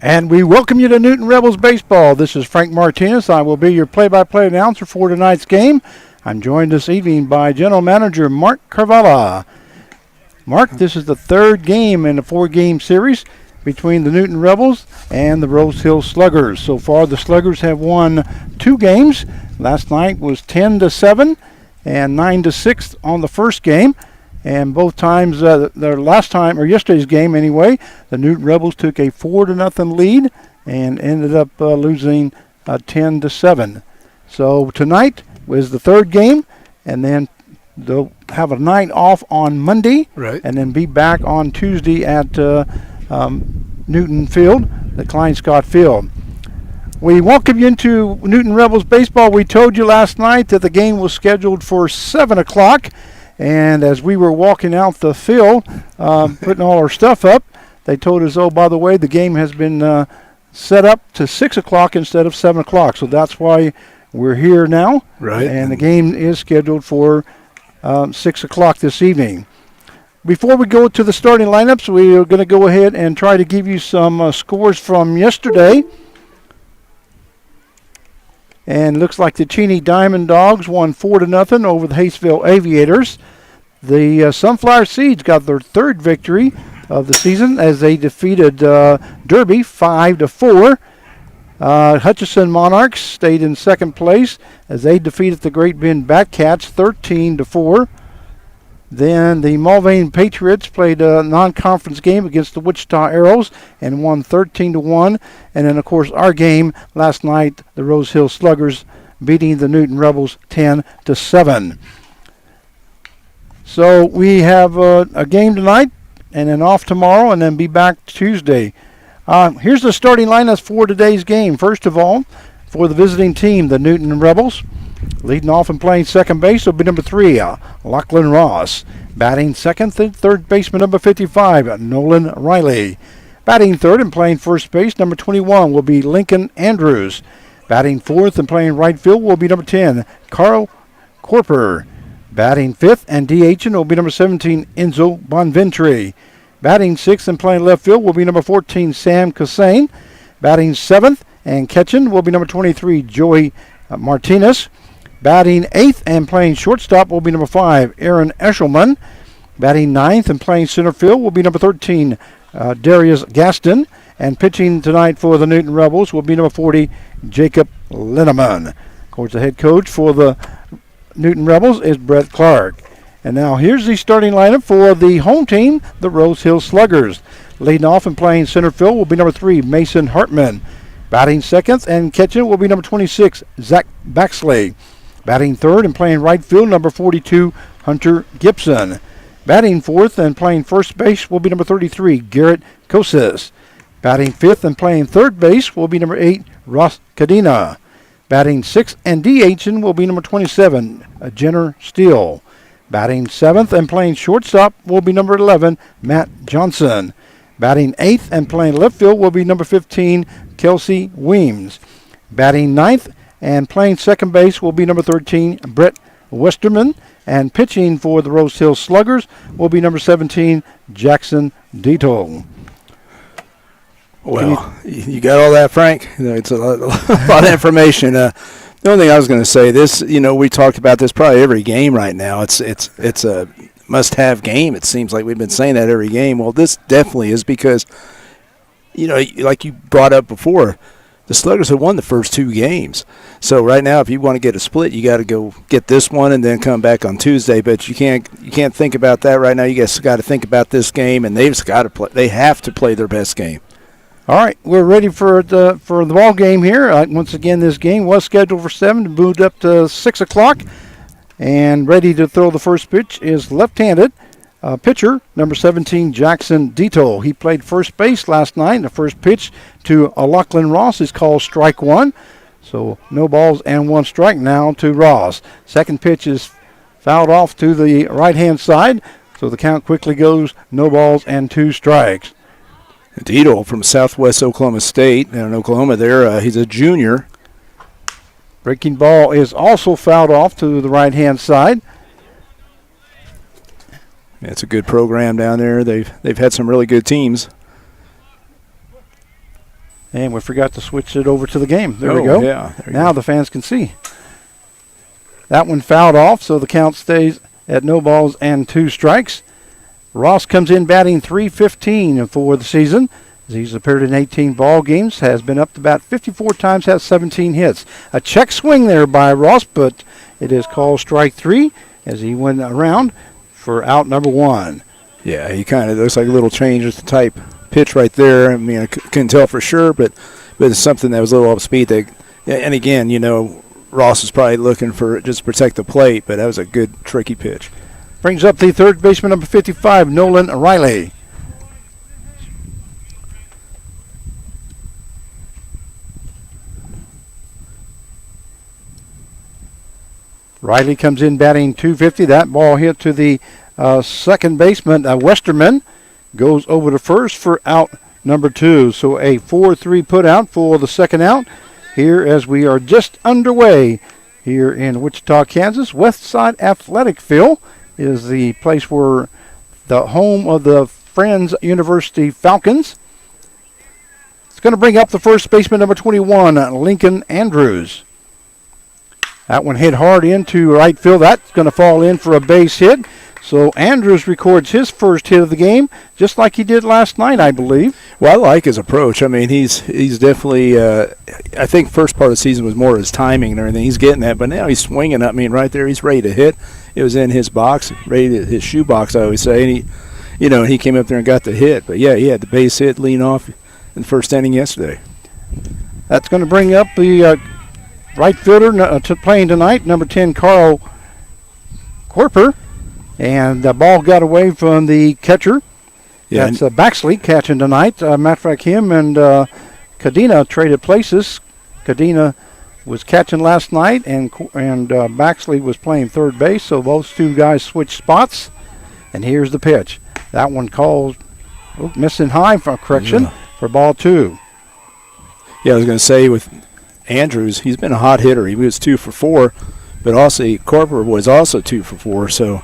And we welcome you to Newton Rebels Baseball. This is Frank Martinez. I will be your play-by-play announcer for tonight's game. I'm joined this evening by General Manager Mark Carvala. Mark, this is the third game in a four-game series between the Newton Rebels and the Rose Hill Sluggers. So far, the Sluggers have won two games. Last night was 10-7 and 9-6 on the first game. And both times, their last time, or yesterday's game anyway, the Newton Rebels took a 4-0 lead and ended up losing 10-7. So tonight was the third game, and then they'll have a night off on Monday, right, and then be back on Tuesday at Newton Field, the Klein Scott Field. We welcome you into Newton Rebels Baseball. We told you last night that the game was scheduled for 7 o'clock. And as we were walking out the field, putting all our stuff up, they told us, oh, by the way, the game has been set up to 6 o'clock instead of 7 o'clock. So that's why we're here now. Right. And the game is scheduled for 6 o'clock this evening. Before we go to the starting lineups, we are going to go ahead and try to give you some scores from yesterday. And looks like the Cheney Diamond Dogs won 4-0 over the Hatesville Aviators. The Sunflower Seeds got their third victory of the season as they defeated Derby 5-4. Hutchinson Monarchs stayed in second place as they defeated the Great Bend Batcats 13-4. Then the Mulvane Patriots played a non-conference game against the Wichita Arrows and won 13-1. And then, of course, our game last night, the Rose Hill Sluggers beating the Newton Rebels 10-7. So we have a game tonight and then off tomorrow and then be back Tuesday. Here's the starting lineups for today's game. First of all, for the visiting team, the Newton Rebels. Leading off and playing second base will be number 3, Lachlan Ross. Batting second, third baseman number 55, Nolan Riley. Batting third and playing first base, number 21, will be Lincoln Andrews. Batting fourth and playing right field will be number 10, Carl Corper. Batting fifth and DHing will be number 17, Enzo Bonventry. Batting sixth and playing left field will be number 14, Sam Cassane. Batting seventh and catching will be number 23, Joey Martinez. Batting eighth and playing shortstop will be number 5, Aaron Eshelman. Batting ninth and playing center field will be number 13, Darius Gaston. And pitching tonight for the Newton Rebels will be number 40, Jacob Linneman. Of course, the head coach for the Newton Rebels is Brett Clark. And now here's the starting lineup for the home team, the Rose Hill Sluggers. Leading off and playing center field will be number 3, Mason Hartman. Batting second and catching will be number 26, Zach Baxley. Batting third and playing right field, number 42, Hunter Gibson. Batting fourth and playing first base will be number 33, Garrett Kosas. Batting fifth and playing third base will be number 8, Ross Cadena. Batting sixth and DHing will be number 27, Jenner Steele. Batting seventh and playing shortstop will be number 11, Matt Johnson. Batting eighth and playing left field will be number 15, Kelsey Weems. Batting ninth and playing second base will be number 13, Brett Westerman. And pitching for the Rose Hill Sluggers will be number 17, Jackson Dito. Well, you got all that, Frank? It's a lot of information. The only thing I was going to say, this, we talked about this probably every game right now. It's a must-have game. It seems like we've been saying that every game. Well, this definitely is because, like you brought up before, the Sluggers have won the first two games. So right now, if you want to get a split, you got to go get this one and then come back on Tuesday. But you can't think about that right now. You guys got to think about this game, and they've got to play. They have to play their best game. All right, we're ready for the ball game here. Once again, this game was scheduled for 7, moved up to 6 o'clock, and ready to throw the first pitch is left-handed. Pitcher, number 17, Jackson Dito. He played first base last night. The first pitch to Lachlan Ross is called strike one. So no balls and one strike now to Ross. Second pitch is fouled off to the right-hand side. So the count quickly goes no balls and 2 strikes. Dito from Southwest Oklahoma State. In Oklahoma there, he's a junior. Breaking ball is also fouled off to the right-hand side. It's a good program down there. They've had some really good teams. And we forgot to switch it over to the game. There we go. Yeah, now the fans can see. That one fouled off, so the count stays at no balls and 2 strikes. Ross comes in batting .315 for the season. He's appeared in 18 ball games, has been up to bat 54 times, has 17 hits. A check swing there by Ross, but it is called strike 3 as he went around for out number 1. Yeah, he kind of looks like a little change of the type pitch right there. I mean, I couldn't tell for sure, but it's something that was a little off speed. And again, Ross is probably looking for just to protect the plate, but that was a good, tricky pitch. Brings up the third baseman, number 55, Nolan Riley. Riley comes in batting .250. That ball hit to the second baseman, Westerman. Goes over to first for out number 2. So a 4-3 put out for the second out here as we are just underway here in Wichita, Kansas. Westside Athletic Field is the place where the home of the Friends University Falcons. It's going to bring up the first baseman, number 21, Lincoln Andrews. That one hit hard into right field. That's going to fall in for a base hit. So Andrews records his first hit of the game, just like he did last night, I believe. Well, I like his approach. I mean, he's definitely. I think first part of the season was more his timing and everything. He's getting that, but now he's swinging. I mean, right there, he's ready to hit. It was in his box, his shoe box, I always say. And he came up there and got the hit. But yeah, he had the base hit lean off in the first inning yesterday. That's going to bring up the right fielder playing tonight, number 10, Carl Corper. And the ball got away from the catcher. Yeah, that's Baxley catching tonight. Matter of fact, him and Cadena traded places. Cadena was catching last night, and Baxley was playing third base. So those two guys switched spots. And here's the pitch. That one called missing high for correction for ball 2. Yeah, I was going to say with Andrews, he's been a hot hitter. He was 2 for 4, but also Corper was also 2 for 4. So.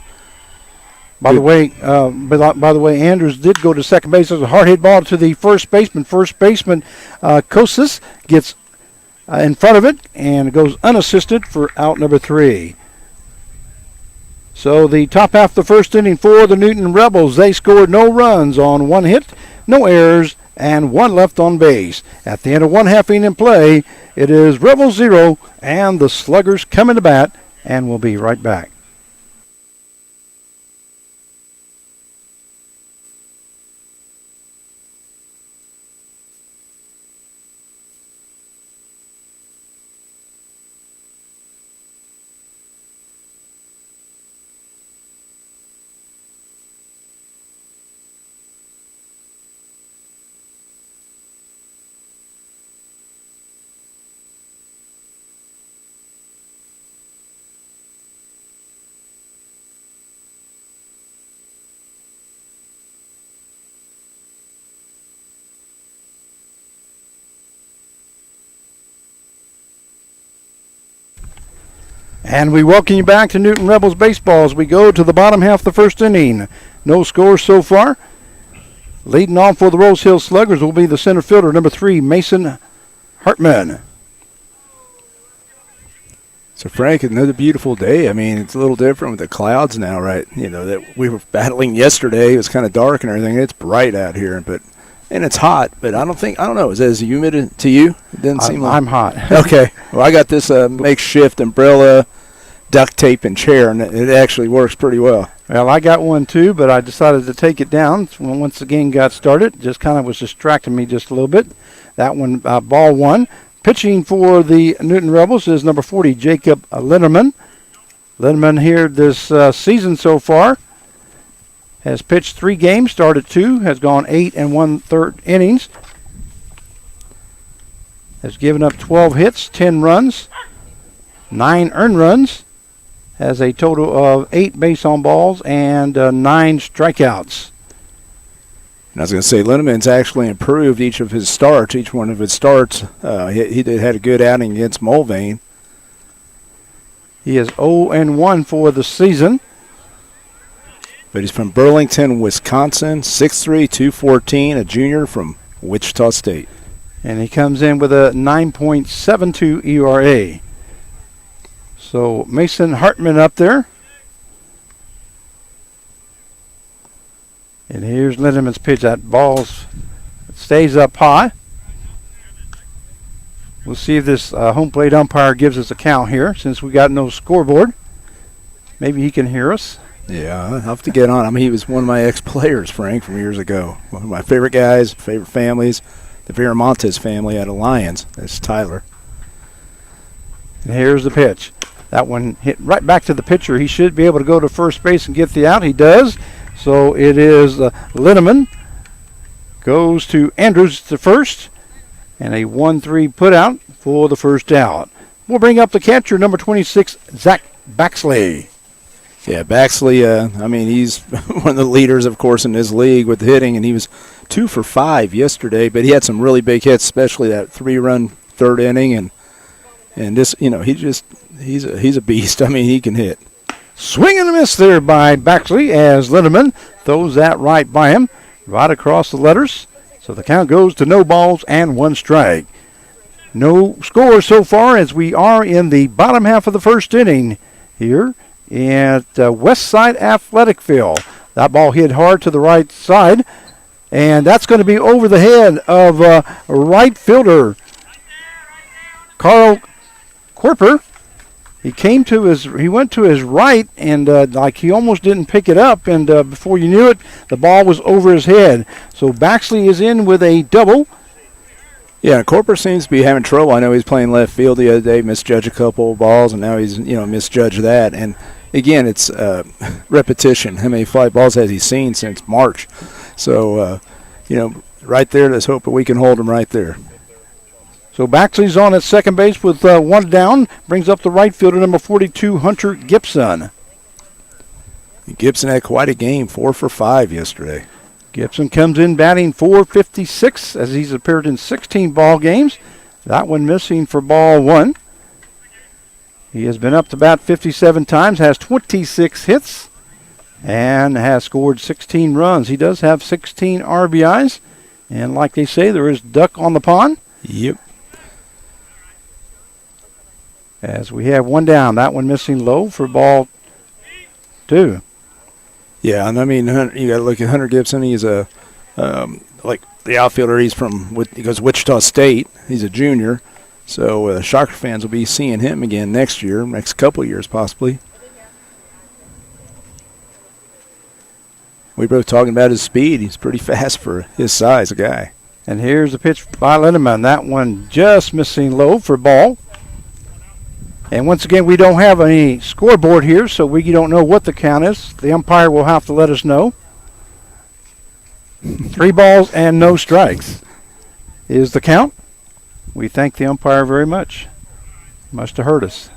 By the way, Andrews did go to second base. There's a hard hit ball to the first baseman. First baseman, Kosas, gets in front of it and goes unassisted for out number 3. So the top half of the first inning for the Newton Rebels. They scored no runs on 1 hit, no errors, and 1 left on base. At the end of 1/2 inning play, it is Rebels 0 and the Sluggers coming to bat, and we'll be right back. And we welcome you back to Newton Rebels Baseball as we go to the bottom half of the first inning. No scores so far. Leading off for the Rose Hill Sluggers will be the center fielder, number 3, Mason Hartman. So, Frank, another beautiful day. I mean, it's a little different with the clouds now, right? That we were battling yesterday. It was kind of dark and everything. It's bright out here, and it's hot, but I don't know. Is it as humid to you? It doesn't seem like. I'm hot. Okay. Well, I got this makeshift umbrella, duct tape, and chair, and it actually works pretty well. Well, I got one too, but I decided to take it down once the game got started. Just kind of was distracting me just a little bit. That one, ball 1. Pitching for the Newton Rebels is number 40, Jacob Linderman. Linderman here this season so far has pitched 3 games, started 2, has gone 8 1/3 innings, has given up 12 hits, 10 runs, 9 earned runs, has a total of 8 base on balls and 9 strikeouts. And I was going to say, Lindeman's actually improved each one of his starts. He had a good outing against Mulvane. He is 0-1 for the season. But he's from Burlington, Wisconsin, 6'3", 214, a junior from Wichita State. And he comes in with a 9.72 ERA. So Mason Hartman up there. And here's Lindeman's pitch. That ball stays up high. We'll see if this home plate umpire gives us a count here since we got no scoreboard. Maybe he can hear us. Yeah, I'll have to get on. I mean, he was one of my ex-players, Frank, from years ago. One of my favorite guys, favorite families, the Viramontes family out of Lions. That's Tyler. And here's the pitch. That one hit right back to the pitcher. He should be able to go to first base and get the out. He does. So it is Lindeman. Goes to Andrews to first. And a 1-3 put out for the first out. We'll bring up the catcher, number 26, Zach Baxley. Yeah, Baxley, I mean, he's one of the leaders, of course, in this league with hitting, and he was 2 for 5 yesterday, but he had some really big hits, especially that 3-run third inning, and this, you know, he's a beast. I mean, he can hit. Swing and a miss there by Baxley as Lindeman throws that right by him, right across the letters. So the count goes to no balls and 1 strike. No score so far as we are in the bottom half of the first inning here at West Side Athletic Field. That ball hit hard to the right side, and that's going to be over the head of right fielder Carl Corper. He went to his right, and like he almost didn't pick it up, and before you knew it, the ball was over his head. So Baxley is in with a double. Yeah, Corper seems to be having trouble. I know he's playing left field the other day, misjudged a couple of balls, and now he's misjudged that. And again, it's repetition. How many fly balls has he seen since March? So right there, let's hope that we can hold him right there. So Baxley's on at second base with 1 down. Brings up the right fielder, number 42, Hunter Gibson. Gibson had quite a game, 4 for 5 yesterday. Gibson comes in batting .456 as he's appeared in 16 ball games. That one missing for ball 1. He has been up to bat 57 times, has 26 hits, and has scored 16 runs. He does have 16 RBIs, and like they say, there is duck on the pond. Yep. As we have 1 down, that one missing low for ball 2. Yeah, and I mean, you got to look at Hunter Gibson. He's a like the outfielder. He goes Wichita State. He's a junior, so Shocker fans will be seeing him again next year, next couple of years possibly. We were both talking about his speed. He's pretty fast for his size, a guy. And here's the pitch by Lindeman. That one just missing low for ball. And once again, we don't have any scoreboard here, so we don't know what the count is. The umpire will have to let us know. 3 balls and no strikes is the count. We thank the umpire very much. Must have heard us.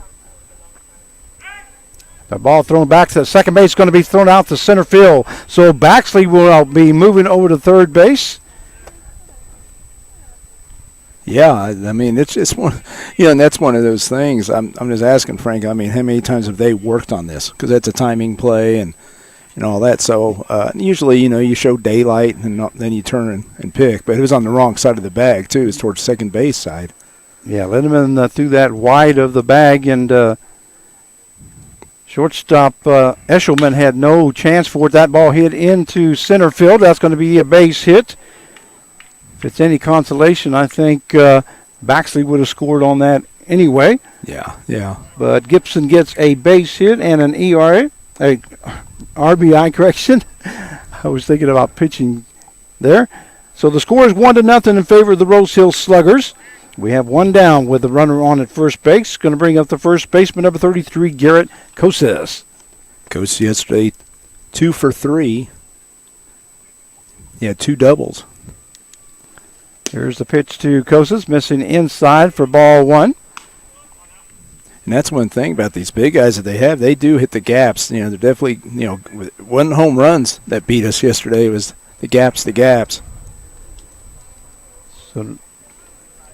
The ball thrown back to the second base is going to be thrown out to center field. So Baxley will be moving over to third base. Yeah, I mean, it's just one, and that's one of those things. I'm just asking Frank. I mean, how many times have they worked on this? Because that's a timing play and all that. So usually, you show daylight and then you turn and pick. But it was on the wrong side of the bag too. It's towards second base side. Yeah, Lindeman threw that wide of the bag, and shortstop Eshelman had no chance for it. That ball hit into center field. That's going to be a base hit. If it's any consolation, I think Baxley would have scored on that anyway. Yeah. But Gibson gets a base hit and an ERA, a RBI correction. I was thinking about pitching there. So the score is 1-0 in favor of the Rose Hill Sluggers. We have 1 down with the runner on at first base. Going to bring up the first baseman, number 33, Garrett Kosas. Kosas yesterday, 2 for 3. He had 2 doubles. Here's the pitch to Kosas, missing inside for ball 1. And that's one thing about these big guys that they have. They do hit the gaps. They're definitely, one home runs that beat us yesterday was the gaps. So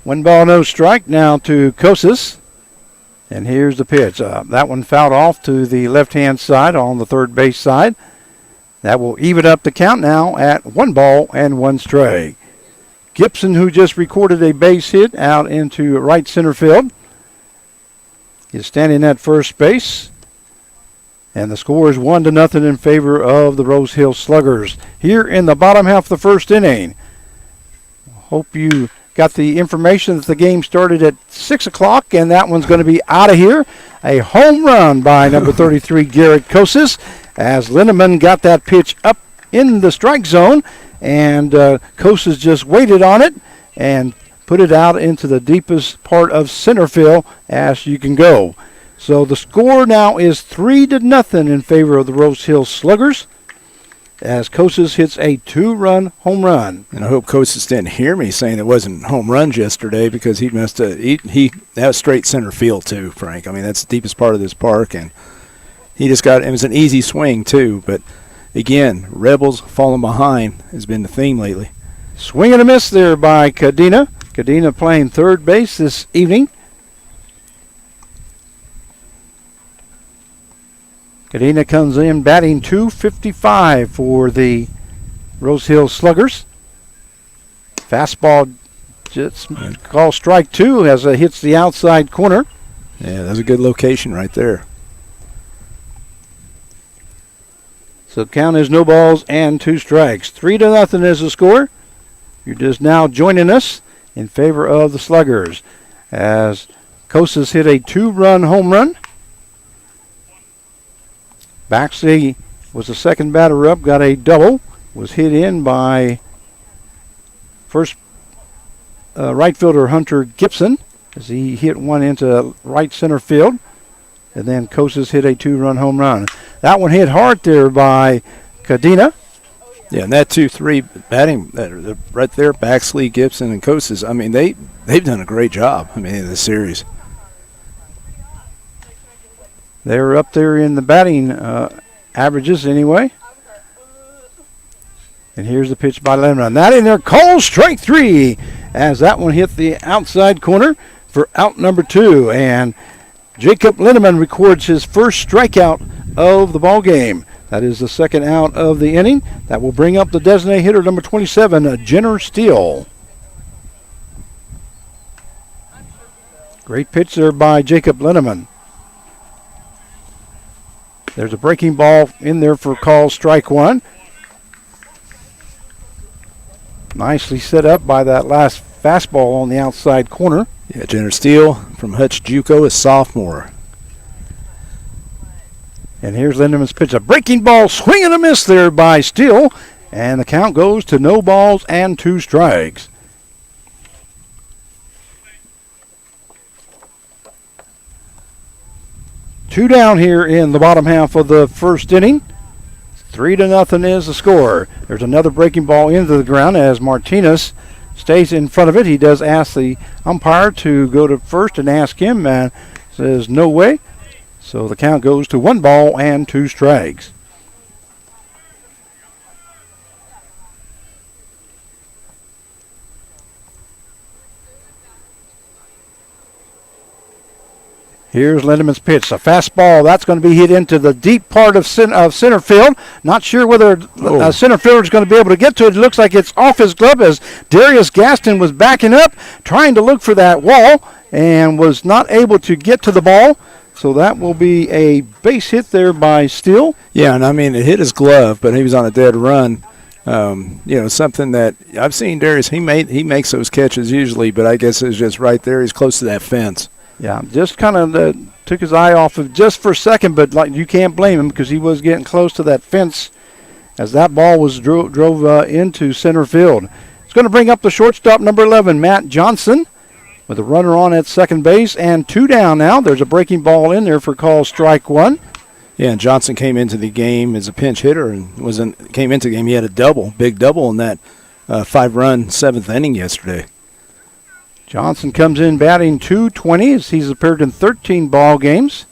1 ball, no strike now to Kosas. And here's the pitch. That one fouled off to the left-hand side on the third base side. That will even up the count now at 1 ball and 1 strike. Gibson, who just recorded a base hit out into right center field, is standing at first base. And the score is 1-0 in favor of the Rose Hill Sluggers here in the bottom half of the first inning. Hope you got the information that the game started at 6 o'clock, and that one's going to be out of here. A home run by number 33, Garrett Kosis, as Linneman got that pitch up in the strike zone, and Kosis just waited on it and put it out into the deepest part of center field as you can go. So the score now is 3-0 in favor of the Rose Hill Sluggers, as Kosis hits a 2-run home run. And I hope Kosis didn't hear me saying it wasn't home runs yesterday, because he must have that was straight center field too, Frank. I mean, that's the deepest part of this park, and he just got it was an easy swing too. But again, Rebels falling behind has been the theme lately. Swing and a miss there by Cadena. Cadena playing third base this evening. Cadena comes in batting .255 for the Rose Hill Sluggers. Fastball just called strike 2 as it hits the outside corner. Yeah, that's a good location right there. So count is no balls and 2 strikes. 3-0 is the score. You're just now joining us in favor of the Sluggers, as Kosis hit a 2-run home run. Baxley was the second batter up, got a double, was hit in by first right fielder Hunter Gibson as he hit one into right center field, and then Kosis hit a 2-run home run. That one hit hard there by Cadena. Yeah, and that 2-3 batting right there, Baxley, Gibson, and Kosis, I mean, they've done a great job, I mean, in this series. They're up there in the batting averages anyway. And here's the pitch by Linneman. That in there, called strike 3, as that one hit the outside corner for out number 2. And Jacob Linneman records his first strikeout of the ball game. That is the second out of the inning. That will bring up the designated hitter, number 27, Jenner Steele. Great pitch there by Jacob Linneman. There's a breaking ball in there for call strike 1. Nicely set up by that last fastball on the outside corner. Yeah, Jenner Steele from Hutch JUCO, a sophomore. And here's Lindeman's pitch. A breaking ball, swing and a miss there by Steele. And the count goes to no balls and 2 strikes. Two down here in the bottom half of the first inning. 3-0 is the score. There's another breaking ball into the ground as Martinez stays in front of it. He does ask the umpire to go to first and ask him, and says no way. So the count goes to 1 ball and 2 strikes. Here's Lindeman's pitch. A fastball. That's going to be hit into the deep part of center field. Not sure whether center fielder is going to be able to get to it. It looks like it's off his glove as Darius Gaston was backing up, trying to look for that wall, and was not able to get to the ball. So that will be a base hit there by Steele. Yeah, and I mean, it hit his glove, but he was on a dead run. Something that I've seen Darius, he makes those catches usually, but I guess it's just right there. He's close to that fence. Yeah, just kind of took his eye off of just for a second, but like you can't blame him because he was getting close to that fence as that ball was drove into center field. It's going to bring up the shortstop, number 11, Matt Johnson, with a runner on at second base and 2 down now. There's a breaking ball in there for call strike 1. Yeah, and Johnson came into the game as a pinch hitter and came into the game. He had a big double in that 5-run 7th inning yesterday. Johnson comes in batting .220 as he's appeared in 13 ball games.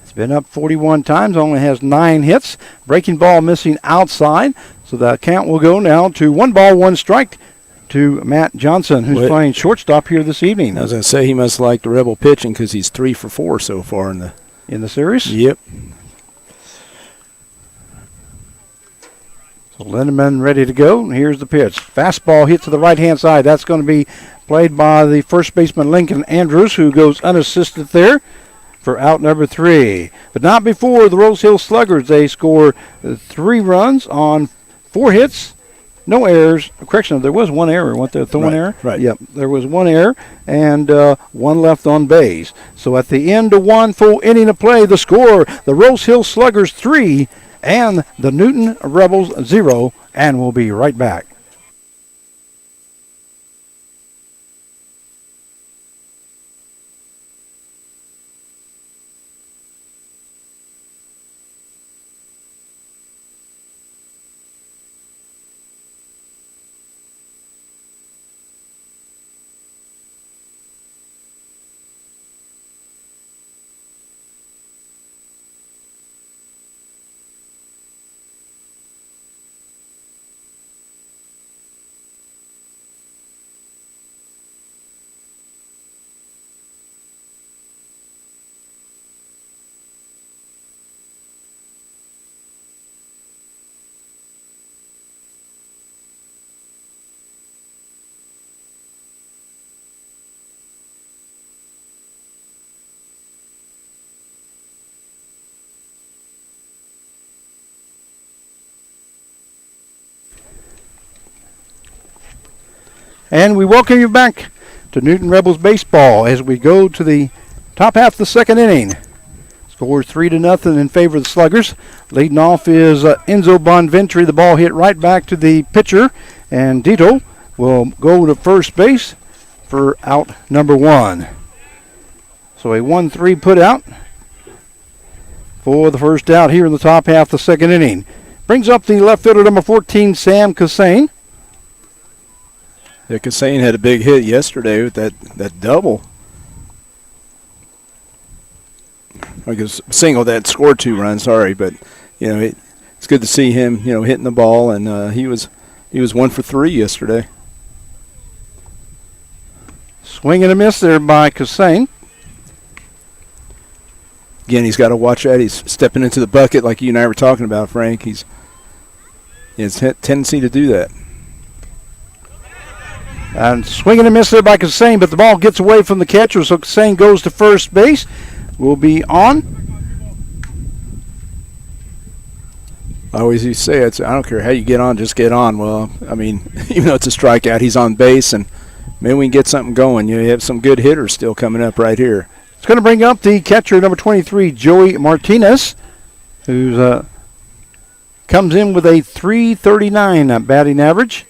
He's been up 41 times, only has 9 hits. Breaking ball missing outside, so the count will go now to 1 ball, 1 strike to Matt Johnson, who's playing shortstop here this evening. I was going to say he must like the Rebel pitching because he's 3 for 4 so far in the series. Yep. So Lindemann ready to go. Here's the pitch. Fastball hit to the right-hand side. That's going to be played by the first baseman Lincoln Andrews, who goes unassisted there for out number 3. But not before the Rose Hill Sluggers. They score 3 runs on 4 hits. No errors. Correction, there was 1 error. Wasn't there? The one error? Right. Yep, there was 1 error and 1 left on base. So at the end of 1 full inning of play, the score, the Rose Hill Sluggers 3 and the Newton Rebels 0. And we'll be right back. And we welcome you back to Newton Rebels baseball as we go to the top half of the second inning. Score 3-0 in favor of the Sluggers. Leading off is Enzo Bonventuri. The ball hit right back to the pitcher, and Dito will go to first base for out number 1. So a 1-3 put out for the first out here in the top half of the second inning. Brings up the left fielder, number 14, Sam Cassane. Yeah, Cassane had a big hit yesterday with that double. I guess single that scored 2 runs. Sorry, but it's good to see him hitting the ball, and he was 1 for 3 yesterday. Swing and a miss there by Cassane. Again, he's got to watch that. He's stepping into the bucket like you and I were talking about, Frank. He has a tendency to do that. And swing and a miss there by Cassane, but the ball gets away from the catcher, so Cassane goes to first base. Will be on. I always used to say, I don't care how you get on, just get on. Well, I mean, even though it's a strikeout, he's on base, and maybe we can get something going. You have some good hitters still coming up right here. It's going to bring up the catcher, number 23, Joey Martinez, who comes in with a .339 batting average.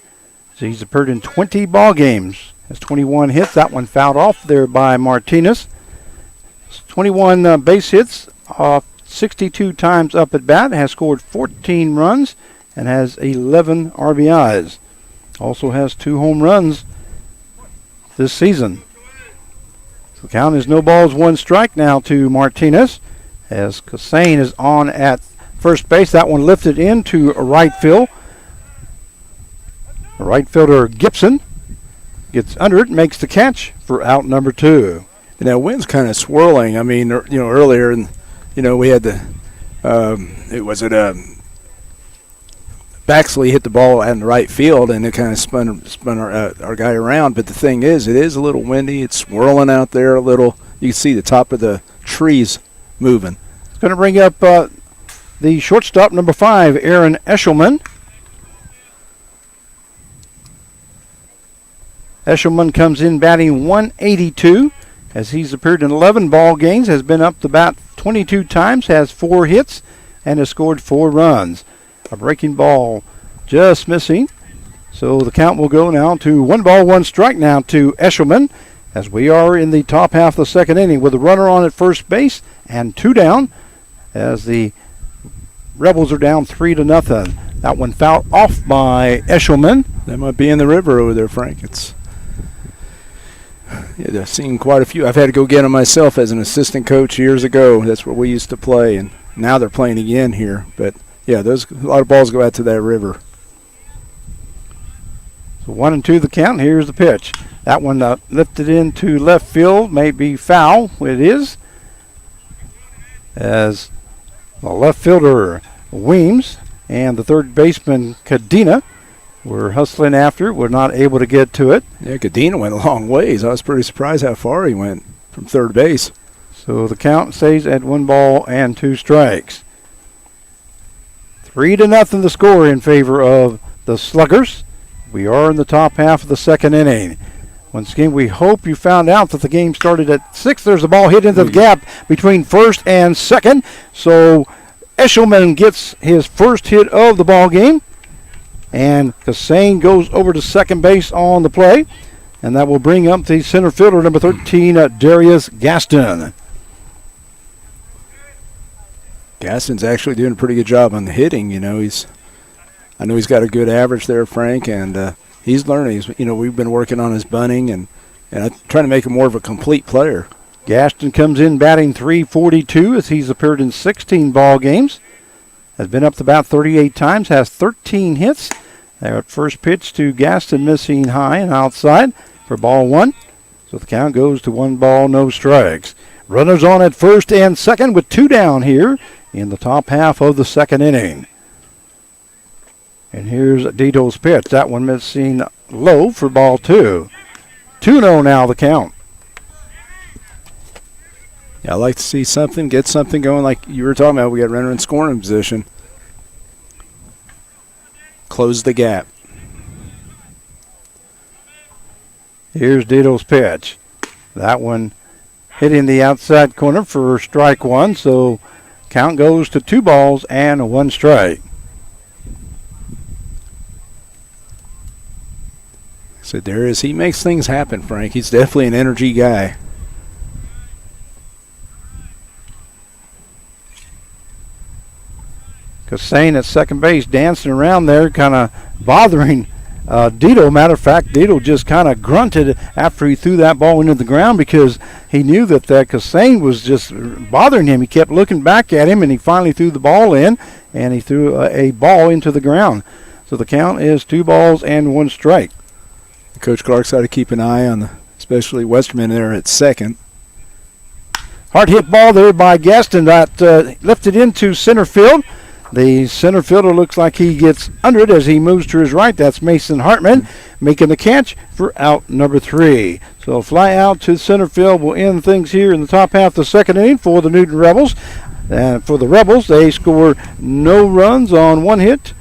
So he's appeared in 20 ball games. Has 21 hits. That one fouled off there by Martinez. 21 base hits, 62 times up at bat. Has scored 14 runs and has 11 RBIs. Also has 2 home runs this season. So the count is no balls, 1 strike now to Martinez as Cassane is on at first base. That one lifted into right field. Right fielder Gibson gets under it, makes the catch for out number 2. And that wind's kind of swirling. I mean, earlier, we had Baxley hit the ball out in the right field, and it kind of spun our guy around. But the thing is, it is a little windy. It's swirling out there a little. You can see the top of the trees moving. It's going to bring up the shortstop, number 5, Aaron Eshelman. Eshelman comes in batting .182 as he's appeared in 11 ball games, has been up the bat 22 times, has 4 hits, and has scored 4 runs. A breaking ball just missing. So the count will go now to 1 ball, 1 strike now to Eshelman as we are in the top half of the second inning with a runner on at first base and 2 down as the Rebels are down 3-0. That one fouled off by Eshelman. That might be in the river over there, Frank. I've seen quite a few. I've had to go get them myself as an assistant coach years ago. That's where we used to play, and now they're playing again here. But, yeah, a lot of balls go out to that river. So 1-2 the count. Here's the pitch. That one lifted into left field, may be foul. It is. As the left fielder Weems and the third baseman, Cadena, were hustling after it, were not able to get to it. Yeah, Cadena went a long ways. I was pretty surprised how far he went from third base. So the count stays at 1-2 strikes. 3-0 the score in favor of the Sluggers. We are in the top half of the second inning. Once again, we hope you found out that the game started at 6. There's a ball hit into the gap between first and second. So Eshelman gets his first hit of the ball game. And Kassane goes over to second base on the play. And that will bring up the center fielder, number 13, Darius Gaston. Gaston's actually doing a pretty good job on the hitting. I know he's got a good average there, Frank, and he's learning. We've been working on his bunting and trying to make him more of a complete player. Gaston comes in batting .342 as he's appeared in 16 ball games. Has been up to bat 38 times, has 13 hits. There at first pitch to Gaston, missing high and outside for ball 1. So the count goes to 1 no strikes. Runners on at first and second with 2 down here in the top half of the second inning. And here's Dito's pitch. That one missing low for ball 2. 2-0 now the count. Yeah, I like to see something, get something going like you were talking about. We got runner in scoring position. Close the gap. Here's Dito's pitch. That one hitting the outside corner for strike 1. So count goes to 2 balls and 1 strike. So Darius, he makes things happen, Frank. He's definitely an energy guy. Kassane at second base dancing around there, kind of bothering Dito. Matter of fact, Dito just kind of grunted after he threw that ball into the ground because he knew that Kassane was just bothering him. He kept looking back at him, and he finally threw the ball in, and he threw a ball into the ground. So the count is 2 balls and 1 strike. Coach Clark's got to keep an eye on, especially Westerman there at second. Hard hit ball there by Gaston that lifted into center field. The center fielder looks like he gets under it as he moves to his right. That's Mason Hartman making the catch for out number 3. So a fly out to center field will end things here in the top half of the second inning for the Newton Rebels. For the Rebels, they score no runs on 1 hit,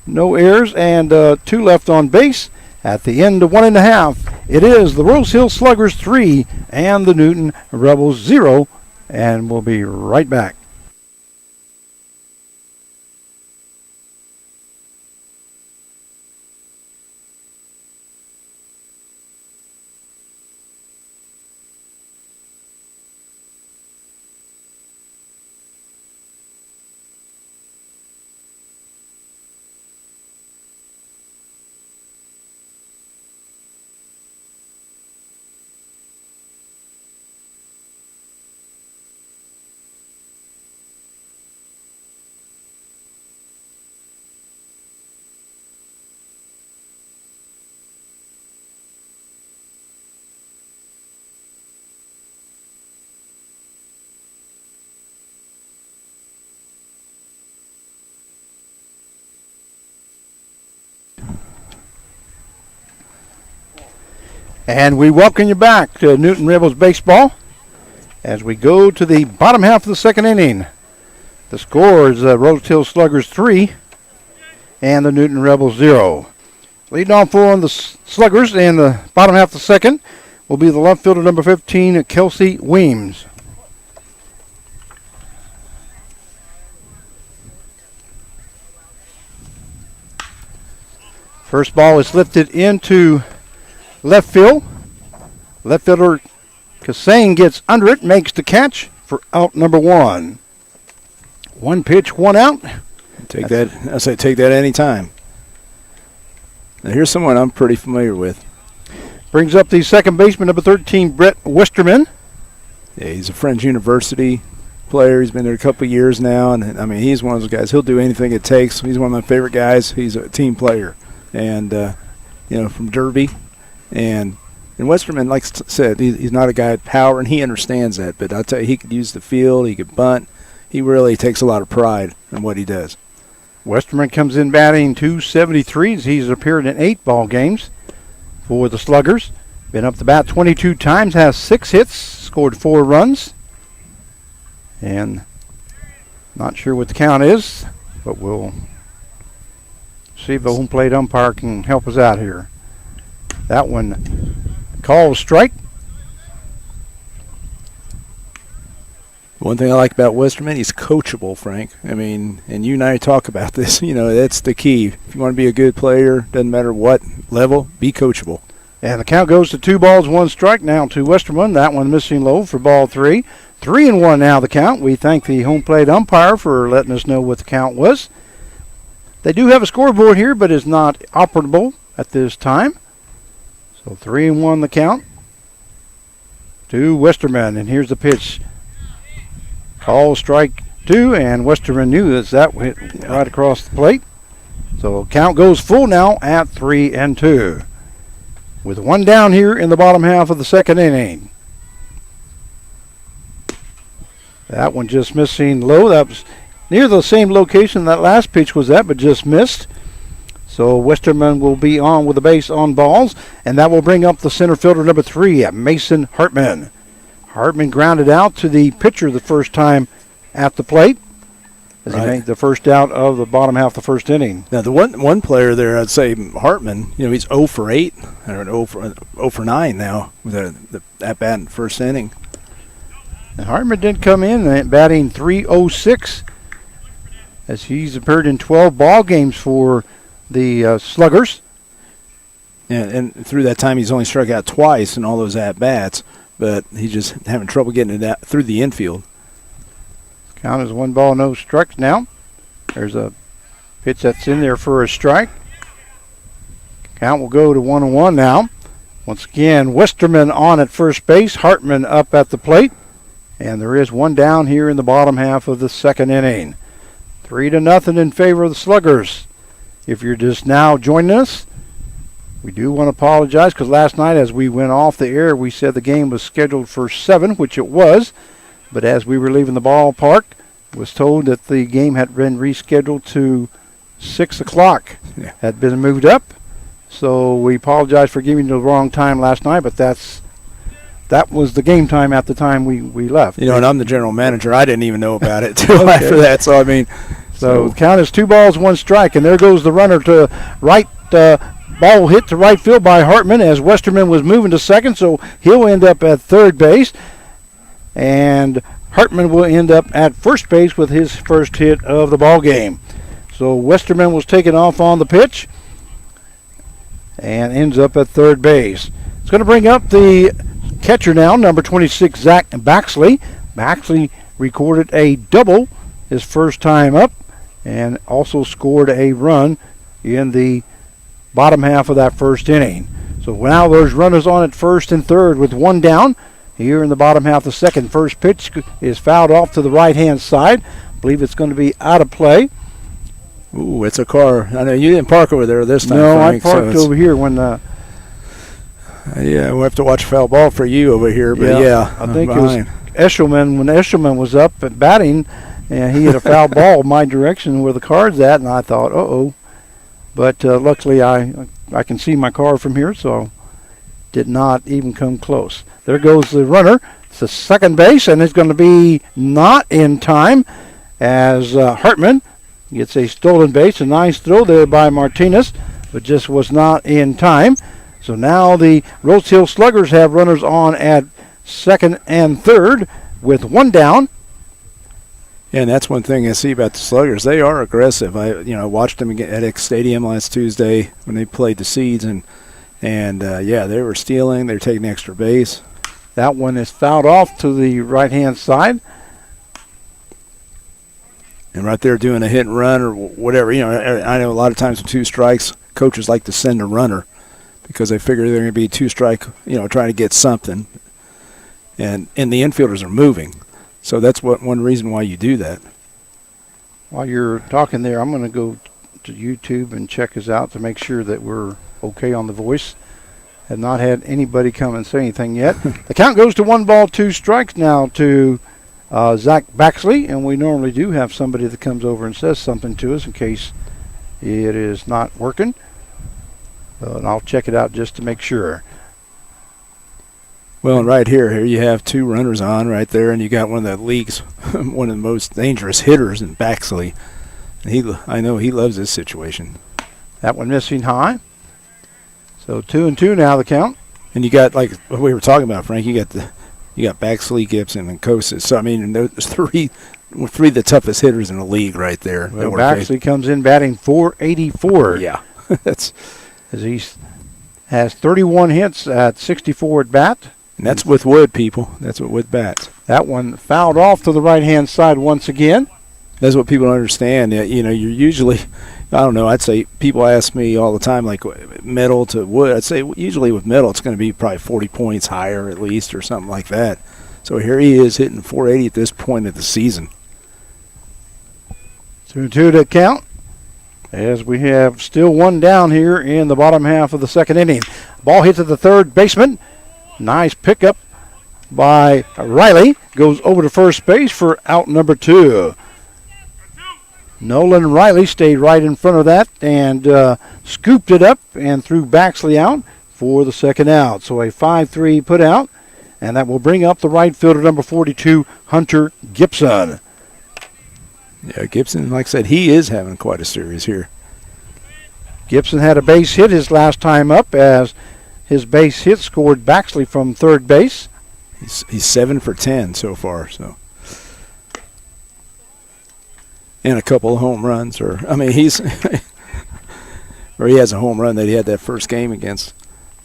no errors, and 2 left on base. At the end of 1.5, it is the Rose Hill Sluggers 3 and the Newton Rebels 0, and we'll be right back. And we welcome you back to Newton Rebels Baseball as we go to the bottom half of the second inning. The score is Rose Hill Sluggers 3 and the Newton Rebels 0. Leading off for the Sluggers in the bottom half of the second will be the left fielder number 15, Kelsey Weems. First ball is lifted into left field. Left fielder Kassane gets under it, makes the catch for out number 1. 1 pitch, 1 out. Take that. I say take that any time. Now here's someone I'm pretty familiar with. Brings up the second baseman, number 13, Brett Westerman. Yeah, he's a Friends University player. He's been there a couple of years now, and I mean he's one of those guys. He'll do anything it takes. He's one of my favorite guys. He's a team player, and from Derby. And Westerman, like I said, he's not a guy at power, and he understands that. But I'll tell you, he could use the field. He could bunt. He really takes a lot of pride in what he does. Westerman comes in batting 273 as he's appeared in 8 ball games for the Sluggers. Been up the bat 22 times, has 6 hits, scored 4 runs. And not sure what the count is, but we'll see if the home plate umpire can help us out here. That one calls strike. One thing I like about Westerman, he's coachable, Frank. I mean, and you and I talk about this, that's the key. If you want to be a good player, doesn't matter what level, be coachable. And the count goes to 2 balls, 1 strike now to Westerman. That one missing low for ball 3. 3-1 now the count. We thank the home plate umpire for letting us know what the count was. They do have a scoreboard here, but it's not operable at this time. So 3-1 the count to Westerman. And here's the pitch. Call strike 2, and Westerman knew that went right across the plate. So count goes full now at 3-2. With 1 down here in the bottom half of the 2nd inning. That one just missing low. That was near the same location that last pitch was at, but just missed. So Westerman will be on with the base on balls, and that will bring up the center fielder number 3, Mason Hartman. Hartman grounded out to the pitcher the first time at the plate as he made the first out of the bottom half of the 1st inning. Now, the one player there, I'd say Hartman, he's 0 for 8 or 0 for 9 now with the at bat in the 1st inning. And Hartman did come in batting .306 as he's appeared in 12 ball games for the Sluggers. And through that time, he's only struck out twice in all those at bats. But he's just having trouble getting it out through the infield. Count is 1 ball, no strikes now. There's a pitch that's in there for a strike. Count will go to 1-1 now. Once again, Westerman on at first base, Hartman up at the plate. And there is 1 down here in the bottom half of the 2nd inning. 3-0 in favor of the Sluggers. If you're just now joining us, we do want to apologize because last night as we went off the air, we said the game was scheduled for 7, which it was. But as we were leaving the ballpark, was told that the game had been rescheduled to 6 o'clock. Yeah. Had been moved up. So we apologize for giving you the wrong time last night, but that was the game time at the time we left. And I'm the general manager. I didn't even know about it until after that. So, So the count is 2 balls, 1 strike. And there goes the runner to right. Ball hit to right field by Hartman as Westerman was moving to second, so he'll end up at 3rd base. And Hartman will end up at first base with his first hit of the ball game. So Westerman was taken off on the pitch and ends up at 3rd base. It's going to bring up the catcher now, number 26, Zach Baxley. Baxley recorded a double his first time up and also scored a run in the bottom half of that 1st inning. So now there's runners on at 1st and 3rd with 1 down. Here in the bottom half of the 2nd, first pitch is fouled off to the right-hand side. I believe it's going to be out of play. Ooh, it's a car. I know you didn't park over there this time, No, Frank, I parked over here when... yeah, we'll have to watch foul ball for you over here. But I think it was Eshelman. When Eshelman was up at batting, and he hit a foul ball my direction where the car's at, and I thought, uh-oh. But luckily I can see my car from here, so did not even come close. There goes the runner. It's the 2nd base, and it's going to be not in time as Hartman gets a stolen base. A nice throw there by Martinez, but just was not in time. So now the Rose Hill Sluggers have runners on at 2nd and 3rd with 1 down. Yeah, and that's one thing I see about the Sluggers. They are aggressive. I watched them at X Stadium last Tuesday when they played the Seeds, and they were stealing. They were taking extra base. That one is fouled off to the right-hand side. And right there doing a hit and run or whatever. I know a lot of times with 2 strikes, coaches like to send a runner because they figure they're going to be 2 strike, trying to get something. And the infielders are moving. So that's one reason why you do that. While you're talking there, I'm going to go to YouTube and check us out to make sure that we're okay on the voice. Have not had anybody come and say anything yet. The count goes to 1 ball, 2 strikes now to Zach Baxley, and we normally do have somebody that comes over and says something to us in case it is not working. And I'll check it out just to make sure. Well, and right here you have 2 runners on right there, and you got one of the league's one of the most dangerous hitters in Baxley. And I know he loves this situation. That one missing high. So 2-2 now the count. And you got, like we were talking about, Frank, you got Baxley, Gibson, and Kosas. So I mean, there's three of the toughest hitters in the league right there. Well, Baxley comes in batting .484. Yeah, that's as he has 31 hits at 64 at bat. And that's with wood, people. That's with bats. That one fouled off to the right-hand side once again. That's what people don't understand. You know, you're usually, I don't know, I'd say people ask me all the time, like metal to wood. I'd say usually with metal it's going to be probably 40 points higher at least or something like that. So here he is hitting .480 at this point of the season. 2-2 to count as we have still one down here in the bottom half of the second inning. Ball hit to the third baseman. Nice pickup by Riley. Goes over to first base for out number 2. Nolan Riley stayed right in front of that and scooped it up and threw Baxley out for the second out. So a 5-3 put out, and that will bring up the right fielder, number 42, Hunter Gibson. Yeah, Gibson, like I said, he is having quite a series here. Gibson had a base hit his last time up, as his base hit scored Baxley from third base. He's 7 for 10 so far, so. And a couple of home runs, or he's or he has a home run that he had that first game against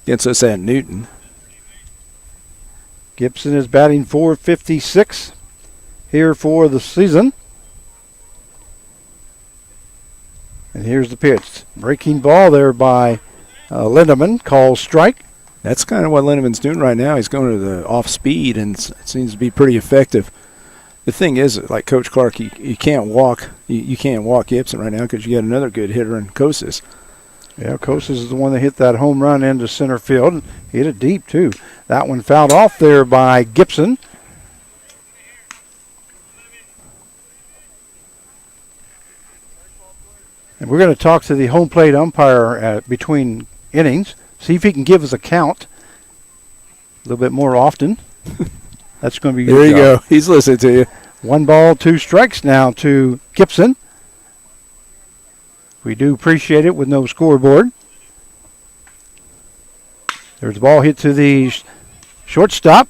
us at Newton. Gibson is batting .456 here for the season. And here's the pitch. Breaking ball there by Lindemann, calls strike. That's kind of what Lindemann's doing right now. He's going to the off speed, and it seems to be pretty effective. The thing is, like Coach Clark, you can't walk. You can't walk Gibson right now because you got another good hitter in Kosas. Yeah, Kosas is the one that hit that home run into center field. Hit it deep too. That one fouled off there by Gibson. And we're going to talk to the home plate umpire between innings, see if he can give us a count a little bit more often. That's going to be there. You go. He's listening to you. 1 ball, 2 strikes now to Gibson. We do appreciate it with no scoreboard. There's the ball hit to the shortstop.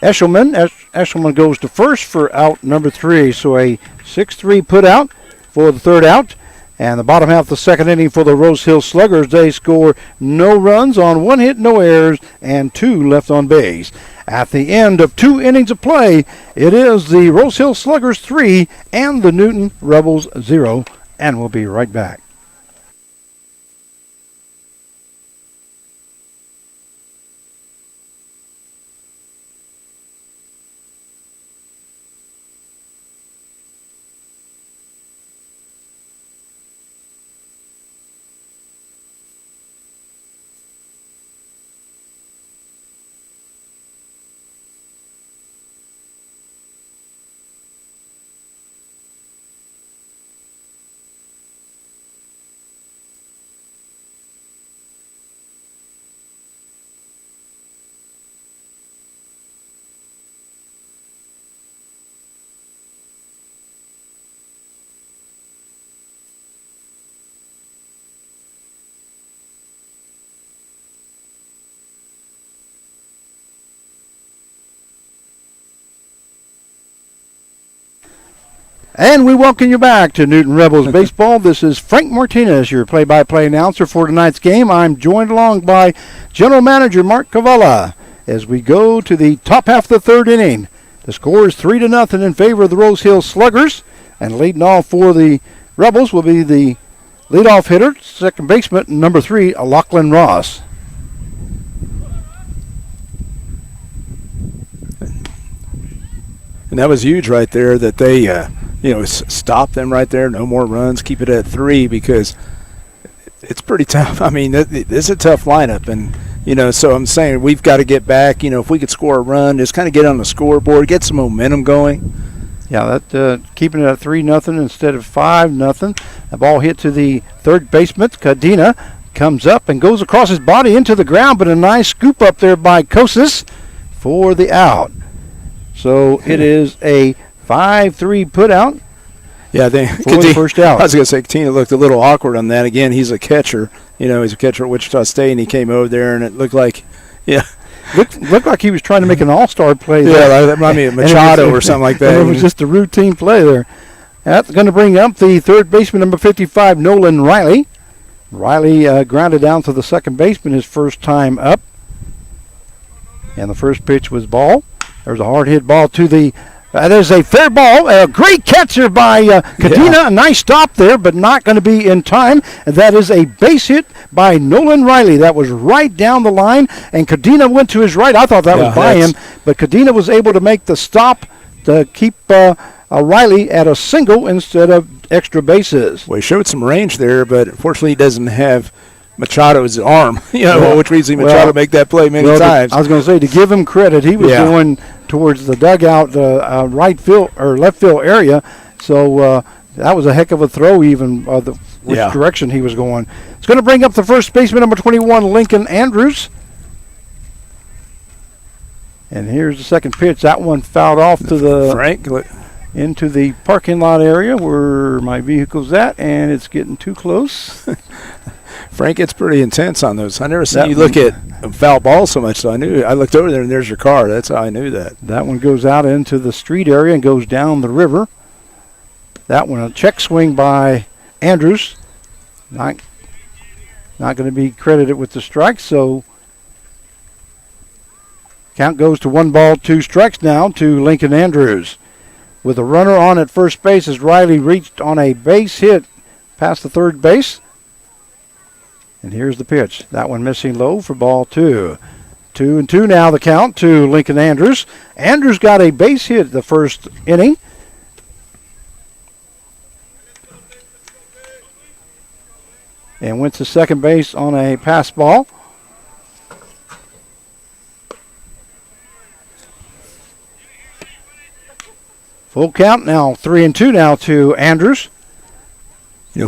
Eshelman. Eshelman goes to first for out number 3. So a 6-3 put out for the third out. And the bottom half of the second inning for the Rose Hill Sluggers, they score no runs on 1 hit, no errors, and 2 left on base. At the end of 2 innings of play, it is the Rose Hill Sluggers 3 and the Newton Rebels 0, and we'll be right back. And we welcome you back to Newton Rebels Baseball. This is Frank Martinez, your play-by-play announcer for tonight's game. I'm joined along by General Manager Mark Cavalla as we go to the top half of the third inning. The score is 3-0 in favor of the Rose Hill Sluggers, and leading off for the Rebels will be the leadoff hitter, second baseman, number 3, Lachlan Ross. And that was huge right there that they, stop them right there. No more runs. Keep it at 3 because it's pretty tough. I mean, this is a tough lineup, and So I'm saying we've got to get back. If we could score a run, just kind of get on the scoreboard, get some momentum going. Yeah, that keeping it at 3-0 instead of 5-0. The ball hit to the third baseman. Cadena comes up and goes across his body into the ground, but a nice scoop up there by Kosis for the out. So it is a 5-3 put out. Yeah, I think for the first out. I was going to say Katina looked a little awkward on that. Again, he's a catcher. He's a catcher at Wichita State, and he came over there, and it looked like, looked like he was trying to make an all-star play there. Yeah, that reminded me of Machado or something like that. And it was just a routine play there. That's going to bring up the third baseman, number 55, Nolan Riley. Riley grounded down to the second baseman his first time up. And the first pitch was ball. There's a hard hit ball to the there's a fair ball. A great catcher by Cadena. Yeah. A nice stop there, but not going to be in time. And that is a base hit by Nolan Riley. That was right down the line, and Cadena went to his right. I thought that was by him, but Cadena was able to make the stop to keep Riley at a single instead of extra bases. Well, he showed some range there, but unfortunately he doesn't have Machado's arm, which means Machado make that play many times. I was going to say, to give him credit, he was going towards the dugout, right field or left field area. So that was a heck of a throw, even which direction he was going. It's going to bring up the first baseman, number 21, Lincoln Andrews. And here's the second pitch. That one fouled off to the into the parking lot area where my vehicle's at, and it's getting too close. Frank, it's pretty intense on those. I never seen you look at a foul ball so much, so I looked over there, and there's your car. That's how I knew that. That one goes out into the street area and goes down the river. That one, a check swing by Andrews. Not going to be credited with the strike, so count goes to 1 ball, 2 strikes now to Lincoln Andrews. With a runner on at first base as Riley reached on a base hit past the third base. And here's the pitch. That one missing low for ball 2. 2-2 now the count to Lincoln Andrews. Andrews got a base hit the first inning. And went to second base on a pass ball. Full count now, 3-2 now to Andrews.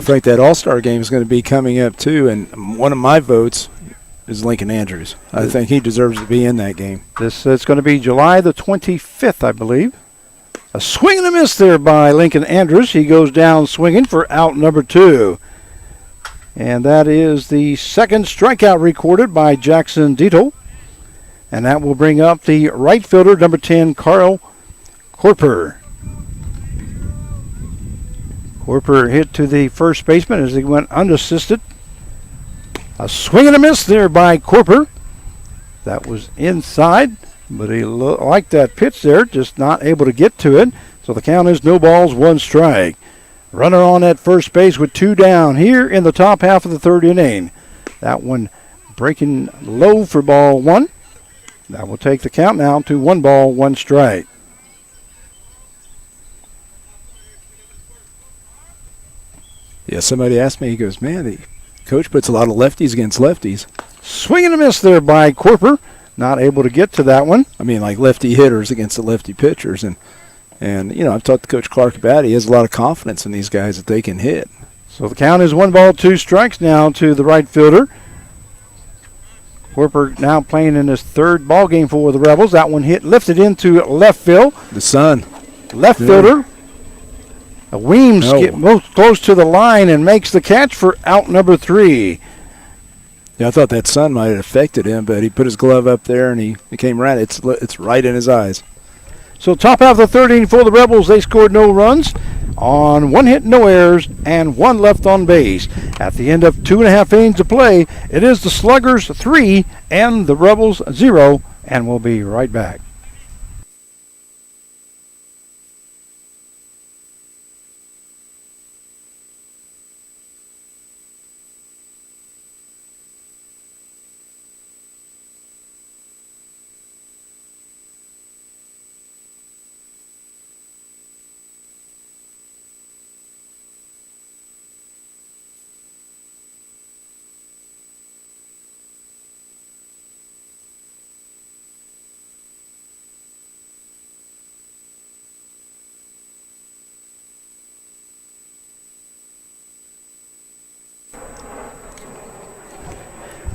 Frank, that All-Star game is going to be coming up too, and one of my votes is Lincoln Andrews. I think he deserves to be in that game. It's going to be July the 25th, I believe. A swing and a miss there by Lincoln Andrews. He goes down swinging for out number 2. And that is the second strikeout recorded by Jackson Dito. And that will bring up the right fielder, number 10, Carl Corper. Corper hit to the first baseman as he went unassisted. A swing and a miss there by Corper. That was inside, but he liked that pitch there, just not able to get to it. So the count is 0 balls, 1 strike. Runner on at first base with 2 down here in the top half of the third inning. That one breaking low for ball 1. That will take the count now to 1 ball, 1 strike. Yeah, somebody asked me, he goes, man, the coach puts a lot of lefties against lefties. Swing and a miss there by Corper. Not able to get to that one. I mean, like lefty hitters against the lefty pitchers. And I've talked to Coach Clark about it. He has a lot of confidence in these guys that they can hit. So the count is 1 ball, 2 strikes now to the right fielder. Corper now playing in his third ball game for the Rebels. That one lifted into left field. The sun. Left fielder. Weems gets most close to the line and makes the catch for out number 3. Yeah, I thought that sun might have affected him, but he put his glove up there and he came right. It's right in his eyes. So top half of the third inning for the Rebels, they scored no runs on 1 hit, no errors, and 1 left on base. At the end of 2.5 innings of play, it is the Sluggers 3 and the Rebels 0, and we'll be right back.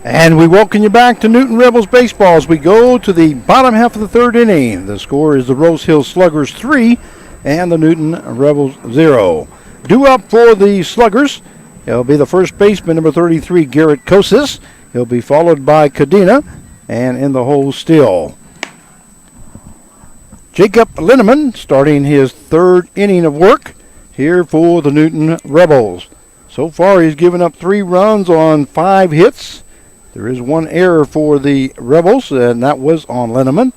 And we welcome you back to Newton Rebels Baseball as we go to the bottom half of the third inning. The score is the Rose Hill Sluggers 3 and the Newton Rebels 0. Due up for the Sluggers, it'll be the first baseman, number 33, Garrett Kosis. He'll be followed by Cadena, and in the hole still Jacob Linneman, starting his third inning of work here for the Newton Rebels. So far, he's given up 3 runs on 5 hits. There is 1 error for the Rebels, and that was on Linneman.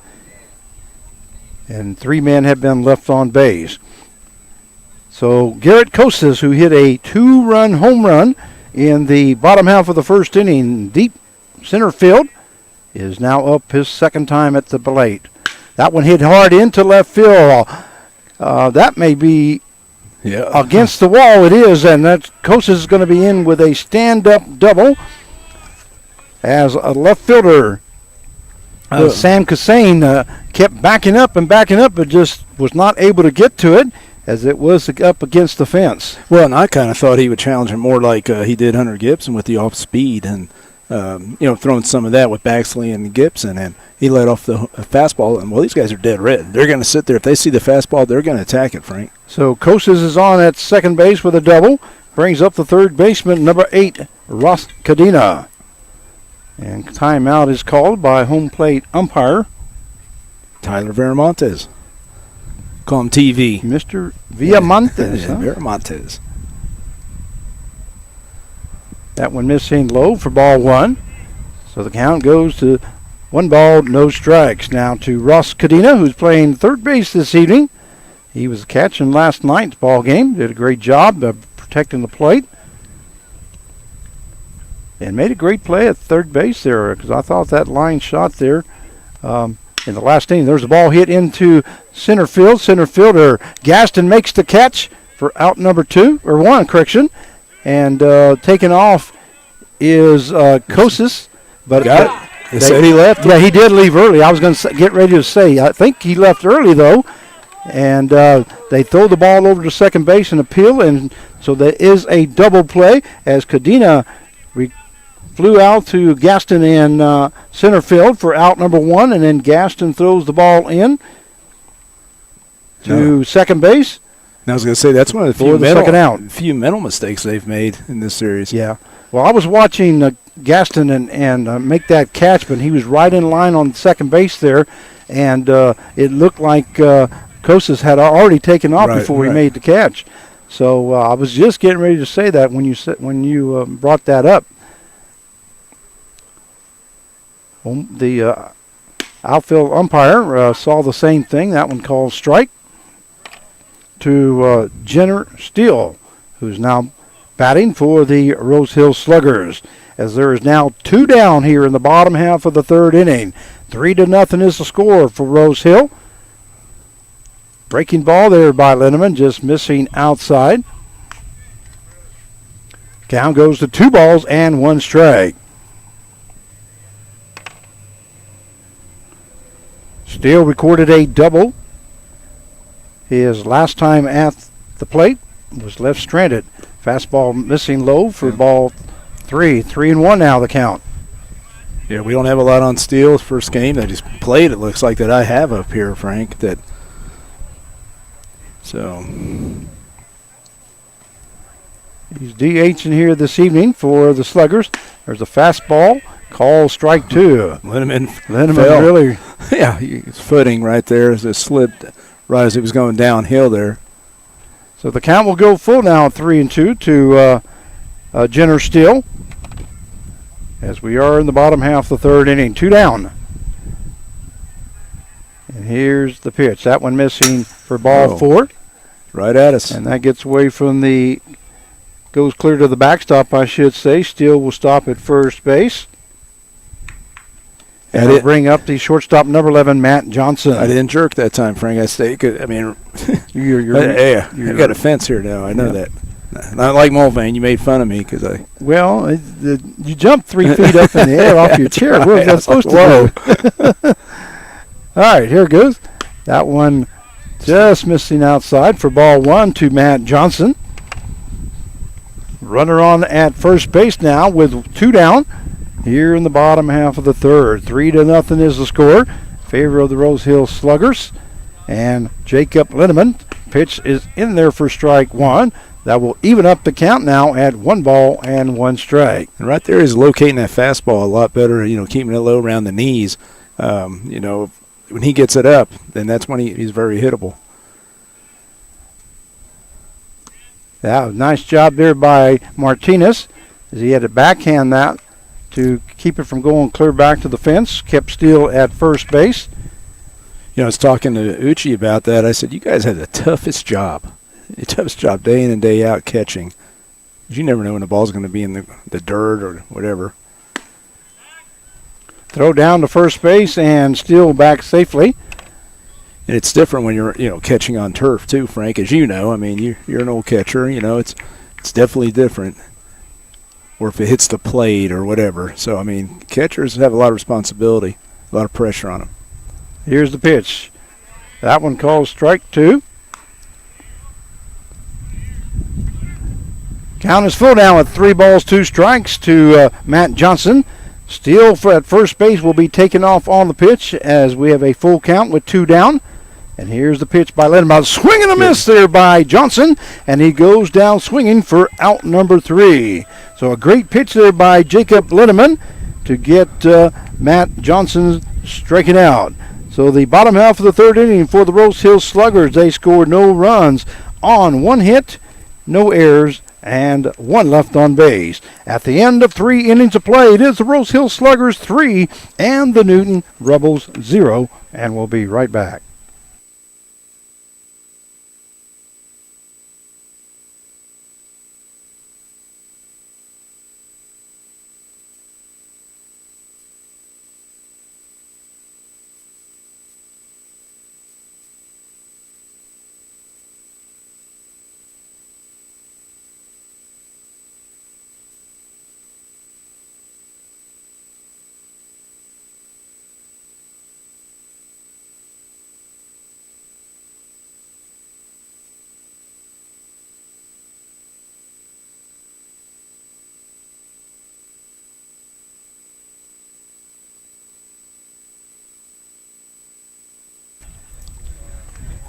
And 3 men have been left on base. So Garrett Kosis, who hit a 2-run home run in the bottom half of the first inning, deep center field, is now up his second time at the plate. That one hit hard into left field. That may be against the wall. It is, and that Kosis is going to be in with a stand-up double as a left fielder. Sam Kassane kept backing up, but just was not able to get to it as it was up against the fence. Well, and I kind of thought he would challenge him more like he did Hunter Gibson with the off speed and throwing some of that with Baxley and Gibson, and he let off the fastball. And well, these guys are dead red. They're going to sit there. If they see the fastball, they're going to attack it, Frank. So Kosis is on at second base with a double. Brings up the third baseman, number 8, Ross Cadena. And timeout is called by home plate umpire Tyler Viramontes. Call him TV. Mr. Villamontes. Yeah, Viramontes. That one missing low for ball 1. So the count goes to 1 ball, no strikes. Now to Ross Cadena, who's playing third base this evening. He was catching last night's ball game. Did a great job of protecting the plate. And made a great play at third base there, because I thought that line shot there in the last inning. There's a ball hit into center field. Center fielder Gaston makes the catch for out number 1, correction. And taken off is Kosis. But they said he left. Yeah, he did leave early. I was going to get ready to say, I think he left early, though. And they throw the ball over to second base and appeal. And so there is a double play as Cadena flew out to Gaston in center field for out number 1, and then Gaston throws the ball in to second base. And I was going to say, that's one of the few mental mistakes they've made in this series. Yeah. Well, I was watching Gaston and make that catch, but he was right in line on second base there, and it looked like Kosis had already taken off before he made the catch. So I was just getting ready to say that when you brought that up. The outfield umpire saw the same thing. That one called strike to Jenner Steele, who's now batting for the Rose Hill Sluggers, as there is now 2 down here in the bottom half of the third inning. 3-0 is the score for Rose Hill. Breaking ball there by Linneman, just missing outside. Count goes to 2 balls and 1 strike. Steele recorded a double. His last time at the plate was left stranded. Fastball missing low for ball 3. 3-1 now the count. Yeah, we don't have a lot on Steele's first game that he's played. It looks like that I have up here, Frank. So he's DHing here this evening for the Sluggers. There's a fastball. Call strike 2. Linneman fell. Really. Yeah, his footing right there as it slipped right as it was going downhill there. So the count will go full now, 3-2 to Jenner Steele, as we are in the bottom half of the third inning. 2 down. And here's the pitch. That one missing for ball 4. Right at us. And that gets away from goes clear to the backstop, I should say. Steele will stop at first base. And it'll bring up the shortstop, number 11, Matt Johnson. I didn't jerk that time, Frank. I stayed. I mean, I got a fence here now. I know that. Not like Mulvane. You made fun of me because I. Well, you jumped 3 feet up in the air off your chair. What was that supposed to do? All right, here it goes. That one just missing outside for ball 1 to Matt Johnson. Runner on at first base now with 2 down here in the bottom half of the third. 3-0 is the score. Favor of the Rose Hill Sluggers. And Jacob Linneman pitch is in there for strike 1. That will even up the count now at 1 ball and 1 strike. And right there is locating that fastball a lot better, keeping it low around the knees. When he gets it up, then that's when he's very hittable. Yeah, nice job there by Martinez as he had to backhand that to keep it from going clear back to the fence. Kept Steele at first base. I was talking to Uchi about that. I said, you guys had the toughest job day in and day out catching. 'Cause you never know when the ball's going to be in the dirt or whatever. Throw down to first base and Steele back safely. And it's different when you're, catching on turf too, Frank. As you know, I mean, you're an old catcher. It's definitely different. Or if it hits the plate or whatever. So I mean, catchers have a lot of responsibility, a lot of pressure on them. Here's the pitch. That one called strike 2. Count is full now with 3 balls, 2 strikes to Matt Johnson. Steele at first base will be taken off on the pitch as we have a full count with 2 down. And here's the pitch by Linneman. Swing and a miss there by Johnson. And he goes down swinging for out number 3. So a great pitch there by Jacob Linneman to get Matt Johnson striking out. So the bottom half of the third inning for the Rose Hill Sluggers. They scored no runs on 1 hit, no errors, and 1 left on base. At the end of 3 innings of play, it is the Rose Hill Sluggers 3 and the Newton Rebels 0. And we'll be right back.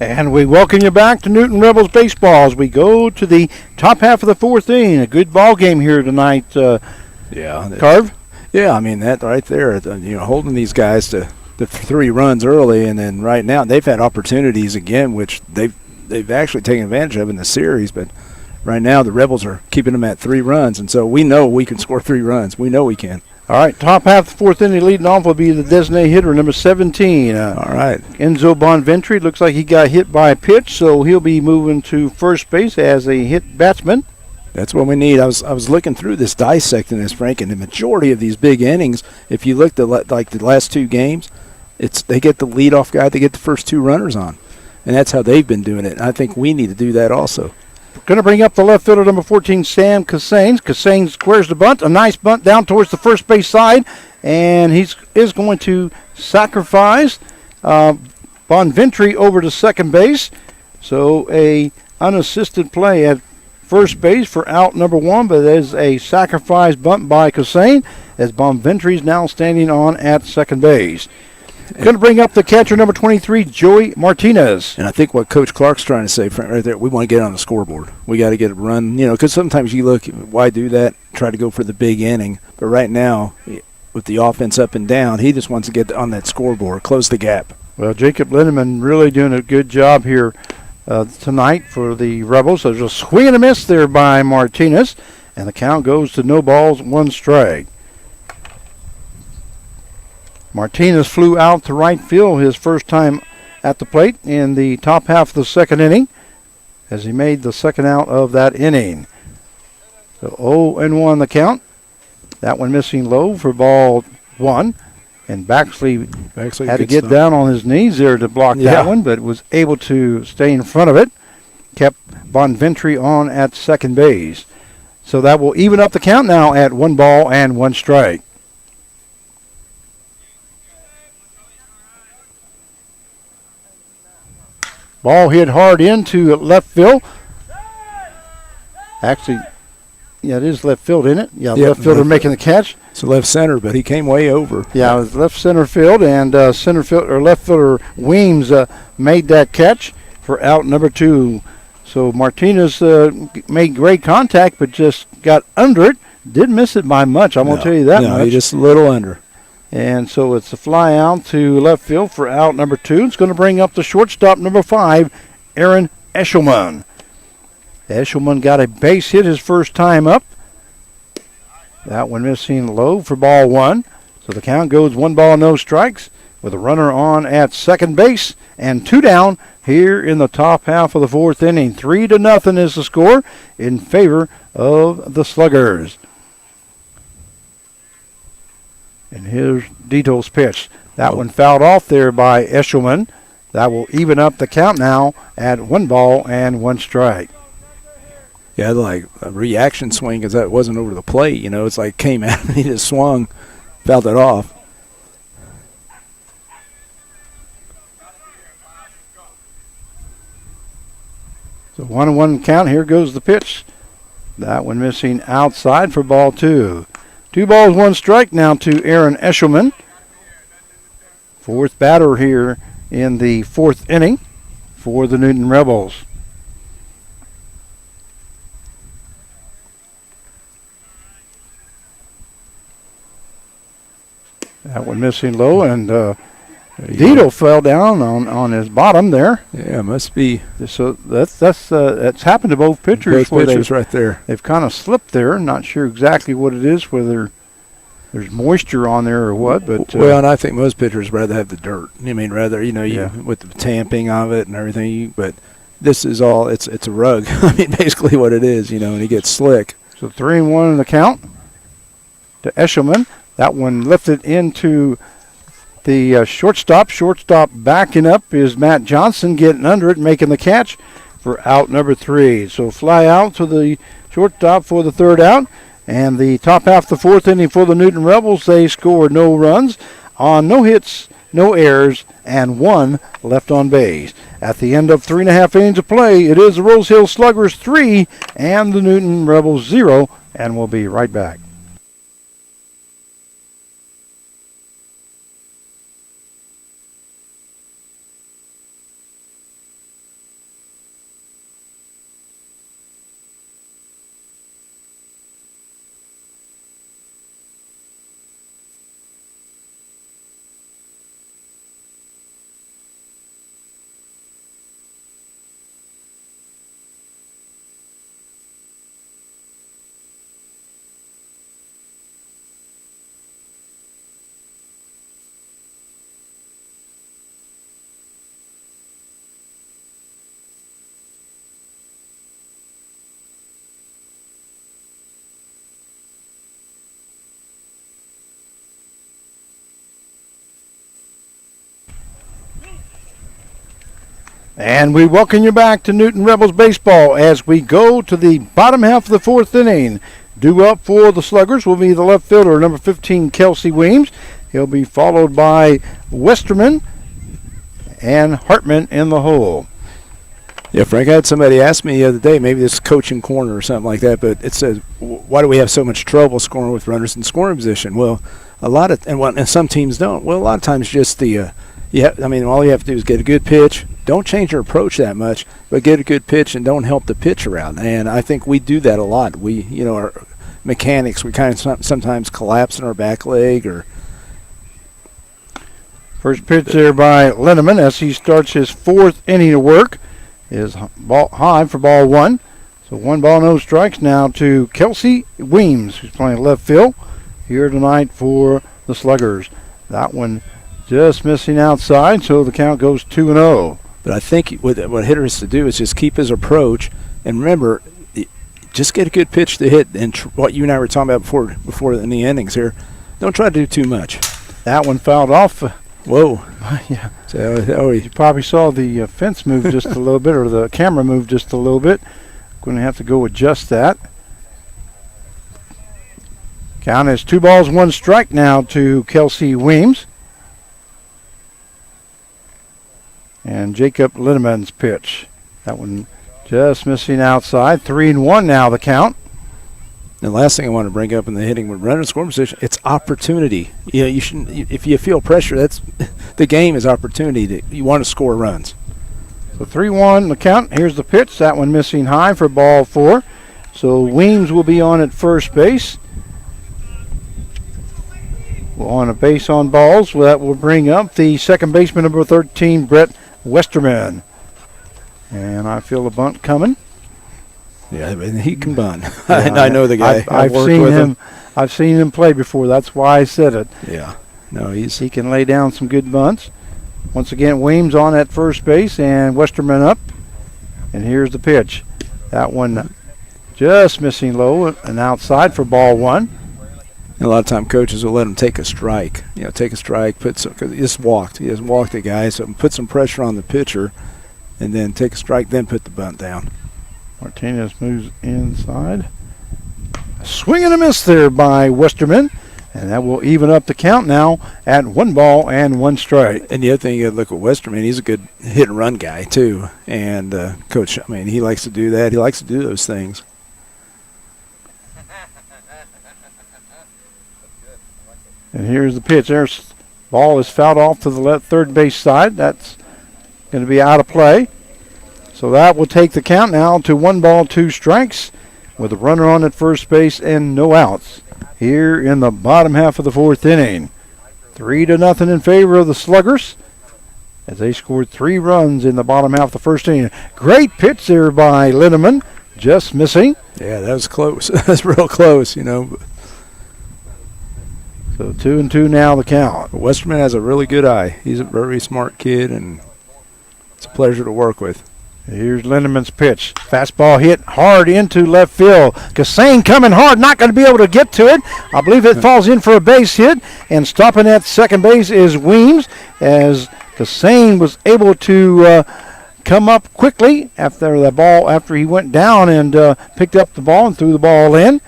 And we welcome you back to Newton Rebels Baseball as we go to the top half of the 4th inning. A good ball game here tonight, Carv. Yeah, I mean, that right there, holding these guys to the 3 runs early, and then right now they've had opportunities again, which they've actually taken advantage of in the series, but right now the Rebels are keeping them at 3 runs, and so we know we can score 3 runs. We know we can. All right, top half of the 4th inning leading off will be the designated hitter, number 17. All right. Enzo Bonventry. Looks like he got hit by a pitch, so he'll be moving to first base as a hit batsman. That's what we need. I was looking through this, dissecting this, Frank, and the majority of these big innings, if you look at like the last 2 games, they get the leadoff guy, they get the first 2 runners on. And that's how they've been doing it. And I think we need to do that also. Going to bring up the left fielder, number 14, Sam Cassanes. Cassanes squares the bunt. A nice bunt down towards the first base side. And he is going to sacrifice Bonventry over to second base. So a unassisted play at first base for out number 1. But there's a sacrifice bunt by Cassanes as Bonventry is now standing on at second base. Going to bring up the catcher, number 23, Joey Martinez. And I think what Coach Clark's trying to say, Frank, right there, we want to get on the scoreboard. We got to get a run, because sometimes you look, why do that? Try to go for the big inning. But right now, with the offense up and down, he just wants to get on that scoreboard, close the gap. Well, Jacob Linneman really doing a good job here tonight for the Rebels. There's a swing and a miss there by Martinez, and the count goes to no balls, 1 strike. Martinez flew out to right field his first time at the plate in the top half of the 2nd inning as he made the 2nd out of that inning. So 0-1 the count. That one missing low for ball 1. And Baxley had to get down on his knees there to block that one, but was able to stay in front of it. Kept Bonventry on at second base. So that will even up the count now at 1 ball and 1 strike. Ball hit hard into left field. Actually, Yeah, it is left field, isn't it? Yeah, Yep, left fielder left making the catch. It's left center, but he came way over. Yeah, it was left center field, and center field or left fielder Weems made that catch for out number 2. So Martinez made great contact, but just got under it. Didn't miss it by much. I'm gonna tell you that no, much. He just a little under. And so it's a fly out to left field for out number 2. It's going to bring up the shortstop, number 5, Aaron Eshelman. Eshelman got a base hit his first time up. That one missing low for ball 1. So the count goes 1 ball, no strikes, with a runner on at second base and 2 down here in the top half of the 4th inning. 3-0 is the score in favor of the Sluggers. And here's Dito's pitch. That one fouled off there by Eshelman. That will even up the count now at 1 ball and 1 strike. Yeah, like a reaction swing because that wasn't over the plate. It's like came out and he just swung, fouled it off. So 1-1 count. Here goes the pitch. That one missing outside for ball 2. 2 balls, 1 strike now to Aaron Eshelman. 4th batter here in the 4th inning for the Newton Rebels. That one missing low, and Dito fell down on his bottom there. Yeah, it must be. So that's happened to both pitchers. Both pitchers right there. They've kind of slipped there. Not sure exactly what it is, whether there's moisture on there or what. But well, and I think most pitchers rather have the dirt. Rather Yeah. with the tamping of it and everything. But this is all. It's a rug. Basically what it is. And he gets slick. So 3-1 in the count to Eshelman. That one lifted into the shortstop. Shortstop backing up is Matt Johnson, getting under it, making the catch for out number 3. So fly out to the shortstop for the 3rd out. And the top half of the 4th inning for the Newton Rebels, they scored no runs on no hits, no errors, and 1 left on base. At the end of 3.5 innings of play, it is the Rose Hill Sluggers 3 and the Newton Rebels 0, and we'll be right back. And we welcome you back to Newton Rebels Baseball as we go to the bottom half of the 4th inning. Due up for the Sluggers will be the left fielder, number 15, Kelsey Weems. He'll be followed by Westerman and Hartman in the hole. Yeah, Frank, I had somebody ask me the other day, maybe this is coaching corner or something like that, but it says, why do we have so much trouble scoring with runners in scoring position? Well, and some teams don't. Well, a lot of times just all you have to do is get a good pitch. Don't change your approach that much, but get a good pitch and don't help the pitcher out. And I think we do that a lot. We, our mechanics, we kind of sometimes collapse in our back leg or. First pitch there by Linneman as he starts his 4th inning of work is ball high for ball 1. So 1 ball, no strikes now to Kelsey Weems, who's playing left field here tonight for the Sluggers. That one just missing outside, so the count goes 2-0. But I think what a hitter has to do is just keep his approach, and remember, just get a good pitch to hit. And what you and I were talking about before in the innings here, don't try to do too much. That one fouled off. Whoa! Yeah. So you probably saw the fence move just a little bit, or the camera move just a little bit. Going to have to go adjust that. Count is 2 balls, 1 strike now to Kelsey Weems. And Jacob Linneman's pitch. That one just missing outside. 3-1 now the count. The last thing I want to bring up in the hitting with runner in scoring position, it's opportunity. You shouldn't. If you feel pressure, that's the game is opportunity. You want to score runs. So 3-1 the count. Here's the pitch. That one missing high for ball 4. So Weems will be on at first base. We're on a base on balls. Well, that will bring up the second baseman, number 13, Brett Westerman. And I feel a bunt coming. Yeah, and he can bunt. I know the guy. I've worked seen with him. I've seen him play before. That's why I said it. Yeah. No, he can lay down some good bunts. Once again, Weems on at first base and Westerman up. And here's the pitch. That one just missing low and outside for ball 1. And a lot of time coaches will let him take a strike. Take a strike, he just walked the guy, so put some pressure on the pitcher, and then take a strike, then put the bunt down. Martinez moves inside. A swing and a miss there by Westerman, and that will even up the count now at 1 ball and 1 strike. And the other thing you got to look at Westerman, he's a good hit and run guy too. And Coach, he likes to do that. He likes to do those things. And here's the pitch. There's ball is fouled off to the left third base side. That's going to be out of play. So that will take the count now to 1 ball, 2 strikes with a runner on at first base and no outs here in the bottom half of the 4th inning. 3-0 in favor of the Sluggers as they scored 3 runs in the bottom half of the first inning. Great pitch there by Linneman, just missing. Yeah, that was close. That's real close, So 2-2 now the count. Westerman has a really good eye. He's a very smart kid, and it's a pleasure to work with. Here's Lindeman's pitch. Fastball hit hard into left field. Kassane coming hard, not going to be able to get to it. I believe it falls in for a base hit, and stopping at second base is Weems, as Kassane was able to come up quickly after he went down and picked up the ball and threw the ball in.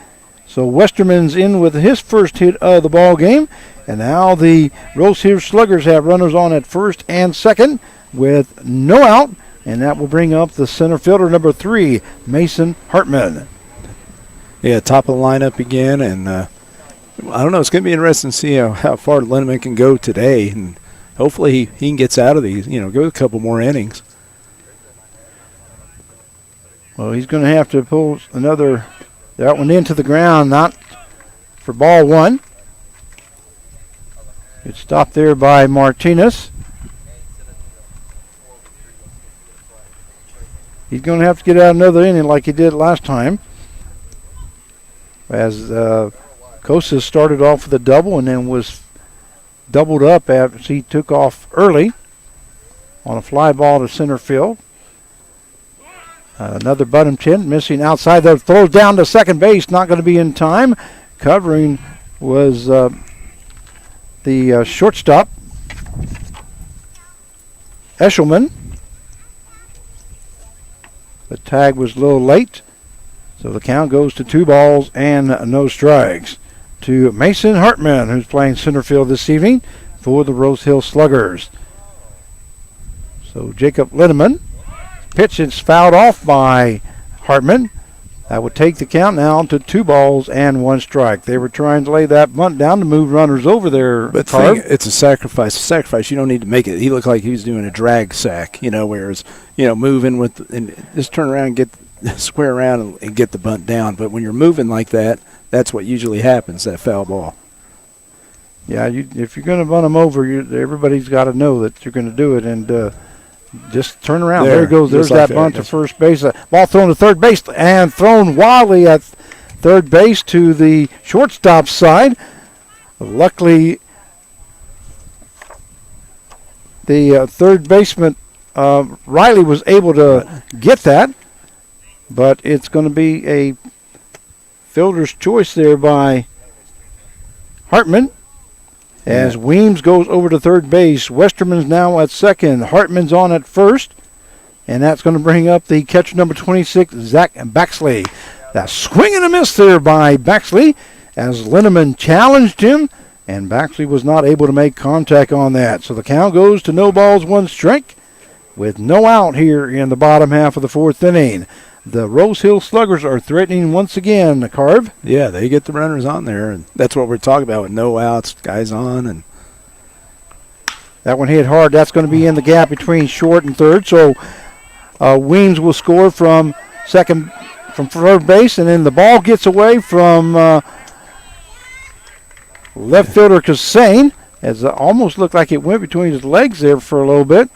So Westerman's in with his first hit of the ball game, and now the Rose Hill Sluggers have runners on at first and second with no out, and that will bring up the center fielder, number 3, Mason Hartman. Yeah, top of the lineup again, and I don't know. It's going to be interesting to see how far Linneman can go today, and hopefully he gets out of these. Go a couple more innings. Well, he's going to have to pull that one into the ground, not for ball 1. It's stopped there by Martinez. He's going to have to get out another inning like he did last time, as Kosas started off with a double and then was doubled up after he took off early on a fly ball to center field. Another bottom 10 missing outside. That throws down to second base, not going to be in time. Covering was the shortstop, Eshelman. The tag was a little late, so the count goes to 2 balls and no strikes to Mason Hartman, who's playing center field this evening for the Rose Hill Sluggers. So Jacob Linneman. Pitch is fouled off by Hartman. That would take the count now to 2 balls and 1 strike. They were trying to lay that bunt down to move runners over there. But it's a sacrifice. Sacrifice, you don't need to make it. He looked like he was doing a drag sack, whereas, moving and just turn around and square around and get the bunt down. But when you're moving like that, that's what usually happens, that foul ball. Yeah, if you're going to bunt them over, everybody's got to know that you're going to do it, and just turn around. There it goes. There's that bunt to first base. Ball thrown to third base and thrown wildly at third base to the shortstop side. Luckily, the third baseman, Riley, was able to get that, but it's going to be a fielder's choice there by Hartman. As Weems goes over to third base, Westerman's now at second, Hartman's on at first, and that's going to bring up the catcher number 26, Zach Baxley. That swing and a miss there by Baxley as Linneman challenged him, and Baxley was not able to make contact on that. So the count goes to 0 balls, 1 strike with no out here in the bottom half of the 4th inning. The Rose Hill Sluggers are threatening once again the carve. Yeah, they get the runners on there, and that's what we're talking about with no outs, guys on, and that one hit hard. That's going to be in the gap between short and third. So Weems will score from third base, and then the ball gets away from left fielder Kassane, as it almost looked like it went between his legs there for a little bit.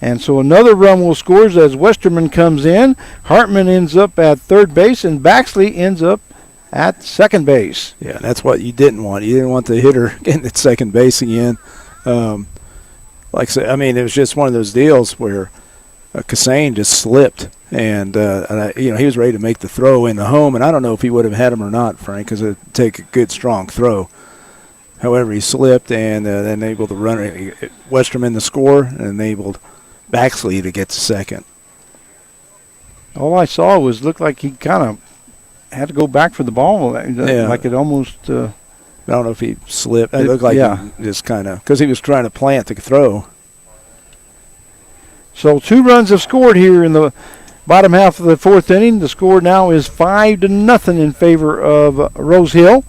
And so another run will score as Westerman comes in. Hartman ends up at third base, and Baxley ends up at second base. Yeah, that's what you didn't want. You didn't want the hitter getting at second base again. Like I said, I mean, it was just one of those deals where Kassane just slipped, and he was ready to make the throw in the home, and I don't know if he would have had him or not, Frank, because it would take a good, strong throw. However, he slipped and enabled the runner, Westerman to score, and enabled Baxley to get to second. All I saw looked like he kind of had to go back for the ball. Like it almost. I don't know if he slipped. It looked like he just kind of, because he was trying to plant the throw. So 2 runs have scored here in the bottom half of the 4th inning. The score now is 5-0 in favor of Rose Hill.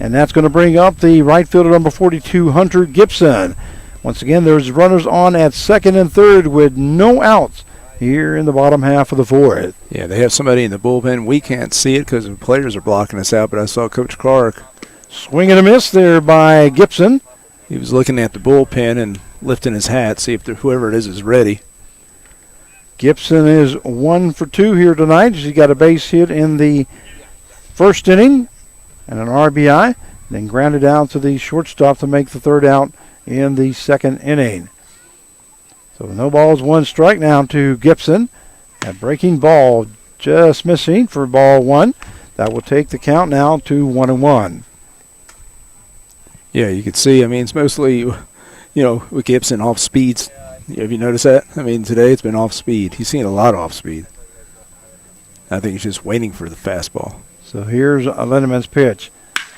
And that's going to bring up the right fielder number 42, Hunter Gibson. Once again, there's runners on at second and third with no outs here in the bottom half of the 4th. Yeah, they have somebody in the bullpen. We can't see it because the players are blocking us out, but I saw Coach Clark. Swing and a miss there by Gibson. He was looking at the bullpen and lifting his hat, see if whoever it is ready. Gibson is 1 for 2 here tonight. He got a base hit in the 1st inning and an RBI, then grounded out to the shortstop to make the 3rd out in the 2nd inning. So no balls, 1 strike now to Gibson. A breaking ball just missing for ball 1. That will take the count now to 1-1. Yeah, you can see, I mean, it's mostly, with Gibson off speeds. Have you noticed that? I mean, today it's been off speed. He's seen a lot off speed. I think he's just waiting for the fastball. So here's Lindeman's pitch.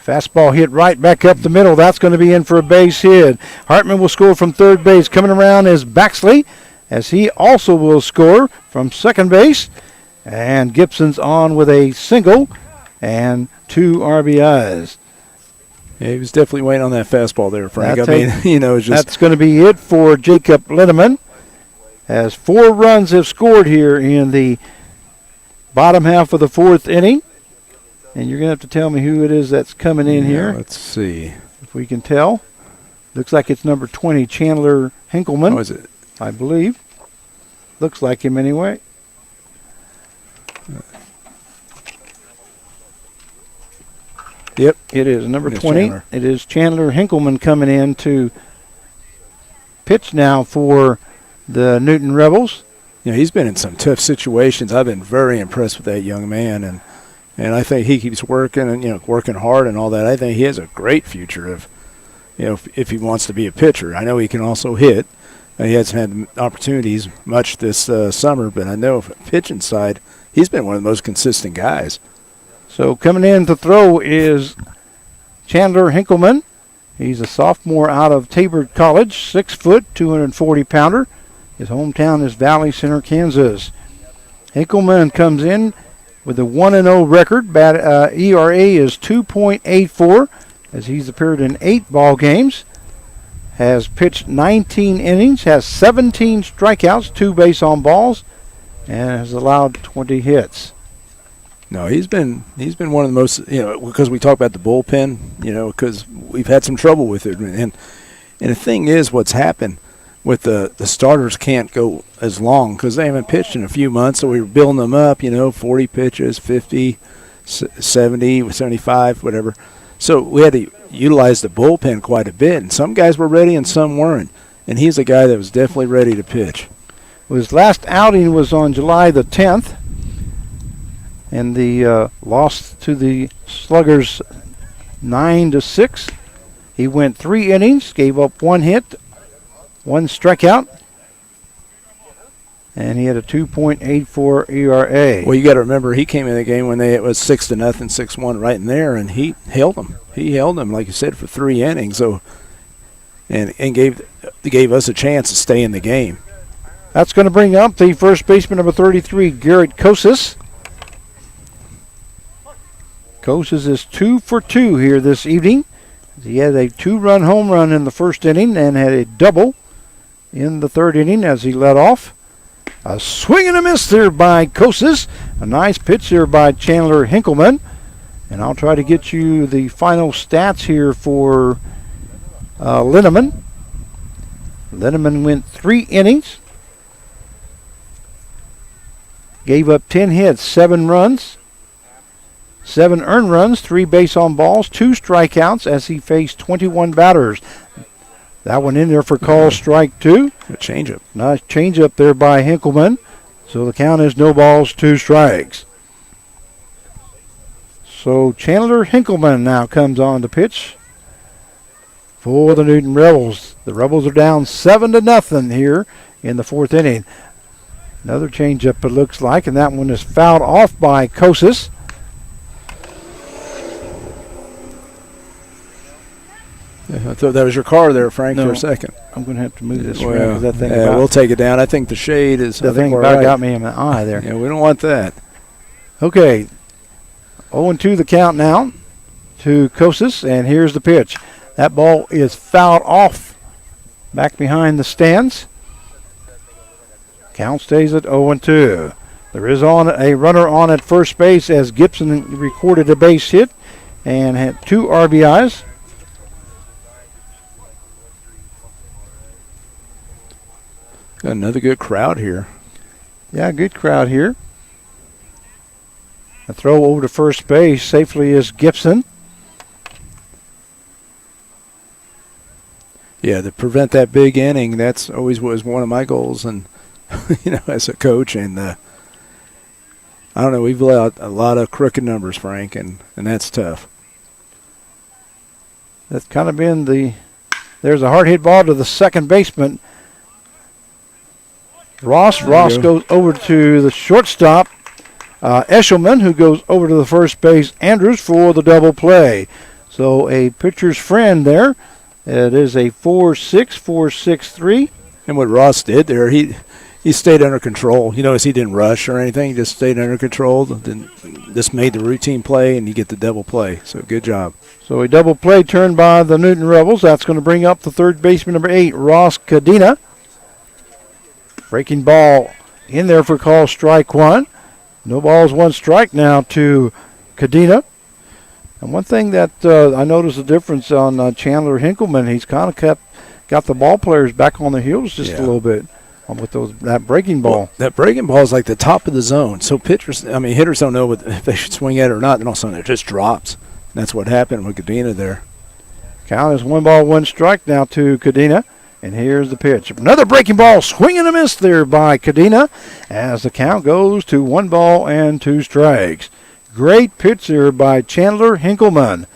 Fastball hit right back up the middle. That's going to be in for a base hit. Hartman will score from third base. Coming around is Baxley, as he also will score from second base. And Gibson's on with a single and 2 RBIs. Yeah, he was definitely waiting on that fastball there, Frank. It's just... That's going to be it for Jacob Lindeman, as 4 runs have scored here in the bottom half of the 4th inning. And you're going to have to tell me who it is that's coming in here. Let's see. If we can tell. Looks like it's number 20, Chandler Hinkleman. Oh, is it? I believe. Looks like him anyway. Yep, it is. Number 20. Chandler. It is Chandler Hinkleman coming in to pitch now for the Newton Rebels. He's been in some tough situations. I've been very impressed with that young man, and I think he keeps working and working hard and all that. I think he has a great future if he wants to be a pitcher. I know he can also hit. He hasn't had opportunities much this summer, but I know from the pitching side, he's been one of the most consistent guys. So coming in to throw is Chandler Hinkleman. He's a sophomore out of Tabor College, 6 foot, 240-pounder. His hometown is Valley Center, Kansas. Hinkleman comes in with a 1-0 record. ERA is 2.84, as he's appeared in 8 ball games. Has pitched 19 innings, has 17 strikeouts, 2 base on balls, and has allowed 20 hits. No, he's been one of the most, because we talk about the bullpen, because we've had some trouble with it. And the thing is, what's happened with the starters can't go as long because they haven't pitched in a few months, so we were building them up, 40 pitches, 50, 70, 75, whatever. So we had to utilize the bullpen quite a bit, and some guys were ready and some weren't. And he's a guy that was definitely ready to pitch. His last outing was on July the 10th. And the loss to the Sluggers 9-6. He went 3 innings, gave up 1 hit, 1 strikeout, and he had a 2.84 ERA. Well, you got to remember he came in the game when it was 6-0, 6-1 right in there, and he held them. He held them, like you said, for 3 innings. So, and gave us a chance to stay in the game. That's going to bring up the first baseman number 33, Garrett Kosis. Koses is 2 for 2 here this evening. He had a 2-run home run in the first inning and had a double in the third inning as he led off. A swing and a miss there by Koses. A nice pitch there by Chandler Hinkleman. And I'll try to get you the final stats here for Linneman. Linneman went 3 innings. Gave up 10 hits, 7 runs. 7 earned runs, 3 base on balls, 2 strikeouts as he faced 21 batters. That one in there for call strike 2. A changeup. Nice changeup there by Hinkleman. So the count is no balls, 2 strikes. So Chandler Hinkleman now comes on to pitch for the Newton Rebels. The Rebels are down 7-0 here in the 4th inning. Another changeup it looks like, and that one is fouled off by Koses. I thought that was your car there, Frank, for a second. I'm going to have to move this Well, around. That thing we'll take it down. I think the shade is. The thing about got me in my eye there. Yeah, we don't want that. Okay, 0-2 the count now to Koses, and here's the pitch. That ball is fouled off back behind the stands. Count stays at 0-2. There is a runner on at first base as Gibson recorded a base hit and had 2 RBIs. Got another good crowd here. Yeah, good crowd here. A throw over to first base safely is Gibson. Yeah, to prevent that big inning, that's always was one of my goals, and as a coach, and I don't know, we've let a lot of crooked numbers, Frank, and that's tough. That's kind of been there's a hard hit ball to the second baseman. Ross goes over to the shortstop, Eshelman, who goes over to the first base, Andrews, for the double play. So a pitcher's friend there. It is a 4-6, 4-6-3. And what Ross did there, he stayed under control. You notice he didn't rush or anything. He just stayed under control. Then just made the routine play, and you get the double play. So good job. So a double play turned by the Newton Rebels. That's going to bring up the third baseman, number 8, Ross Cadena. Breaking ball in there for call strike 1. No balls, 1 strike now to Cadena. And one thing that I noticed a difference on Chandler Hinkleman, he's kind of got the ball players back on their heels just a little bit with that breaking ball. Well, that breaking ball is like the top of the zone. So hitters don't know if they should swing at it or not. Then all of a sudden it just drops. And that's what happened with Cadena there. Count is 1 ball, 1 strike now to Cadena. And here's the pitch. Another breaking ball, swing and a miss there by Cadena as the count goes to 1 ball and 2 strikes. Great pitch there by Chandler Hinkleman.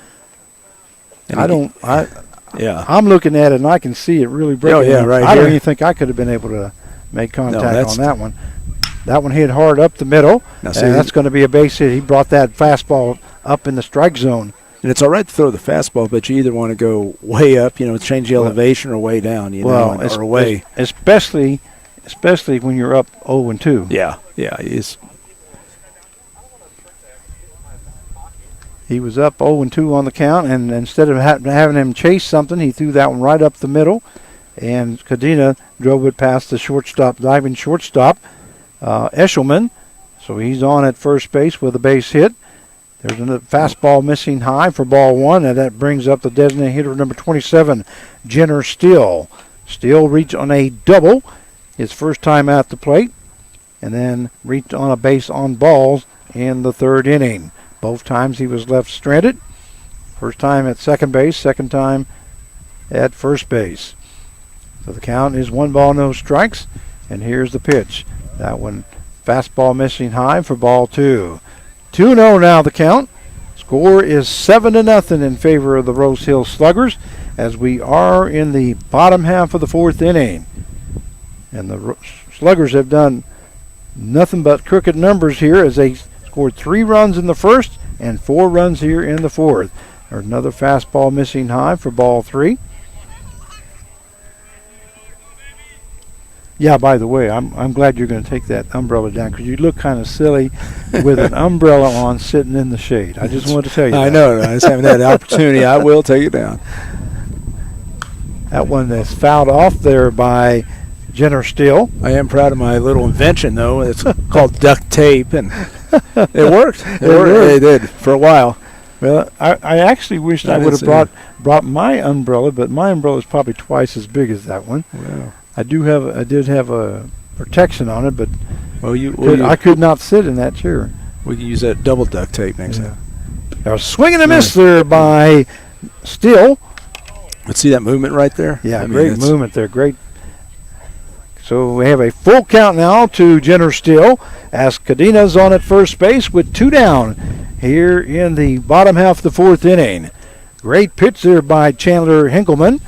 I'm looking at it and I can see it really breaking. Oh, yeah, right. I don't even think I could have been able to make contact on that one. That one hit hard up the middle. And that's going to be a base hit. He brought that fastball up in the strike zone. And it's all right to throw the fastball, but you either want to go way up, change the elevation, or way down, or away. Especially when you're up 0-2. Yeah. He was up 0-2 on the count, and instead of having him chase something, he threw that one right up the middle, and Cadena drove it past the diving shortstop, Eshelman. So he's on at first base with a base hit. There's a fastball missing high for ball 1, and that brings up the designated hitter number 27, Jenner Steele. Steele reached on a double his first time at the plate, and then reached on a base on balls in the 3rd inning. Both times he was left stranded. First time at second base, second time at first base. So the count is 1 ball, no strikes, and here's the pitch. That one, fastball missing high for ball 2. 2-0 now the count. Score is 7-0 in favor of the Rose Hill Sluggers as we are in the bottom half of the 4th inning. And the Sluggers have done nothing but crooked numbers here as they scored 3 runs in the first and 4 runs here in the 4th. There's another fastball missing high for ball 3. Yeah, by the way, I'm glad you're going to take that umbrella down because you look kind of silly with an umbrella on sitting in the shade. I just wanted to tell you that. I know. I just haven't had the opportunity. I will take it down. That one that's fouled off there by Jenner Steele. I am proud of my little invention, though. It's called duct tape, and it worked. It did for a while. Well, I actually wished I would have brought my umbrella, but my umbrella is probably twice as big as that one. Wow. I did have a protection on it, but I I could not sit in that chair. We can use that double duct tape next time. A swing and a miss there by Steele. Let's see that movement right there. Yeah, great movement there. Great. So we have a full count now to Jenner Steele as Cadina's on at first base with 2 down here in the bottom half of the 4th inning. Great pitch there by Chandler Hinkleman.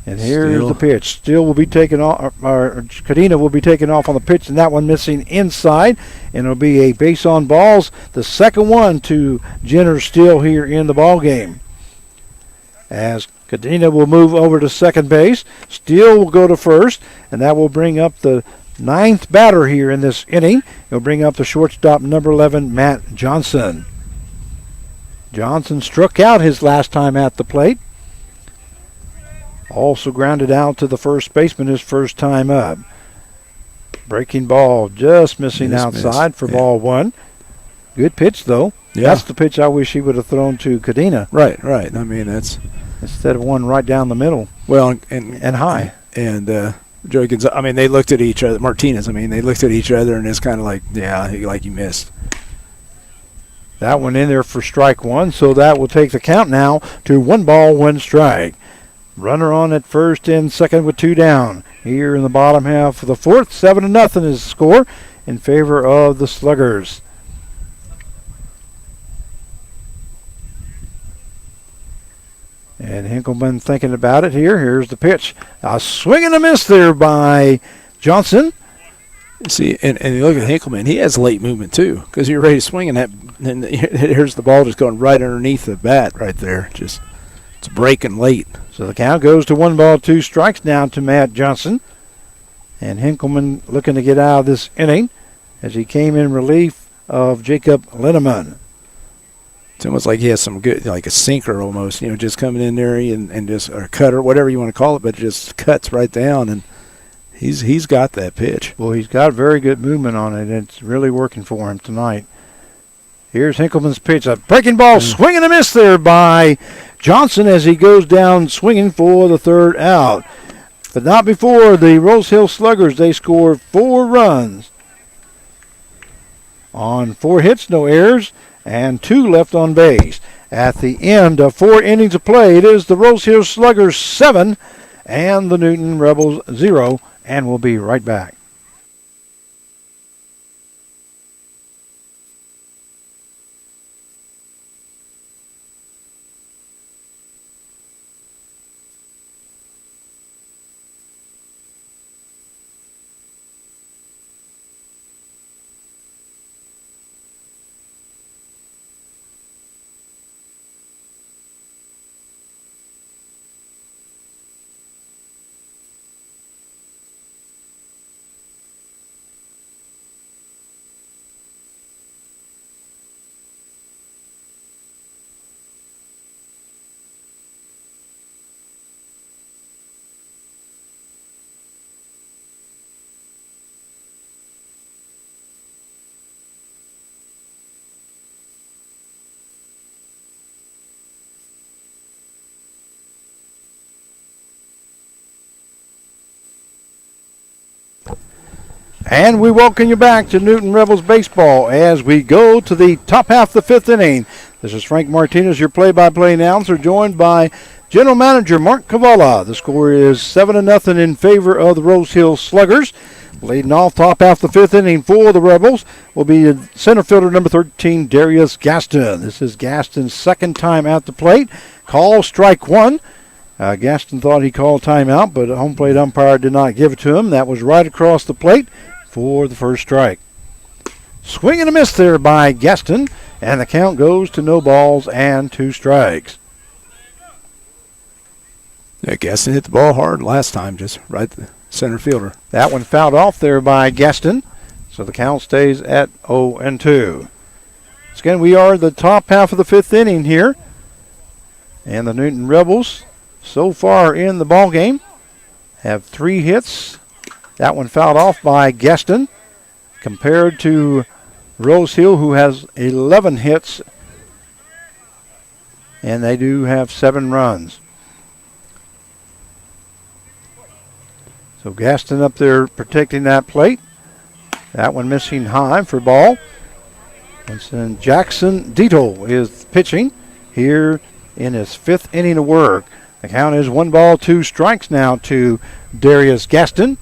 And here's the pitch. Steele will be taken off, or Cadina will be taken off on the pitch, and that one missing inside. And it'll be a base on balls. The second one to Jenner Steele here in the ball game. As Cadina will move over to second base, Steele will go to first, and that will bring up the 9th batter here in this inning. He'll bring up the shortstop, number 11, Matt Johnson. Johnson struck out his last time at the plate. Also grounded out to the first baseman his first time up. Breaking ball just missing outside for ball 1. Good pitch, though. Yeah. That's the pitch I wish he would have thrown to Cadina. Right. I mean, that's... Instead of one right down the middle. Well, and high. And Joey Gonzalez, I mean, they looked at each other. Martinez, I mean, they looked at each other, and it's kind of like, yeah, like you missed. That one in there for strike 1, so that will take the count now to 1 ball, 1 strike. Runner on at first and second with 2 down. Here in the bottom half of the 4th, 7-0 is the score in favor of the Sluggers. And Hinkleman thinking about it here. Here's the pitch. A swing and a miss there by Johnson. See, and you look at Hinkleman, he has late movement too, because you're ready to swing, and here's the ball just going right underneath the bat right there. Just it's breaking late. So the count goes to 1 ball, 2 strikes now to Matt Johnson. And Hinkleman looking to get out of this inning as he came in relief of Jacob Linneman. It's almost like he has some good, like a sinker almost, just coming in there and just, or cutter, whatever you want to call it, but it just cuts right down, and he's got that pitch. Well, he's got very good movement on it, and it's really working for him tonight. Here's Hinkleman's pitch, a breaking ball, swing and a miss there by Johnson as he goes down swinging for the 3rd out. But not before the Rose Hill Sluggers. They score 4 runs on 4 hits, no errors, and 2 left on base. At the end of 4 innings of play, it is the Rose Hill Sluggers 7 and the Newton Rebels 0, and we'll be right back. And we welcome you back to Newton Rebels Baseball as we go to the top half of the 5th inning. This is Frank Martinez, your play-by-play announcer, joined by General Manager Mark Cavala. The score is 7-0 in favor of the Rose Hill Sluggers. Leading off top half of the 5th inning for the Rebels will be center fielder number 13, Darius Gaston. This is Gaston's 2nd time at the plate. Call strike 1. Gaston thought he called timeout, but the home plate umpire did not give it to him. That was right across the plate for the first strike. Swing and a miss there by Gaston, and the count goes to no balls and 2 strikes. Yeah, Gaston hit the ball hard last time, just right Center fielder. That one fouled off there by Gaston. So the count stays at 0-2. So again, we are the top half of the 5th inning here. And the Newton Rebels, so far in the ball game, have 3 hits. That one fouled off by Gaston, compared to Rose Hill, who has 11 hits. And they do have 7 runs. So Gaston up there protecting that plate. That one missing high for ball. And then Jackson Dito is pitching here in his 5th inning of work. The count is 1 ball, 2 strikes now to Darius Gaston.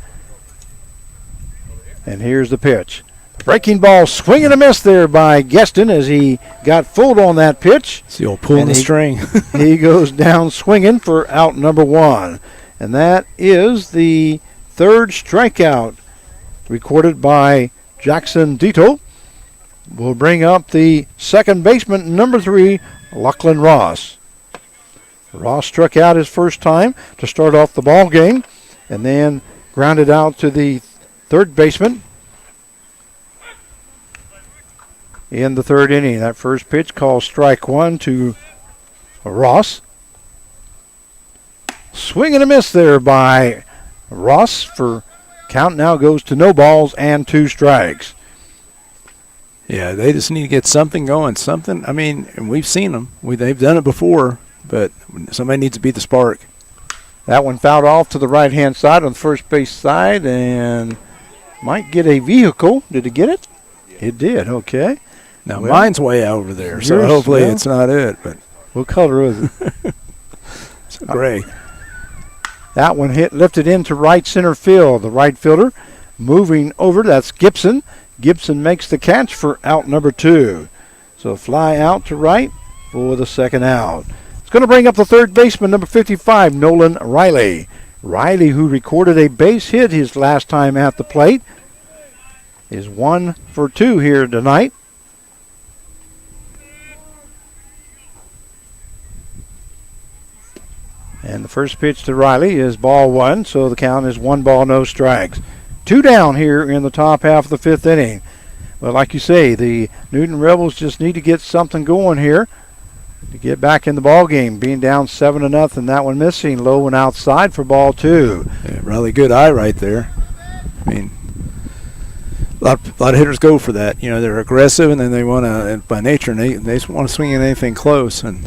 And here's the pitch. Breaking ball, swing and a miss there by Gaston as he got fooled on that pitch. It's the old pulling the string. He goes down swinging for out number 1. And that is the 3rd strikeout recorded by Jackson Dito. Will bring up the second baseman, number 3, Lachlan Ross. Ross struck out his first time to start off the ball game, and then grounded out to the third baseman in the 3rd inning. That first pitch called strike 1 to Ross. Swing and a miss there by Ross for count now goes to no balls and 2 strikes. Yeah, they just need to get something going. Something. I mean, and we've seen them. They've done it before, but somebody needs to be the spark. That one fouled off to the right-hand side on the first base side and might get a vehicle. Did it get it? It did. Okay. Now mine's way over there, so hopefully it's not it. But what color is it? It's gray. That one lifted into right center field. The right fielder moving over. That's Gibson. Gibson makes the catch for out number 2. So fly out to right for the second out. It's going to bring up the third baseman, number 55, Nolan Riley. Riley, who recorded a base hit his last time at the plate, is 1 for 2 here tonight. And the first pitch to Riley is ball 1, so the count is 1 ball, no strikes. 2 down here in the top half of the 5th inning. Well, like you say, the Newton Rebels just need to get something going here to get back in the ball game. Being down 7-0, that one missing. Low and outside for ball 2. Yeah, really good eye right there. I mean, a lot of hitters go for that. You know, they're aggressive, and then they want to, by nature, and they just want to swing at anything close. And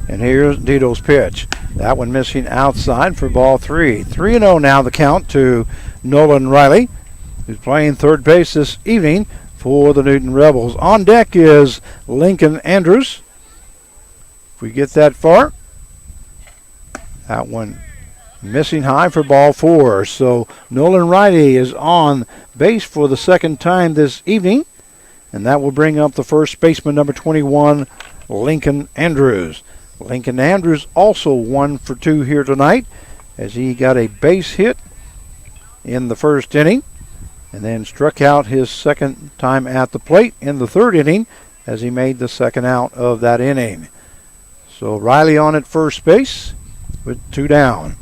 here's Dito's pitch. That one missing outside for ball 3. 3-0 now the count to Nolan Riley, who's playing third base this evening for the Newton Rebels. On deck is Lincoln Andrews. If we get that far. That one missing high for ball 4. So Nolan Riley is on base for the second time this evening. And that will bring up the first baseman, number 21, Lincoln Andrews. Lincoln Andrews also 1 for 2 here tonight as he got a base hit in the first inning and then struck out his second time at the plate in the 3rd inning as he made the second out of that inning. So Riley on at first base with 2 down.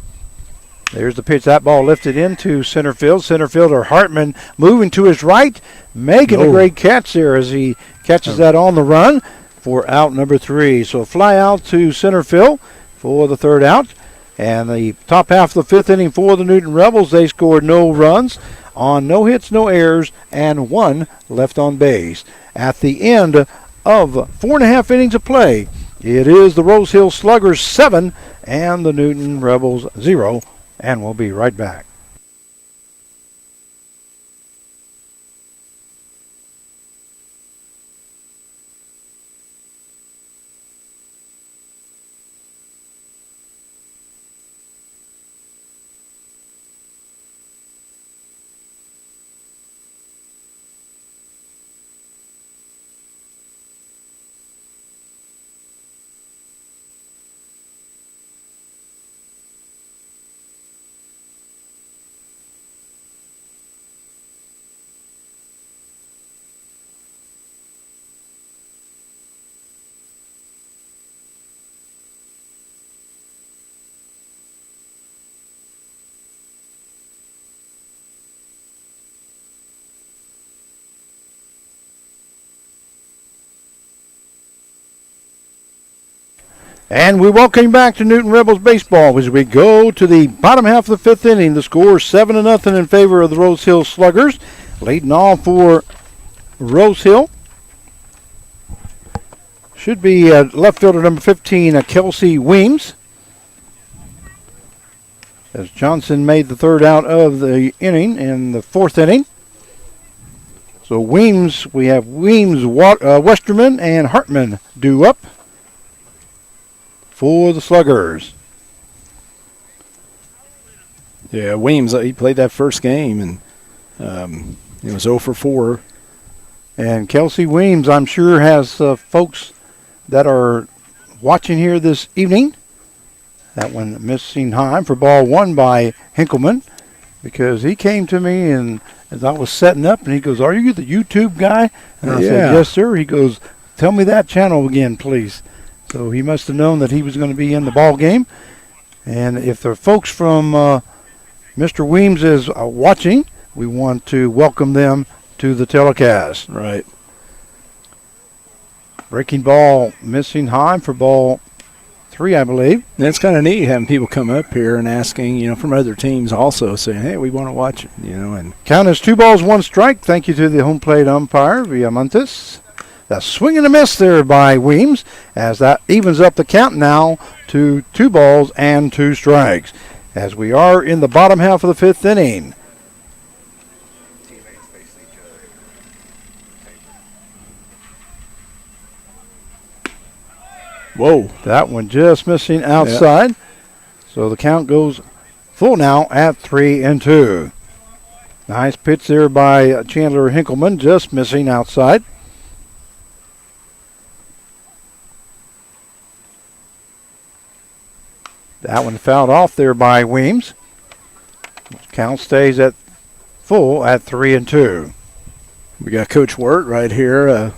There's the pitch. That ball lifted into center field. Center fielder Hartman moving to his right, making a great catch there as he catches that on the run for out number 3. So fly out to center field for the 3rd out. And the top half of the 5th inning for the Newton Rebels, they scored no runs on no hits, no errors, and 1 left on base. At the end of 4.5 innings of play, it is the Rose Hill Sluggers 7 and the Newton Rebels 0. And we'll be right back. And we welcome you back to Newton Rebels baseball as we go to the bottom half of the 5th inning. The score 7-0 in favor of the Rose Hill Sluggers. Leading off for Rose Hill should be left fielder number 15, Kelsey Weems. As Johnson made the third out of the inning in the 4th inning. So Weems, we have Weems, Westerman, and Hartman due up for the Sluggers. Yeah, Weems, he played that first game, and it was 0 for 4. And Kelsey Weems, I'm sure, has folks that are watching here this evening. That one missing high for ball 1 by Hinkleman, because he came to me and as I was setting up, and he goes, "Are you the YouTube guy?" And I said, "Yes, sir." He goes, "Tell me that channel again, please." So he must have known that he was going to be in the ball game. And if the folks from Mr. Weems is watching, we want to welcome them to the telecast. Right. Breaking ball missing high for ball 3, I believe. And it's kind of neat having people come up here and asking, from other teams also, saying, "Hey, we want to watch it," and count is 2 balls, 1 strike. Thank you to the home plate umpire, Villamontes. The swing and a miss there by Weems, as that evens up the count now to 2 balls and 2 strikes. As we are in the bottom half of the 5th inning. Whoa. That one just missing outside. Yep. So the count goes full now at 3-2. Nice pitch there by Chandler Hinkleman, just missing outside. That one fouled off there by Weems. Count stays at full at 3-2. We got Coach Wirt right here.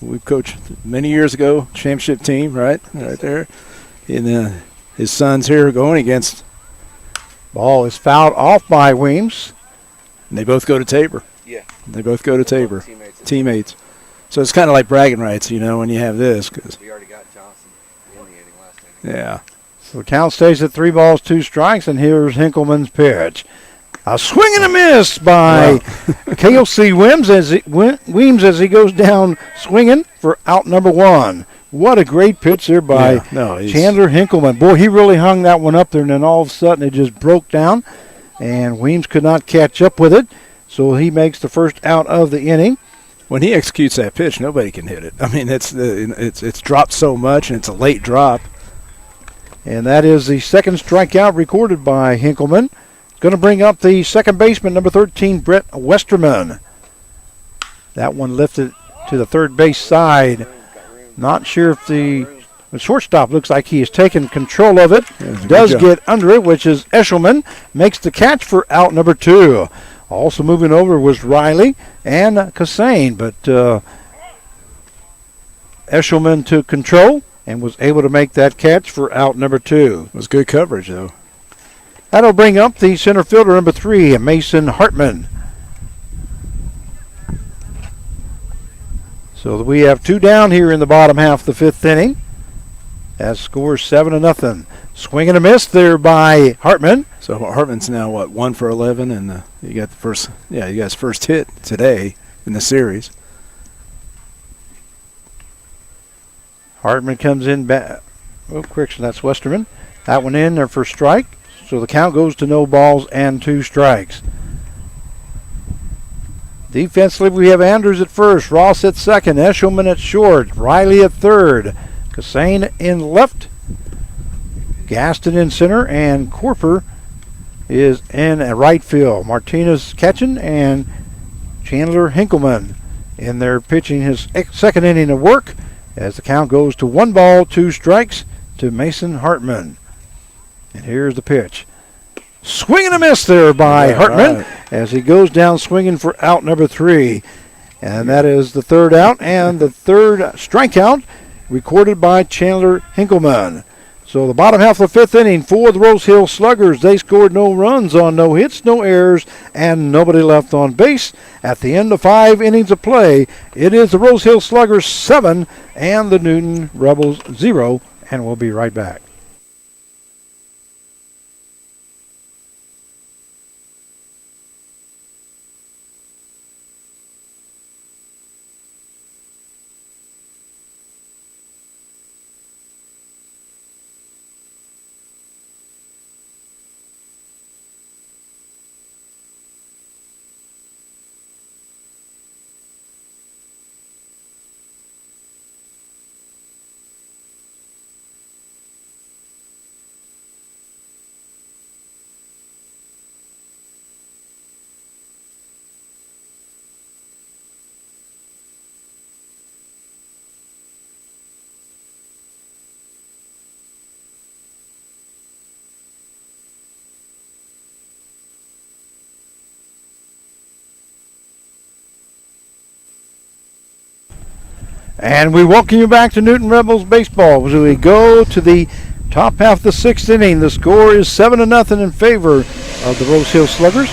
We've coached many years ago, championship team, right there. And his son's here going against. Ball is fouled off by Weems. And they both go to Tabor. Yeah. They both go to Tabor. Teammates. So it's kind of like bragging rights, when you have this. Cause we already got Johnson in the inning last inning. Yeah. So the count stays at 3 balls, 2 strikes, and here's Hinkleman's pitch. A swing and a miss by Kelsey Weems as he goes down swinging for out number 1. What a great pitch there by Chandler Hinkleman. Boy, he really hung that one up there, and then all of a sudden it just broke down, and Weems could not catch up with it, so he makes the first out of the inning. When he executes that pitch, nobody can hit it. I mean, it's dropped so much, and it's a late drop. And that is the second strikeout recorded by Hinkleman. Going to bring up the second baseman, number 13, Brett Westerman. That one lifted to the third base side. Not sure if the shortstop looks like he has taken control of it. Does get under it, which is Eshelman. Makes the catch for out number 2. Also moving over was Riley and Kassane, but Eshelman took control and was able to make that catch for out number 2. It was good coverage, though. That'll bring up the center fielder, number 3, Mason Hartman. So we have 2 down here in the bottom half of the 5th inning. As scores 7-0. Swing and a miss there by Hartman. So Hartman's now, 1 for 11, and you got his first hit today in the series. Hartman comes in back. Oh, correction, that's Westerman. That one in there for strike. So the count goes to no balls and 2 strikes. Defensively, we have Andrews at first, Ross at second, Eshelman at short, Riley at third, Kassane in left, Gaston in center, and Corper is in right field. Martinez catching, and Chandler Hinkleman in there pitching his second inning of work as the count goes to 1 ball, 2 strikes to Mason Hartman. And here's the pitch. Swing and a miss there by Hartman as he goes down swinging for out number 3. And that is the third out and the third strikeout recorded by Chandler Hinkleman. So the bottom half of the 5th inning for the Rose Hill Sluggers. They scored no runs on no hits, no errors, and nobody left on base. At the end of 5 innings of play, it is the Rose Hill Sluggers 7 and the Newton Rebels 0 and we'll be right back. And we welcome you back to Newton Rebels baseball as we go to the top half of the 6th inning. The score is 7-0 in favor of the Rose Hill Sluggers.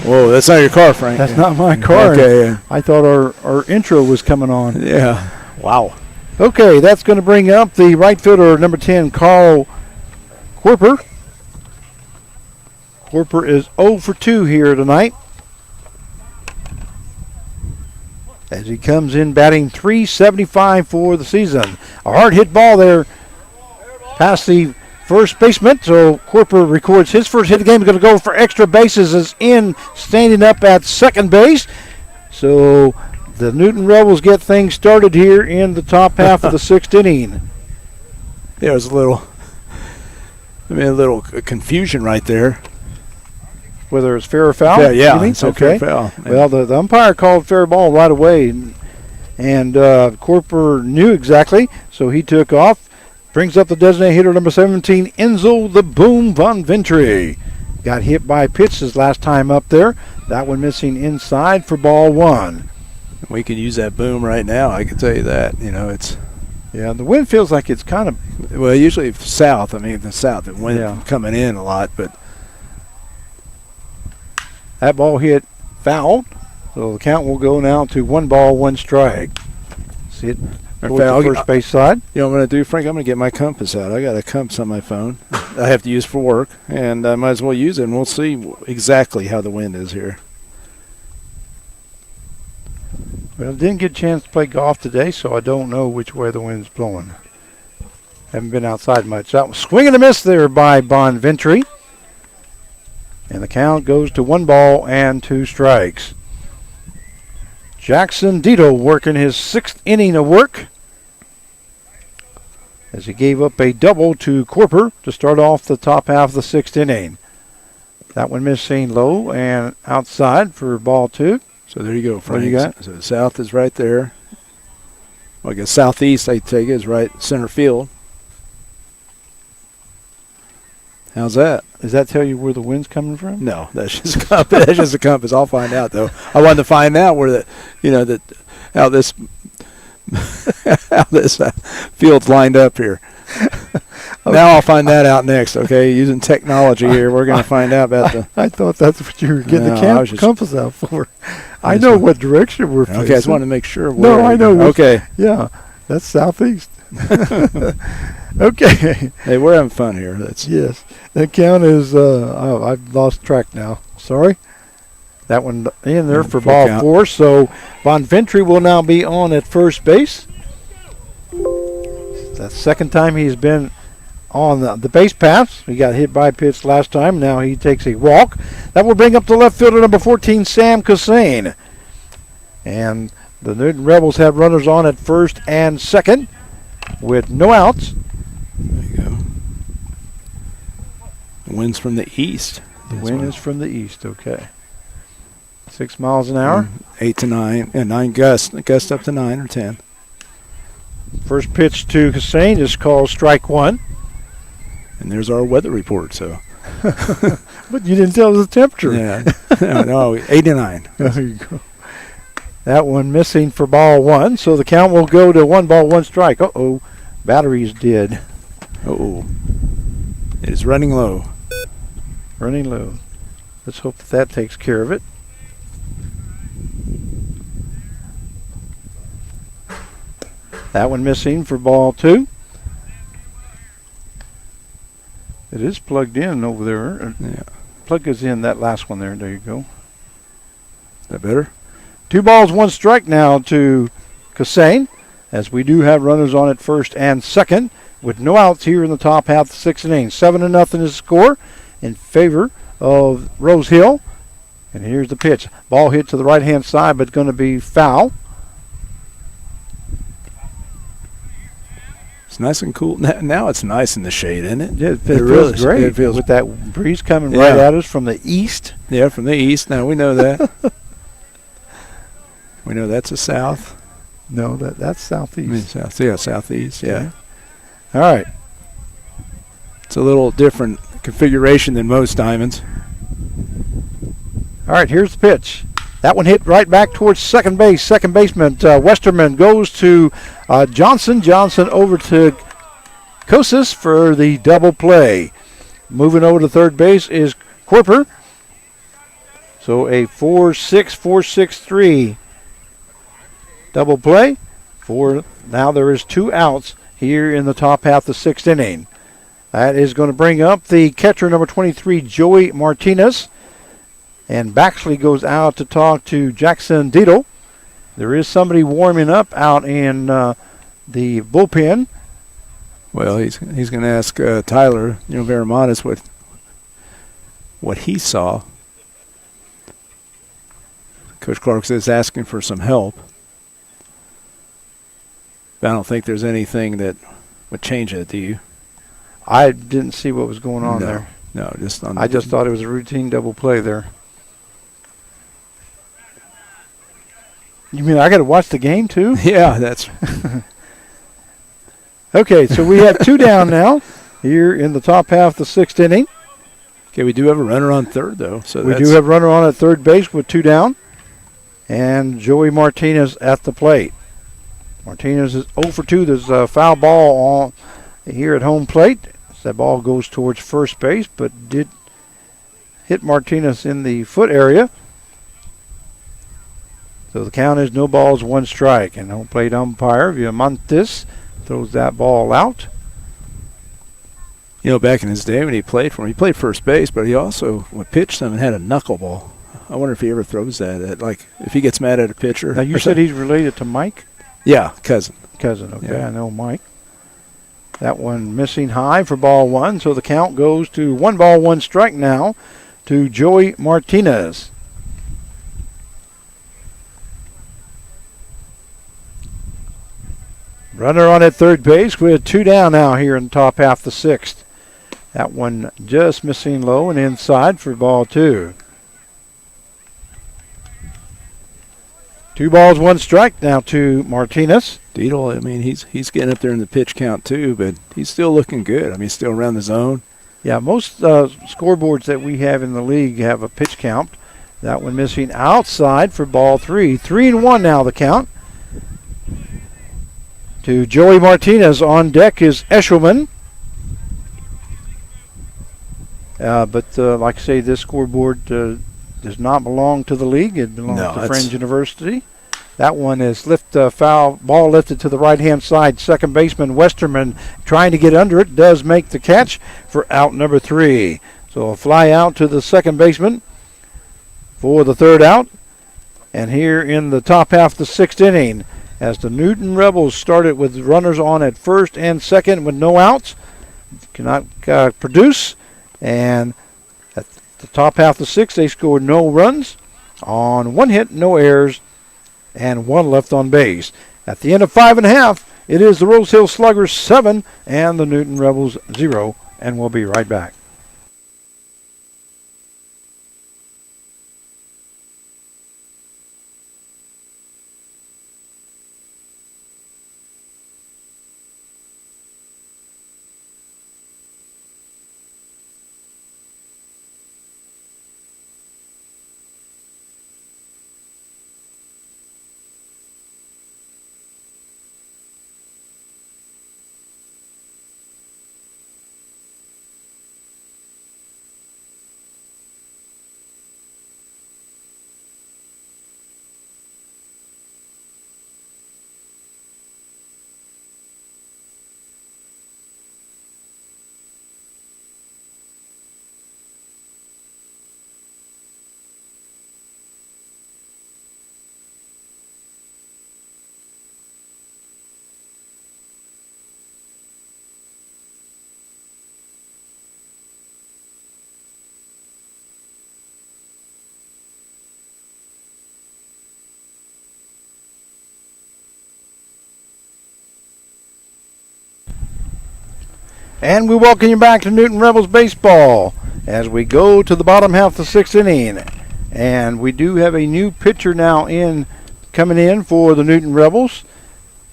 Whoa, that's not your car, Frank. That's not my car. Okay. I thought our intro was coming on. Yeah. Wow. Okay, that's going to bring up the right fielder, number 10, Carl Corper. Corper is 0 for 2 here tonight, as he comes in batting .375 for the season. A hard hit ball there past the first baseman, so Corper records his first hit of the game. He's going to go for extra bases, is in standing up at second base. So the Newton Rebels get things started here in the top half of the 6th inning. There was a little confusion right there. Whether it's fair or foul? Yeah, you mean? it's a Okay. fair foul. Well, the umpire called fair ball right away, and Corper knew exactly, so he took off. Brings up the designated hitter, number 17, Enzo the Boom Von Ventry. Got hit by a pitch his last time up there. That one missing inside for ball 1. We could use that boom right now, I can tell you that. You know, it's... Yeah, the wind feels like it's kind of... Well, usually south. I mean, the south, the wind coming in a lot, but... That ball hit foul, so the count will go now to 1 ball, 1 strike. See it towards the first base side. You know what I'm going to do, Frank? I'm going to get my compass out. I got a compass on my phone I have to use for work, and I might as well use it, and we'll see exactly how the wind is here. Well, didn't get a chance to play golf today, so I don't know which way the wind's blowing. Haven't been outside much. That was swing and a miss there by Bon Ventry. And the count goes to 1 ball and 2 strikes. Jackson Dito working his 6th inning of work, as he gave up a double to Corper to start off the top half of the 6th inning. That one missing low and outside for ball 2. So there you go, Frank. What do you got? So the south is right there. Well, I guess southeast, I take it, is right center field. How's that? Does that tell you where the wind's coming from? No, that's just a compass. That's just a compass. I'll find out, though. I wanted to find out where how this field's lined up here. Okay. Now I'll find that out next. Okay, using technology here, we're going to find out about the. I thought that's what you were getting the compass out for. I know what direction we're facing. Okay, I just wanted to make sure. No, I know. Okay. Yeah, that's southeast. Okay. Hey, we're having fun here. Yes. The count is, I've lost track now. Sorry. That one in there for ball count. 4. So Von Ventry will now be on at first base. That's the second time he's been on the base paths. He got hit by a pitch last time. Now he takes a walk. That will bring up the left fielder, number 14, Sam Cassane. And the Newton Rebels have runners on at first and second with no outs. There you go. The wind's from the east. The wind is from the east, okay. 6 miles an hour? 8 to 9, and 9 gust up to 9 or 10. First pitch to Cassane is called strike 1. And there's our weather report, so. But you didn't tell us the temperature. Yeah. No, 8 to 9. There you go. That one missing for ball 1, so the count will go to 1 ball, 1 strike. Uh-oh, battery's dead. Uh-oh. It is running low. Running low. Let's hope that takes care of it. That one missing for ball 2. It is plugged in over there. Yeah. Plug us in that last one there. There you go. Is that better? 2 balls, 1 strike now to Kassane, as we do have runners on at first and second, with no outs here in the top half of the 6th inning. 7-0 is the score in favor of Rose Hill. And here's the pitch. Ball hit to the right-hand side, but going to be foul. It's nice and cool. Now it's nice in the shade, isn't it? Yeah, it really feels great. It feels with that breeze coming right at us from the east. Yeah, from the east. Now we know that. We know that's the south. No, that's southeast. I mean, southeast. Yeah. All right. It's a little different configuration than most diamonds. All right, here's the pitch. That one hit right back towards second base. Second baseman Westerman goes to Johnson. Johnson over to Kosas for the double play. Moving over to third base is Corper. So a 4-6, 4-6-3 double play. Now there is 2 outs here in the top half of the 6th inning. That is going to bring up the catcher, number 23, Joey Martinez. And Baxley goes out to talk to Jackson Dietl. There is somebody warming up out in the bullpen. Well, he's going to ask Tyler, Veramontes what he saw. Coach Clark is asking for some help. But I don't think there's anything that would change it, do you? I didn't see what was going on there. No, just on. I just thought it was a routine double play there. You mean I got to watch the game too? Yeah, that's. Okay, so we have 2 down now here in the top half of the 6th inning. Okay, we do have a runner on third though, so we do have a runner on at third base with 2 down, and Joey Martinez at the plate. Martinez is 0 for 2. There's a foul ball on here at home plate. That ball goes towards first base, but did hit Martinez in the foot area. So the count is no balls, 1 strike. And home plate umpire Villamontes throws that ball out. Back in his day when he played for him, he played first base, but he also pitched them and had a knuckleball. I wonder if he ever throws that if he gets mad at a pitcher. Now you said he's related to Mike? Yeah, cousin. Okay, yeah. I know Mike. That one missing high for ball 1, so the count goes to 1 ball, 1 strike now to Joey Martinez. Runner on at third base with 2 down now here in the top half of the 6th. That one just missing low and inside for ball 2. 2 balls, 1 strike now to Martinez. Dietl, I mean, he's getting up there in the pitch count too, but he's still looking good. I mean, still around the zone. Yeah, most scoreboards that we have in the league have a pitch count. That one missing outside for ball 3. 3-1 now the count. To Joey Martinez. On deck is Eshelman. But like I say, this scoreboard does not belong to the league. It belongs to Friends University. That one is foul ball lifted to the right-hand side. Second baseman Westerman trying to get under it. Does make the catch for out number 3. So a fly out to the second baseman for the 3rd out. And here in the top half of the 6th inning, as the Newton Rebels started with runners on at first and second with no outs, cannot produce. And at the top half of the 6th, they scored no runs on 1 hit, no errors, and 1 left on base. At the end of 5 1/2, it is the Rose Hill Sluggers 7 and the Newton Rebels 0, and we'll be right back. And we welcome you back to Newton Rebels Baseball as we go to the bottom half of the sixth inning. And we do have a new pitcher now coming in for the Newton Rebels.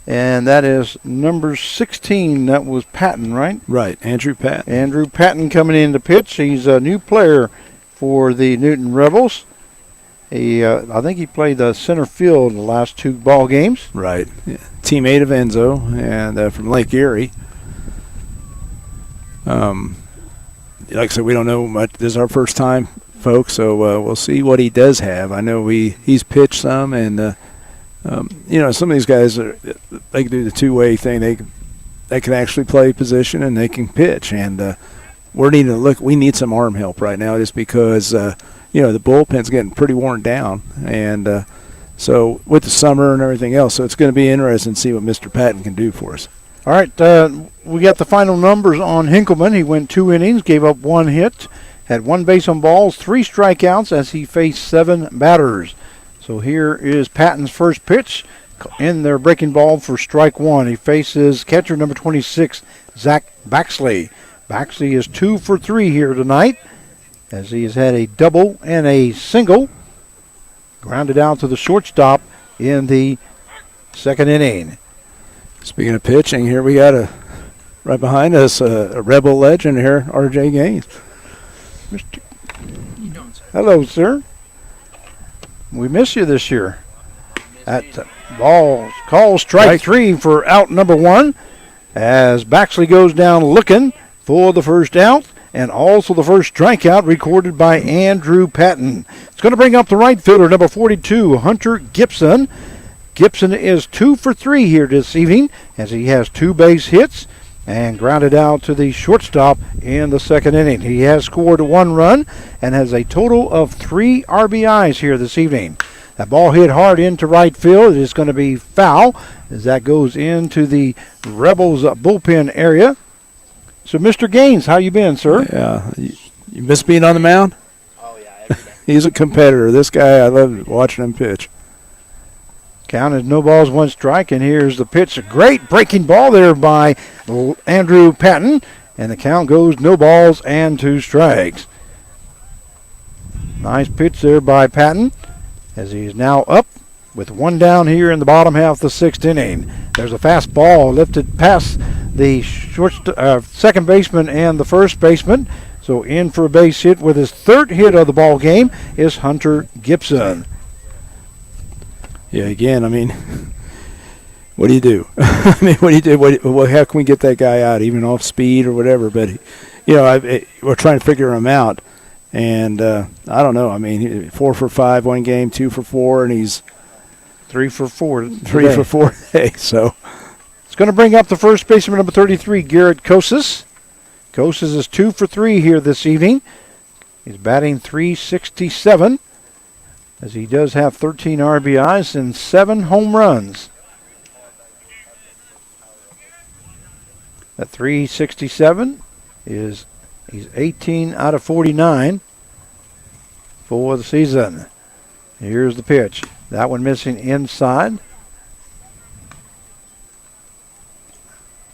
And that is number 16. That was Patton, right? Right, Andrew Patton. Andrew Patton coming in to pitch. He's a new player for the Newton Rebels. I think he played the center field in the last 2 ball games. Right. Yeah. Teammate of Enzo and from Lake Erie. Like I said, we don't know much. This is our first time, folks, so we'll see what he does have. I know he's pitched some, and some of these guys they can do the two-way thing. They can actually play position and they can pitch, and we need some arm help right now, just because the bullpen's getting pretty worn down, and so with the summer and everything else, so it's going to be interesting to see what Mr. Patton can do for us. All right, we got the final numbers on Hinkleman. He went 2 innings, gave up 1 hit, had 1 base on balls, 3 strikeouts as he faced 7 batters. So here is Patton's first pitch in their breaking ball for strike 1. He faces catcher number 26, Zach Baxley. Baxley is 2 for 3 here tonight as he has had a double and a single. Grounded out to the shortstop in the second inning. Speaking of pitching, here we got right behind us a Rebel legend here, R.J. Gaines. Mr. Hello, sir. We miss you this year. At ball call strike 3 for out number 1 as Baxley goes down looking for the first out and also the first strikeout recorded by Andrew Patton. It's going to bring up the right fielder, number 42, Hunter Gibson. Gibson is 2 for 3 here this evening as he has 2 base hits and grounded out to the shortstop in the second inning. He has scored 1 run and has a total of 3 RBIs here this evening. That ball hit hard into right field. It is going to be foul as that goes into the Rebels bullpen area. So, Mr. Gaines, how you been, sir? Yeah, you miss being on the mound? Oh, yeah, every day. He's a competitor. This guy, I love watching him pitch. Count is no balls, 1 strike, and here's the pitch. A great breaking ball there by Andrew Patton, and the count goes no balls and 2 strikes. Nice pitch there by Patton as he's now up with 1 down here in the bottom half of the 6th inning. There's a fast ball lifted past the second baseman and the first baseman. So in for a base hit with his 3rd hit of the ball game is Hunter Gibson. Yeah, again, I mean, what do you do? What do you do? How can we get that guy out, even off speed or whatever? But, we're trying to figure him out. And I don't know. I mean, 4 for 5 one game, 2 for 4, and he's 3 for 4. 3 for 4 today. So it's going to bring up the first baseman, number 33, Garrett Kosas. Kosas is 2 for 3 here this evening. He's batting .367. as he does have 13 RBIs and 7 home runs. At .367 he's 18 out of 49 for the season. Here's the pitch. That one missing inside.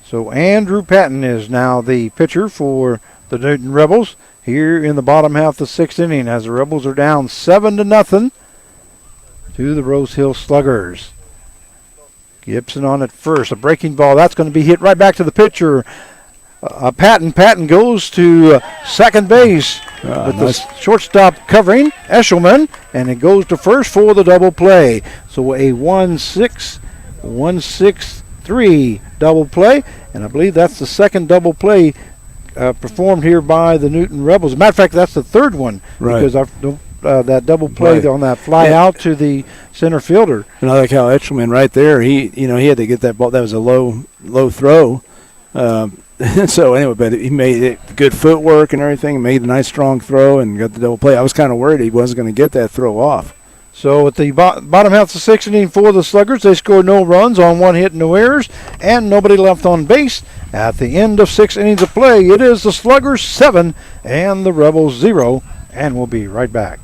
So Andrew Patton is now the pitcher for the Newton Rebels here in the bottom half of the 6th inning as the Rebels are down 7-0 to the Rose Hill Sluggers. Gibson on at first. A breaking ball. That's going to be hit right back to the pitcher. Patton. Patton goes to second base with nice. The shortstop covering Eshelman, and it goes to first for the double play. So a 1-6-1-6-3 double play, and I believe that's the second double play performed here by the Newton Rebels. As a matter of fact, that's the third one, right, because that double play on that fly out to the center fielder. And I like how Eshelman right there, he had to get that ball. That was a low throw. So anyway, but he made it good footwork and everything, made a nice strong throw and got the double play. I was kind of worried he wasn't going to get that throw off. So at the bottom half of the 6th inning for the Sluggers, they scored no runs on 1 hit, no errors, and nobody left on base. At the end of 6 innings of play, it is the Sluggers 7 and the Rebels 0, and we'll be right back.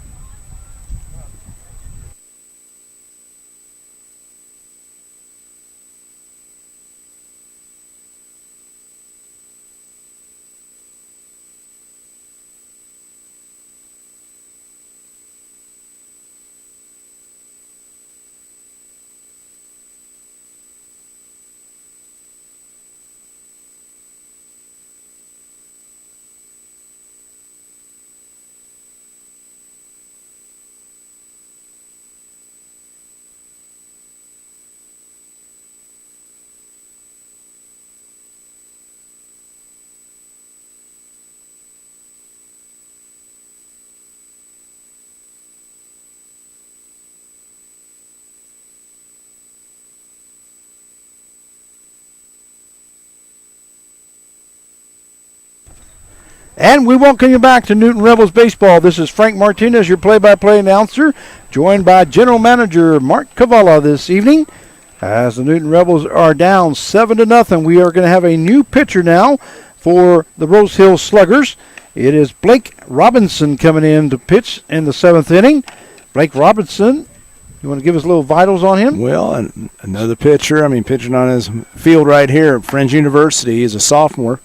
And we welcome you back to Newton Rebels Baseball. This is Frank Martinez, your play-by-play announcer, joined by General Manager Mark Cavallo this evening. As the Newton Rebels are down 7-0, we are going to have a new pitcher now for the Rose Hill Sluggers. It is Blake Robinson coming in to pitch in the 7th inning. Blake Robinson, you want to give us a little vitals on him? Well, another pitcher. Pitching on his field right here at Friends University. He's a sophomore.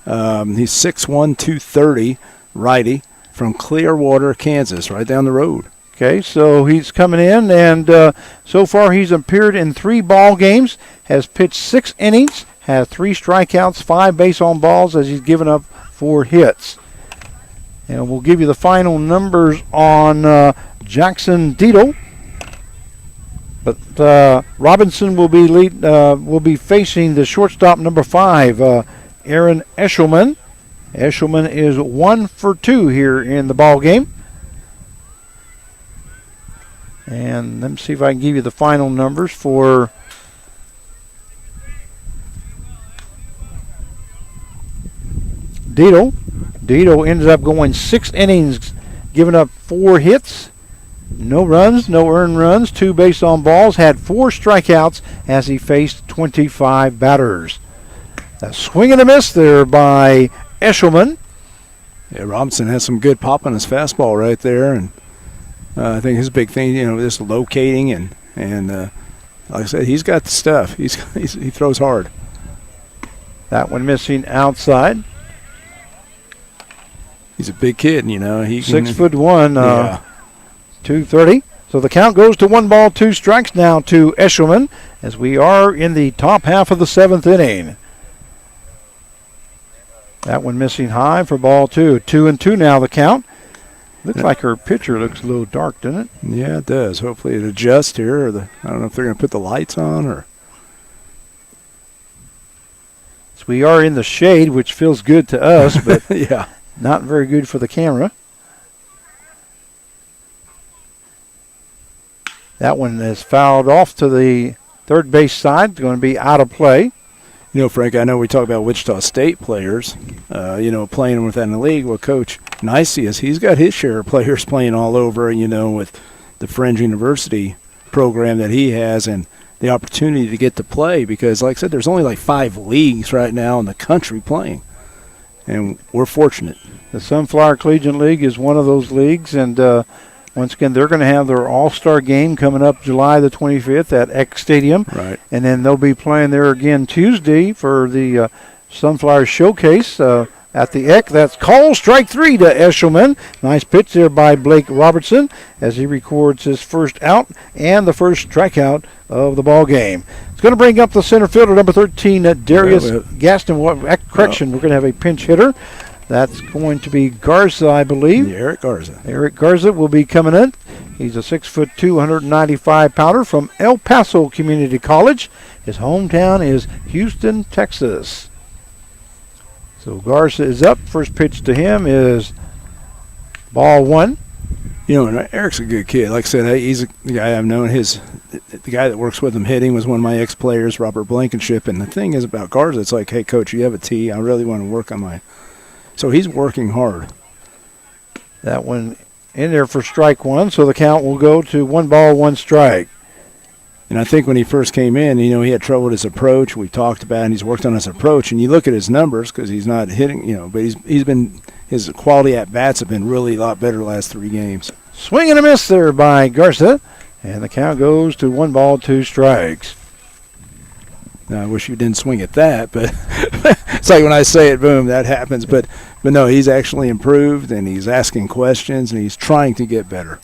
He's 6'1", 230, righty, from Clearwater, Kansas, right down the road. Okay, so he's coming in, and so far he's appeared in 3 ball games, has pitched 6 innings, has 3 strikeouts, 5 base on balls, as he's given up 4 hits. And we'll give you the final numbers on Jackson Dietel. But Robinson will be facing the shortstop number 5, Aaron Eshelman. Eshelman is 1 for 2 here in the ball game. And let me see if I can give you the final numbers for Dietel. Dietel ended up going 6 innings, giving up 4 hits, no runs, no earned runs, 2 base on balls, had 4 strikeouts as he faced 25 batters. A swing and a miss there by Eshelman. Yeah, Robinson has some good pop on his fastball right there, and I think his big thing, just locating and like I said, he's got the stuff. He throws hard. That one missing outside. He's a big kid, He 6'1", yeah. 230. So the count goes to 1 ball, 2 strikes now to Eshelman as we are in the top half of the 7th inning. That one missing high for ball 2. 2-2 now the count. Looks like her pitcher looks a little dark, doesn't it? Yeah, it does. Hopefully it adjusts here. I don't know if they're going to put the lights on or. So we are in the shade, which feels good to us, but yeah, not very good for the camera. That one is fouled off to the third base side. It's going to be out of play. Frank, I know we talk about Wichita State players, playing within the league. Well, Coach Nicias, he's got his share of players playing all over, with the Friends University program that he has and the opportunity to get to play because, like I said, there's only like 5 leagues right now in the country playing, and we're fortunate. The Sunflower Collegiate League is one of those leagues, and once again, they're going to have their all-star game coming up July the 25th at Eck Stadium. Right. And then they'll be playing there again Tuesday for the Sunflower Showcase at the Eck. That's call strike 3 to Eshelman. Nice pitch there by Blake Robertson as he records his first out and the first strikeout of the ball game. It's going to bring up the center fielder, number 13, Darius Gaston. Correction, we're going to have a pinch hitter. That's going to be Garza, I believe. Yeah, Eric Garza. Eric Garza will be coming in. He's a 6'2", 195-pounder from El Paso Community College. His hometown is Houston, Texas. So Garza is up. First pitch to him is ball 1. And Eric's a good kid. Like I said, he's the guy I've known. The guy that works with him hitting was one of my ex-players, Robert Blankenship. And the thing is about Garza, it's like, hey, Coach, you have a tee. I really want to work on my. So he's working hard. That one in there for strike 1, so the count will go to 1 ball, 1 strike. And I think when he first came in, he had trouble with his approach. We talked about it, and he's worked on his approach. And you look at his numbers because he's not hitting, but his quality at bats have been really a lot better the last 3 games. Swing and a miss there by Garza, and the count goes to 1 ball, 2 strikes. Now, I wish you didn't swing at that, but it's like when I say it, boom, that happens. But no, he's actually improved, and he's asking questions, and he's trying to get better.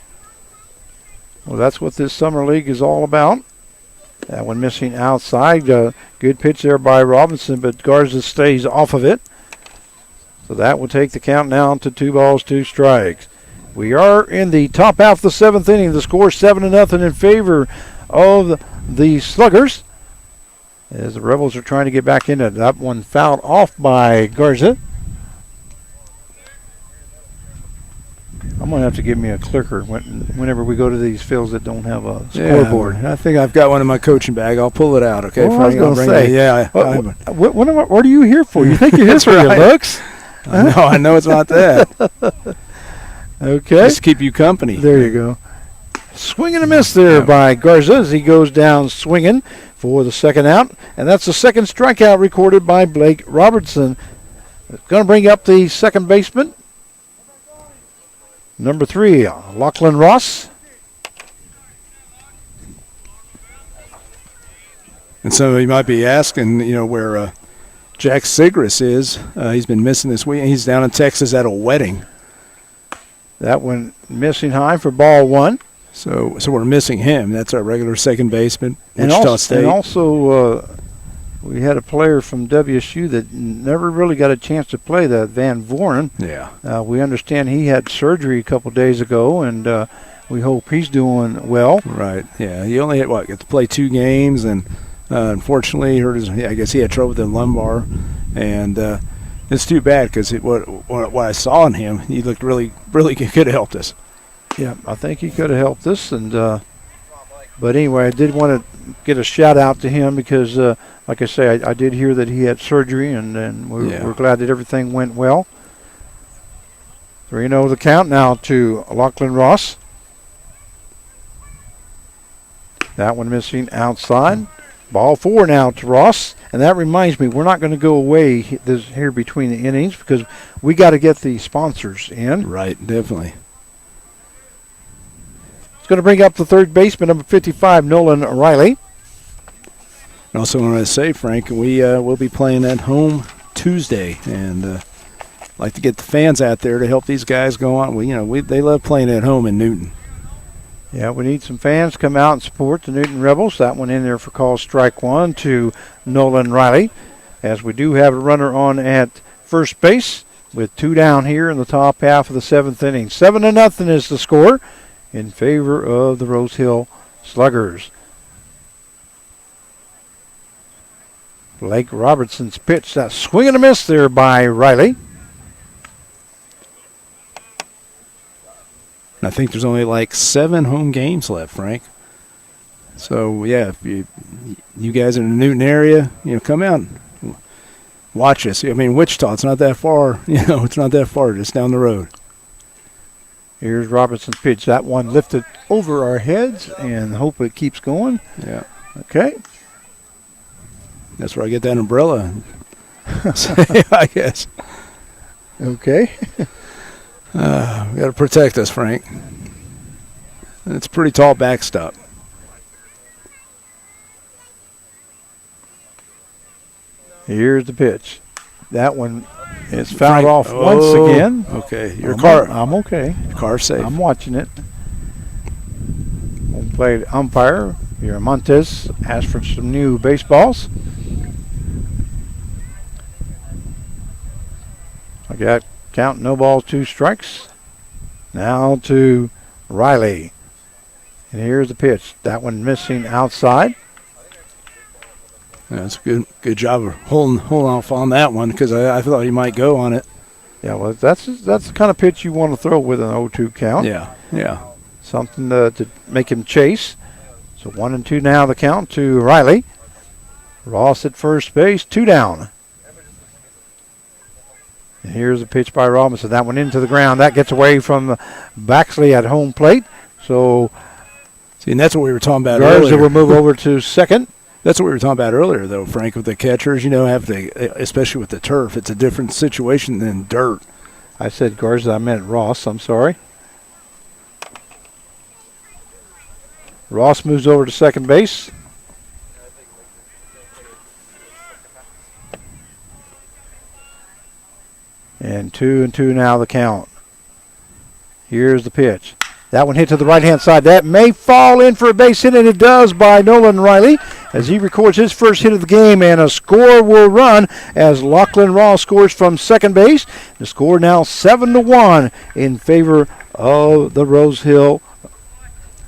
Well, that's what this summer league is all about. That one missing outside. Good pitch there by Robinson, but Garza stays off of it. So that will take the count now to 2 balls, 2 strikes. We are in the top half of the 7th inning. The score 7-0 in favor of the Sluggers, as the Rebels are trying to get back into it. That one fouled off by Garza. I'm going to have to give me a clicker whenever we go to these fields that don't have a scoreboard. I think I've got one in my coaching bag. I'll pull it out, okay? Well, I was going to say. Yeah. What are you here for? You think you're here for your looks? I know it's not that. Okay. Just to keep you company. There you go. Swing and a miss there by Garza as he goes down swinging for the second out. And that's the second strikeout recorded by Blake Robertson. Going to bring up the second baseman. Number 3, Lachlan Ross. And so you might be asking, where Jack Sigris is. He's been missing this week. He's down in Texas at a wedding. That one missing high for ball 1. So we're missing him. That's our regular second baseman, And Wichita State. And also we had a player from WSU that never really got a chance to play, that Van Voren. Yeah. We understand he had surgery a couple days ago, and we hope he's doing well. Right. Yeah. He only got to play 2 games, and unfortunately, I guess he had trouble with the lumbar, and it's too bad because what I saw in him, he looked really, really could have helped us. Yeah, I think he could have helped us, and but anyway, I did want to get a shout out to him because, like I say, I did hear that he had surgery, and we're glad that everything went well. 3-0 the count now to Lachlan Ross. That one missing outside. Ball 4 now to Ross. And that reminds me, we're not going to go away here between the innings because we got to get the sponsors in. Right, definitely. It's going to bring up the third baseman, number 55, Nolan Riley. I also want to say, Frank, we will be playing at home Tuesday, and like to get the fans out there to help these guys go on. They love playing at home in Newton. Yeah, we need some fans to come out and support the Newton Rebels. That one in there for call strike 1 to Nolan Riley, as we do have a runner on at first base with 2 down here in the top half of the 7th inning. 7-0 is the score in favor of the Rose Hill Sluggers. Blake Robertson's pitch. That swing and a miss there by Riley. I think there's only like 7 home games left, Frank. So, yeah, if you guys are in the Newton area, come out and watch us. I mean, Wichita, it's not that far. It's not that far, just down the road. Here's Robertson's pitch. That one lifted over our heads, and hope it keeps going. Yeah. Okay. That's where I get that umbrella, I guess. Okay. We got to protect us, Frank. It's a pretty tall backstop. Here's the pitch. That one is fouled off once again. Okay. I'm okay. Your car's safe. I'm watching it. Home plate umpire, your Montes, asked for some new baseballs. I got count, no balls, 2 strikes. Now to Riley. And here's the pitch. That one missing outside. That's a good job of holding off on that one because I thought he might go on it. Yeah, well, that's the kind of pitch you want to throw with an 0-2 count. Yeah. Something to make him chase. So 1-2 now the count to Riley. Ross at first base, 2 down. And here's a pitch by Robinson. That one into the ground. That gets away from Baxley at home plate. So, and that's what we were talking about Garza earlier. will move over to second. That's what we were talking about earlier, though, Frank, with the catchers. Especially with the turf, it's a different situation than dirt. I said Garza, I meant Ross. I'm sorry. Ross moves over to second base. And 2-2 now the count. Here's the pitch. That one hit to the right-hand side. That may fall in for a base hit, and it does by Nolan Riley as he records his first hit of the game, and a score will run as Lachlan Ross scores from second base. The score now 7-1 in favor of the Rose Hill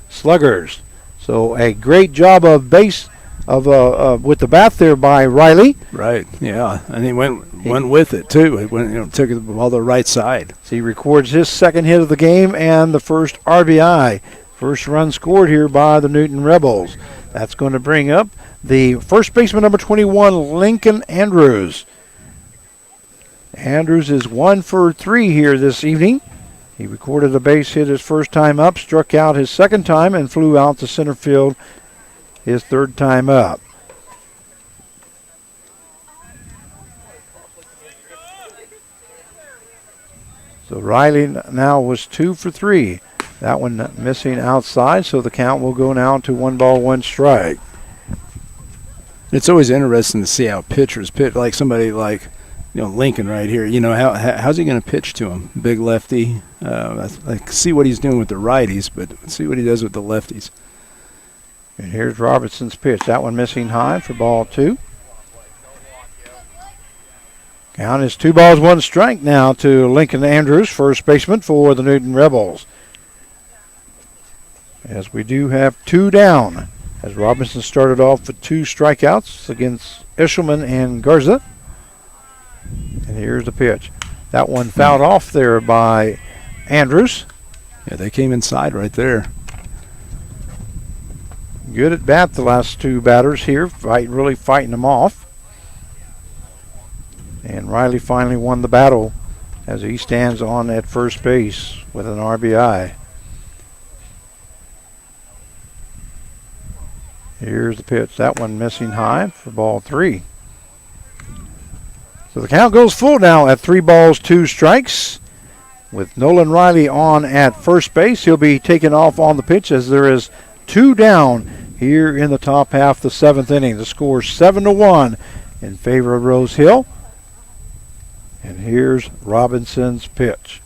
Sluggers. So a great job of base with the bat there by Riley. Right. Yeah, and he went with it too. He went, took the ball to the right side. So he records his second hit of the game and the first RBI. First run scored here by the Newton Rebels. That's going to bring up the first baseman, number 21, Lincoln Andrews. Andrews is 1 for 3 here this evening. He recorded a base hit his first time up, struck out his second time, and flew out to center field his third time up. So Riley now was 2 for 3. That one missing outside, so the count will go now to 1 ball, 1 strike. It's always interesting to see how pitchers pitch, like somebody like, Lincoln right here. How's he going to pitch to him? Big lefty. Like see what he's doing with the righties, but see what he does with the lefties. And here's Robertson's pitch. That one missing high for ball 2. Count is 2 balls, 1 strike now to Lincoln Andrews, first baseman for the Newton Rebels. As we do have 2 down, as Robinson started off with 2 strikeouts against Eshelman and Garza. And here's the pitch. That one fouled off there by Andrews. Yeah, they came inside right there. Good at bat, the last 2 batters here, really fighting them off. And Riley finally won the battle as he stands on at first base with an RBI. Here's the pitch. That one missing high for ball 3. So the count goes full now at 3 balls, 2 strikes. With Nolan Riley on at first base, he'll be taken off on the pitch as there is 2 down here in the top half of the 7th inning. The score 7-1 in favor of Rose Hill. And here's Robinson's pitch.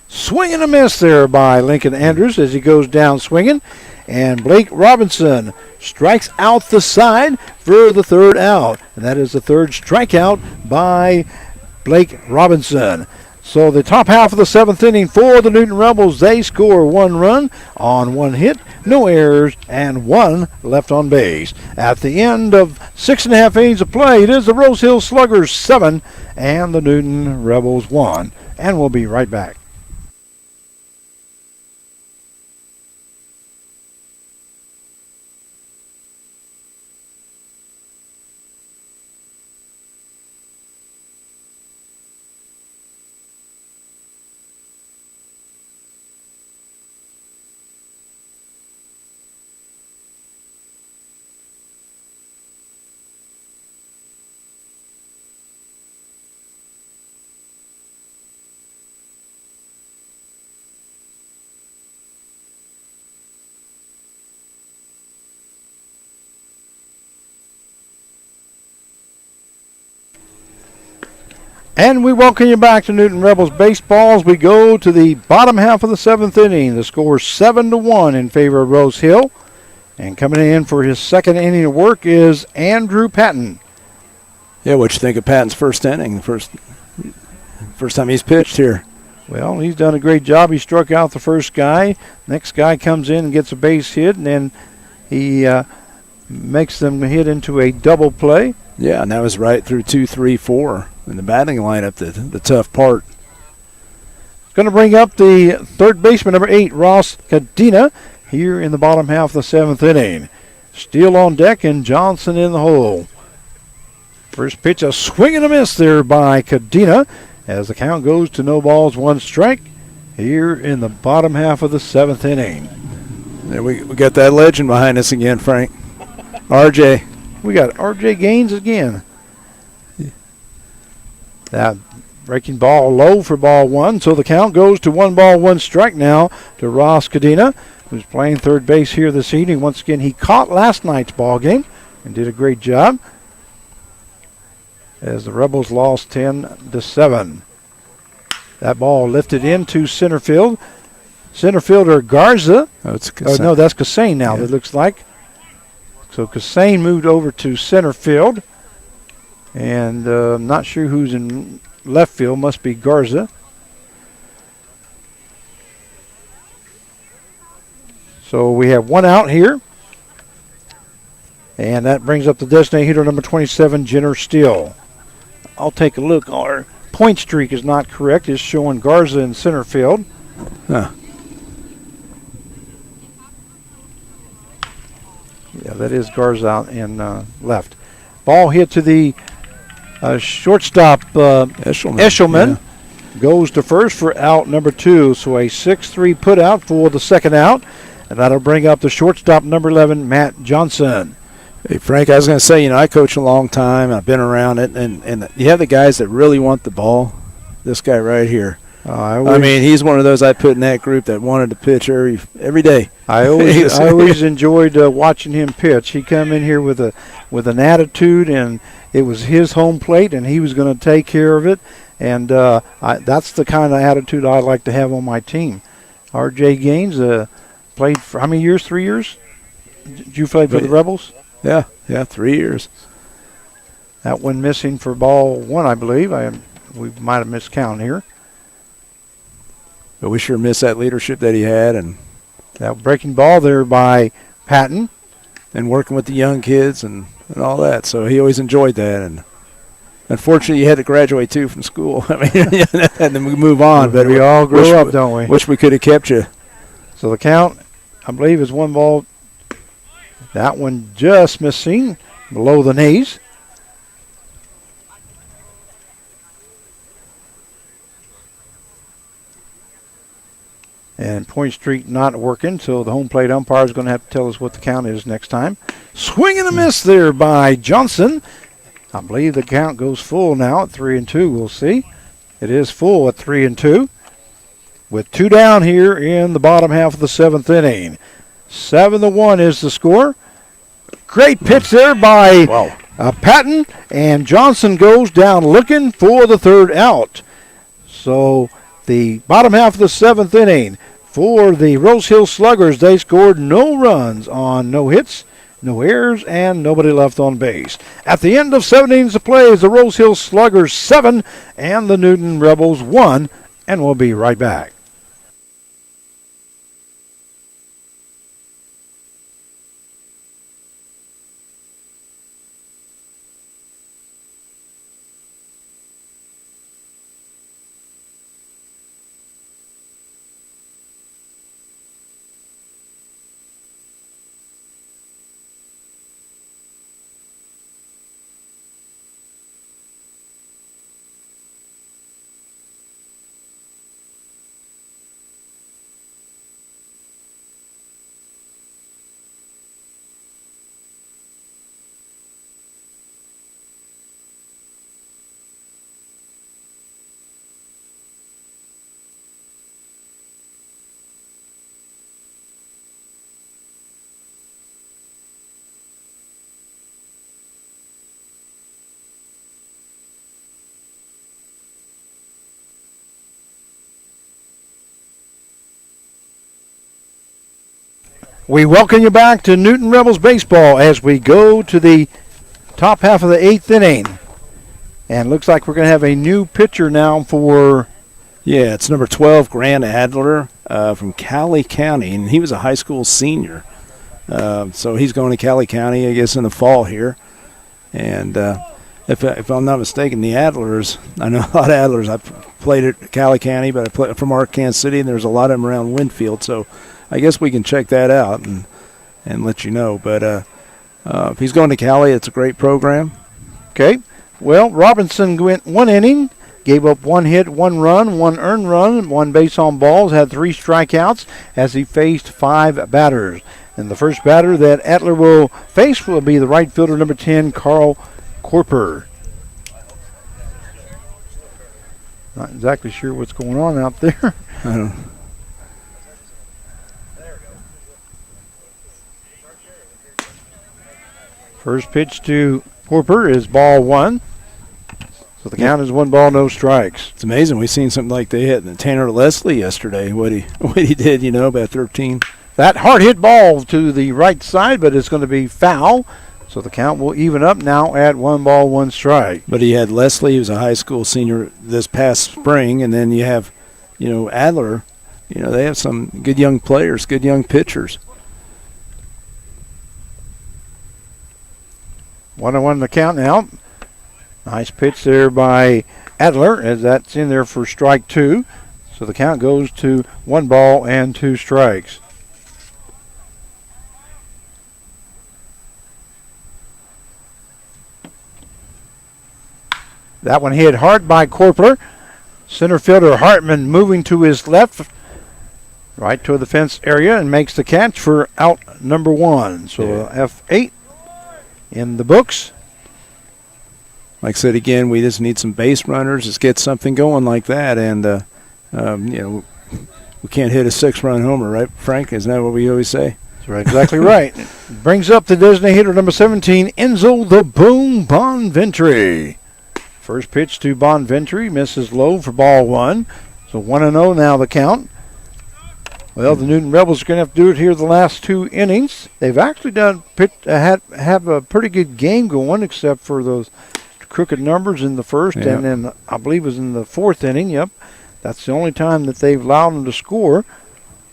Swing and a miss there by Lincoln Andrews as he goes down swinging. And Blake Robinson strikes out the side for the 3rd out. And that is the 3rd strikeout by Blake Robinson. So the top half of the 7th inning for the Newton Rebels, they score 1 run on 1 hit, no errors, and 1 left on base. At the end of 6.5 innings of play, it is the Rose Hill Sluggers 7 and the Newton Rebels 1. And we'll be right back. And we welcome you back to Newton Rebels Baseball as we go to the bottom half of the 7th inning. The score 7-1 in favor of Rose Hill. And coming in for his 2nd inning of work is Andrew Patton. Yeah, what you think of Patton's first inning? First time he's pitched here. Well, he's done a great job. He struck out the first guy. Next guy comes in and gets a base hit, and then he makes them hit into a double play. Yeah, and that was right through 2, 3, 4 in the batting lineup, the tough part. Going to bring up the 3rd baseman, number 8, Ross Cadena, here in the bottom half of the 7th inning. Steele on deck and Johnson in the hole. First pitch, a swing and a miss there by Cadena as the count goes to no balls, 1 strike here in the bottom half of the 7th inning. There we got that legend behind us again, Frank. RJ. We got RJ Gaines again. That breaking ball low for ball 1, so the count goes to 1 ball, 1 strike now to Ross Cadena, who's playing 3rd base here this evening. Once again, he caught last night's ball game and did a great job as the Rebels lost 10-7. That ball lifted into center field. Center fielder Garza. Oh, it's no, that's Cassane now, yeah. It looks like. So Cassane moved over to center field. And I'm not sure who's in left field. Must be Garza. So we have 1 out here. And that brings up the designated hitter number 27, Jenner Steele. I'll take a look. Our point streak is not correct. It's showing Garza in center field. Huh. Yeah, that is Garza out in left. Ball hit to the Shortstop Eshelman yeah. goes to first for out number 2. So a 6-3 put out for the second out. And that'll bring up the shortstop, number 11, Matt Johnson. Hey, Frank, I was going to say, I coach a long time. I've been around it. And you have the guys that really want the ball. This guy right here. I mean, he's one of those I put in that group that wanted to pitch every day. I always enjoyed watching him pitch. He come in here with an attitude, and it was his home plate, and he was going to take care of it. And that's the kind of attitude I like to have on my team. R.J. Gaines played for how many years? 3 years? Did you play for the Rebels? Yeah, 3 years. That one missing for ball 1, I believe. We might have miscounted here. But we sure miss that leadership that he had, and that breaking ball there by Patton. And working with the young kids and all that. So he always enjoyed that. And unfortunately, you had to graduate, too, from school. I mean, and then we move on. But we all grow up, don't we? Wish we could have kept you. So the count, I believe, is 1 ball. That one just missing below the knees. And Point Street not working, so the home plate umpire is going to have to tell us what the count is next time. Swing and a miss there by Johnson. I believe the count goes full now at 3-2. We'll see. It is full at 3-2. With 2 down here in the bottom half of the 7th inning. 7-1 is the score. Great pitch there by Patton, and Johnson goes down looking for the 3rd out. So the bottom half of the 7th inning. For the Rose Hill Sluggers, they scored no runs on no hits, no errors, and nobody left on base. At the end of 7 innings of play is the Rose Hill Sluggers 7 and the Newton Rebels 1, and we'll be right back. We welcome you back to Newton Rebels Baseball as we go to the top half of the 8th inning. And looks like we're going to have a new pitcher now for... Yeah, it's number 12, Grant Adler from Cali County, and he was a high school senior. So he's going to Cali County, I guess, in the fall here. And if I'm not mistaken, the Adlers, I know a lot of Adlers. I played at Cali County, but I played from Arkansas City, and there's a lot of them around Winfield. So I guess we can check that out and let you know. But if he's going to Cali, it's a great program. Okay. Well, Robinson went 1 inning, gave up 1 hit, 1 run, 1 earned run, 1 base on balls, had 3 strikeouts as he faced 5 batters. And the first batter that Adler will face will be the right fielder, number 10, Carl Corper. Not exactly sure what's going on out there. I don't. First pitch to Corper is ball 1. So the count is 1 ball, no strikes. It's amazing. We seen something like they hit Tanner Leslie yesterday. What he did, about 13. That hard hit ball to the right side, but it's going to be foul. So the count will even up now at 1 ball, 1 strike. But he had Leslie, who was a high school senior this past spring, and then you have, Adler. They have some good young players, good young pitchers. 1-1 the count now. Nice pitch there by Adler as that's in there for strike 2. So the count goes to 1 ball and 2 strikes. That one hit hard by Corpler. Center fielder Hartman moving to his left, right toward the fence area, and makes the catch for out number 1. So F8 in the books. Like I said again, we just need some base runners. Just get something going like that, and we can't hit a 6-run homer, right, Frank? Isn't that what we always say? That's right, exactly right. Brings up the designated hitter number 17, Enzo the Boom Bonventry. First pitch to Bonventry, misses low for ball 1. So 1-0 now the count. Well, the Newton Rebels are going to have to do it here the last 2 innings. They've actually have a pretty good game going, except for those crooked numbers in the first, and then I believe it was in the 4th inning. Yep, that's the only time that they've allowed them to score.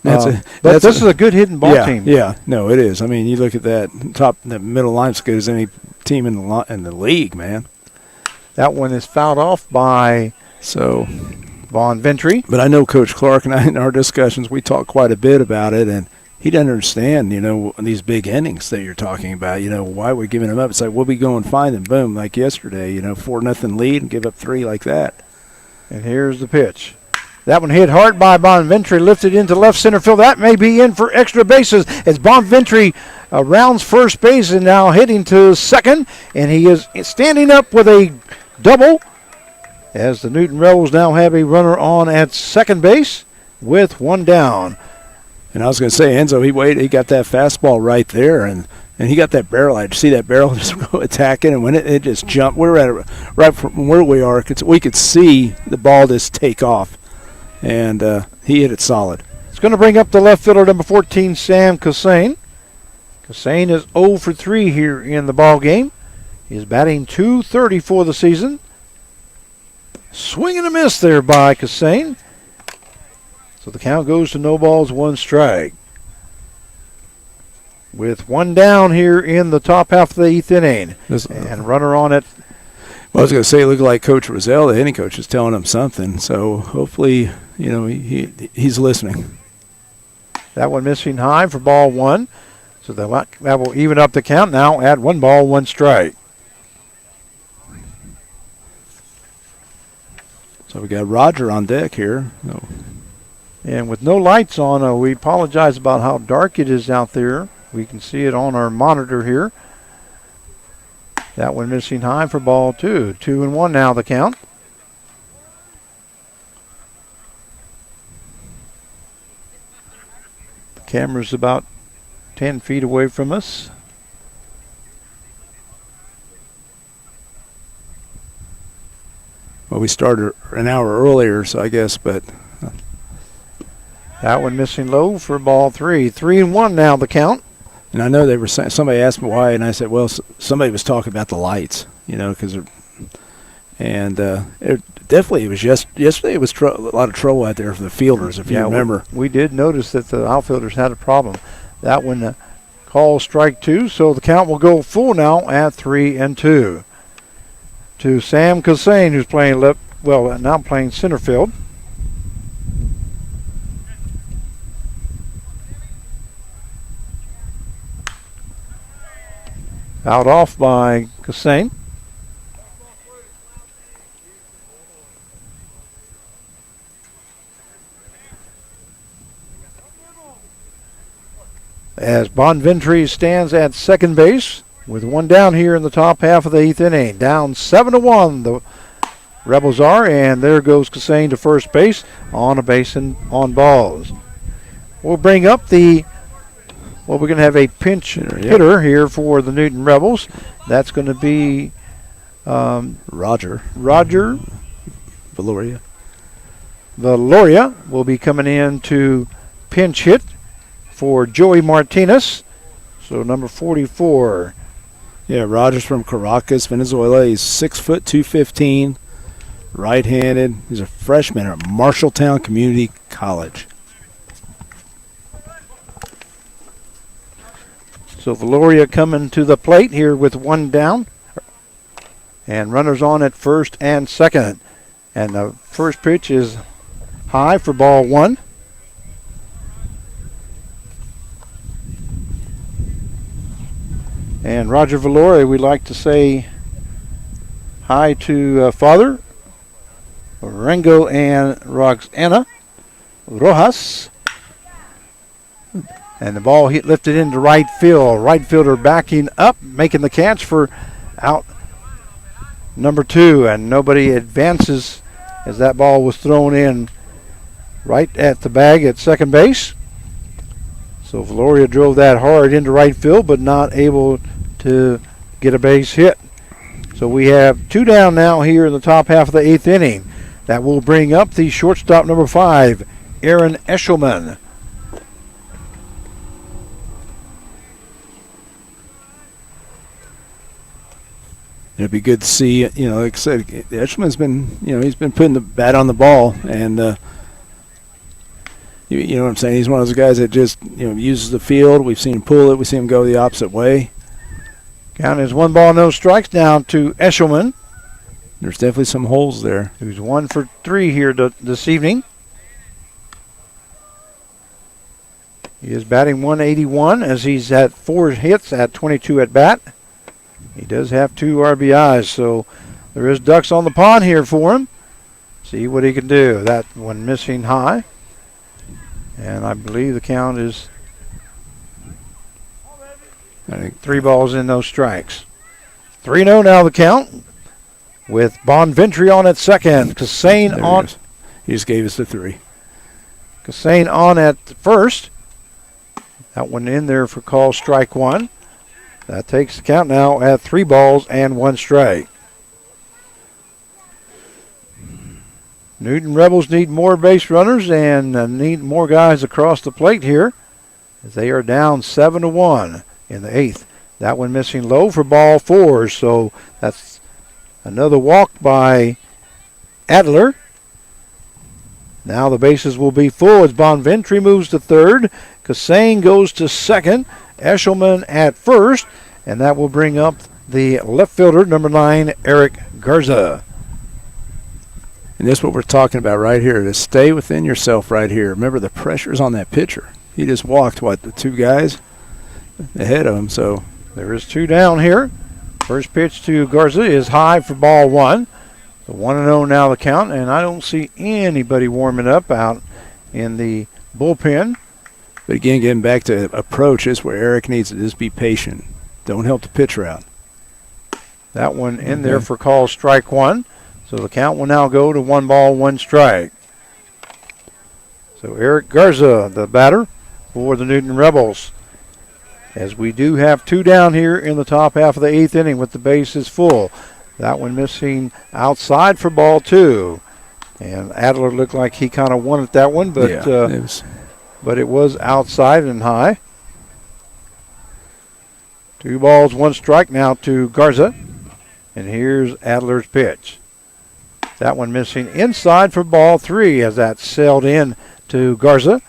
But this is a good hitting ball team. Yeah, no, it is. I mean, you look at that middle line, as good as any team in the league, man. That one is fouled off by Bonventry. But I know Coach Clark and I, in our discussions, we talked quite a bit about it, and he doesn't understand, these big innings that you're talking about. Why we're giving them up. It's like, we'll be going find them. Boom, like yesterday, 4-0 lead and give up 3 like that. And here's the pitch. That one hit hard by Bonventry, lifted into left center field. That may be in for extra bases as Bonventry rounds first base and now hitting to second. And he is standing up with a double as the Newton Rebels now have a runner on at second base with 1 down. And I was going to say, Enzo, he got that fastball right there, and he got that barrel. I see that barrel just go attacking, and when it just jumped, we were at it right from where we are. We could see the ball just take off, and he hit it solid. It's going to bring up the left fielder, number 14, Sam Cassane. Cassane is 0 for 3 here in the ball game. He's batting .230 for the season. Swing and a miss there by Cassane. So the count goes to no balls, 1 strike. With 1 down here in the top half of the 8th inning. And runner on it. Well, I was going to say, it looked like Coach Rozelle, the hitting coach, is telling him something. So hopefully, he's listening. That one missing high for ball 1. So that will even up the count now at 1 ball, 1 strike. So we got Roger on deck here. And with no lights on, we apologize about how dark it is out there. We can see it on our monitor here. That one missing high for ball 2. 2-1 now the count. The camera's about 10 feet away from us. Well, we started an hour earlier, so I guess, but... That one missing low for ball 3. 3-1 now the count. And I know they were saying, somebody asked me why, and I said, well, somebody was talking about the lights, because it definitely was yesterday it was a lot of trouble out there for the fielders, if you remember. We did notice that the outfielders had a problem. That one called strike 2, so the count will go full now at 3-2. To Sam Cassane, who's playing now playing center field. Out off by Cassane. As Bonventry stands at second base with 1 down here in the top half of the 8th inning. Down 7-1 the Rebels are, and there goes Cassane to first base on a base and on balls. We'll bring up we're going to have a pinch hitter here for the Newton Rebels. That's going to be Roger Valoria will be coming in to pinch hit for Joey Martinez. So number 44. Yeah, Roger's from Caracas, Venezuela. He's 6 foot 215, right-handed. He's a freshman at Marshalltown Community College. So Valoria coming to the plate here with 1 down. And runners on at first and second. And the first pitch is high for ball 1. And Roger Valoria, we like to say high to Father, Rengo and Roxana Rojas. And the ball lifted into right field. Right fielder backing up, making the catch for out number 2. And nobody advances as that ball was thrown in right at the bag at second base. So Valoria drove that hard into right field, but not able to get a base hit. So we have 2 down now here in the top half of the 8th inning. That will bring up the shortstop number 5, Aaron Eshelman. It'd be good to see, like I said, Eshelman's been, he's been putting the bat on the ball, and you know what I'm saying? He's one of those guys that just, uses the field. We've seen him pull it. We've seen him go the opposite way. Count is 1 ball, no strikes down to Eshelman. There's definitely some holes there. Who's 1 for 3 here this evening. He is batting 181 as he's had 4 hits at 22 at bat. He does have 2 RBIs, so there is ducks on the pond here for him. See what he can do. That one missing high. And I believe the count is 3 balls in, no strikes. 3-0 now the count with Bonventry on at second. Cassane on. He just gave us the 3. Cassane on at first. That one in there for call strike 1. That takes the count now at 3 balls and 1 strike. Newton Rebels need more base runners and need more guys across the plate here, as they are down 7-1 in the 8th. That one missing low for ball 4, so that's another walk by Adler. Now the bases will be full as Bonventry moves to third. Cassane goes to second. Eshelman at first, and that will bring up the left fielder, number 9, Eric Garza. And that's what we're talking about right here, to stay within yourself right here. Remember, the pressure's on that pitcher. He just walked, the 2 guys ahead of him, so. There is 2 down here. First pitch to Garza is high for ball 1. So 1-0 now the count, and I don't see anybody warming up out in the bullpen. But again, getting back to approach, is where Eric needs to just be patient. Don't help the pitcher out. That one in there for call strike 1. So the count will now go to 1 ball, 1 strike. So Eric Garza, the batter for the Newton Rebels. As we do have 2 down here in the top half of the 8th inning with the bases full. That one missing outside for ball 2. And Adler looked like he kind of wanted that one, but it was outside and high. 2 balls, 1 strike now to Garza. And here's Adler's pitch. That one missing inside for ball 3 as that sailed in to Garza.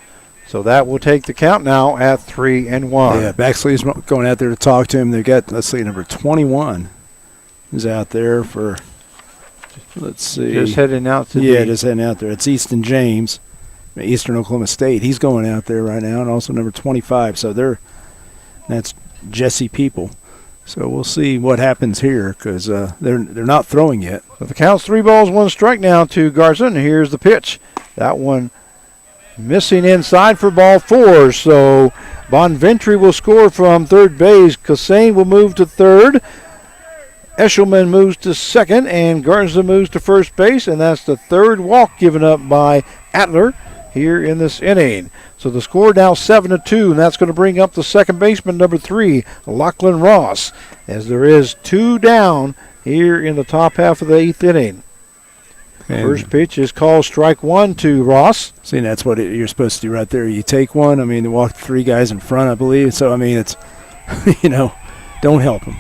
So that will take the count now at 3-1. Yeah, Baxley's going out there to talk to him. They've got, let's see, number 21 is out there for, let's see. Just heading out to just heading out there. It's Easton James, Eastern Oklahoma State. He's going out there right now, and also number 25. So that's Jesse People. So we'll see what happens here because they're not throwing yet. So the count's 3 balls, 1 strike now to Garza, and here's the pitch. That one missing inside for ball 4. So Bonventry will score from third base. Cassane will move to third. Eshelman moves to second, and Garza moves to first base, and that's the 3rd walk given up by Adler here in this inning. So the score now 7-2, and that's going to bring up the second baseman, number 3, Lachlan Ross, as there is 2 down here in the top half of the 8th inning. And first pitch is called strike 1 to Ross. See, that's what you're supposed to do right there. You take one. I mean, they walk 3 guys in front, I believe. So, I mean, it's, don't help them.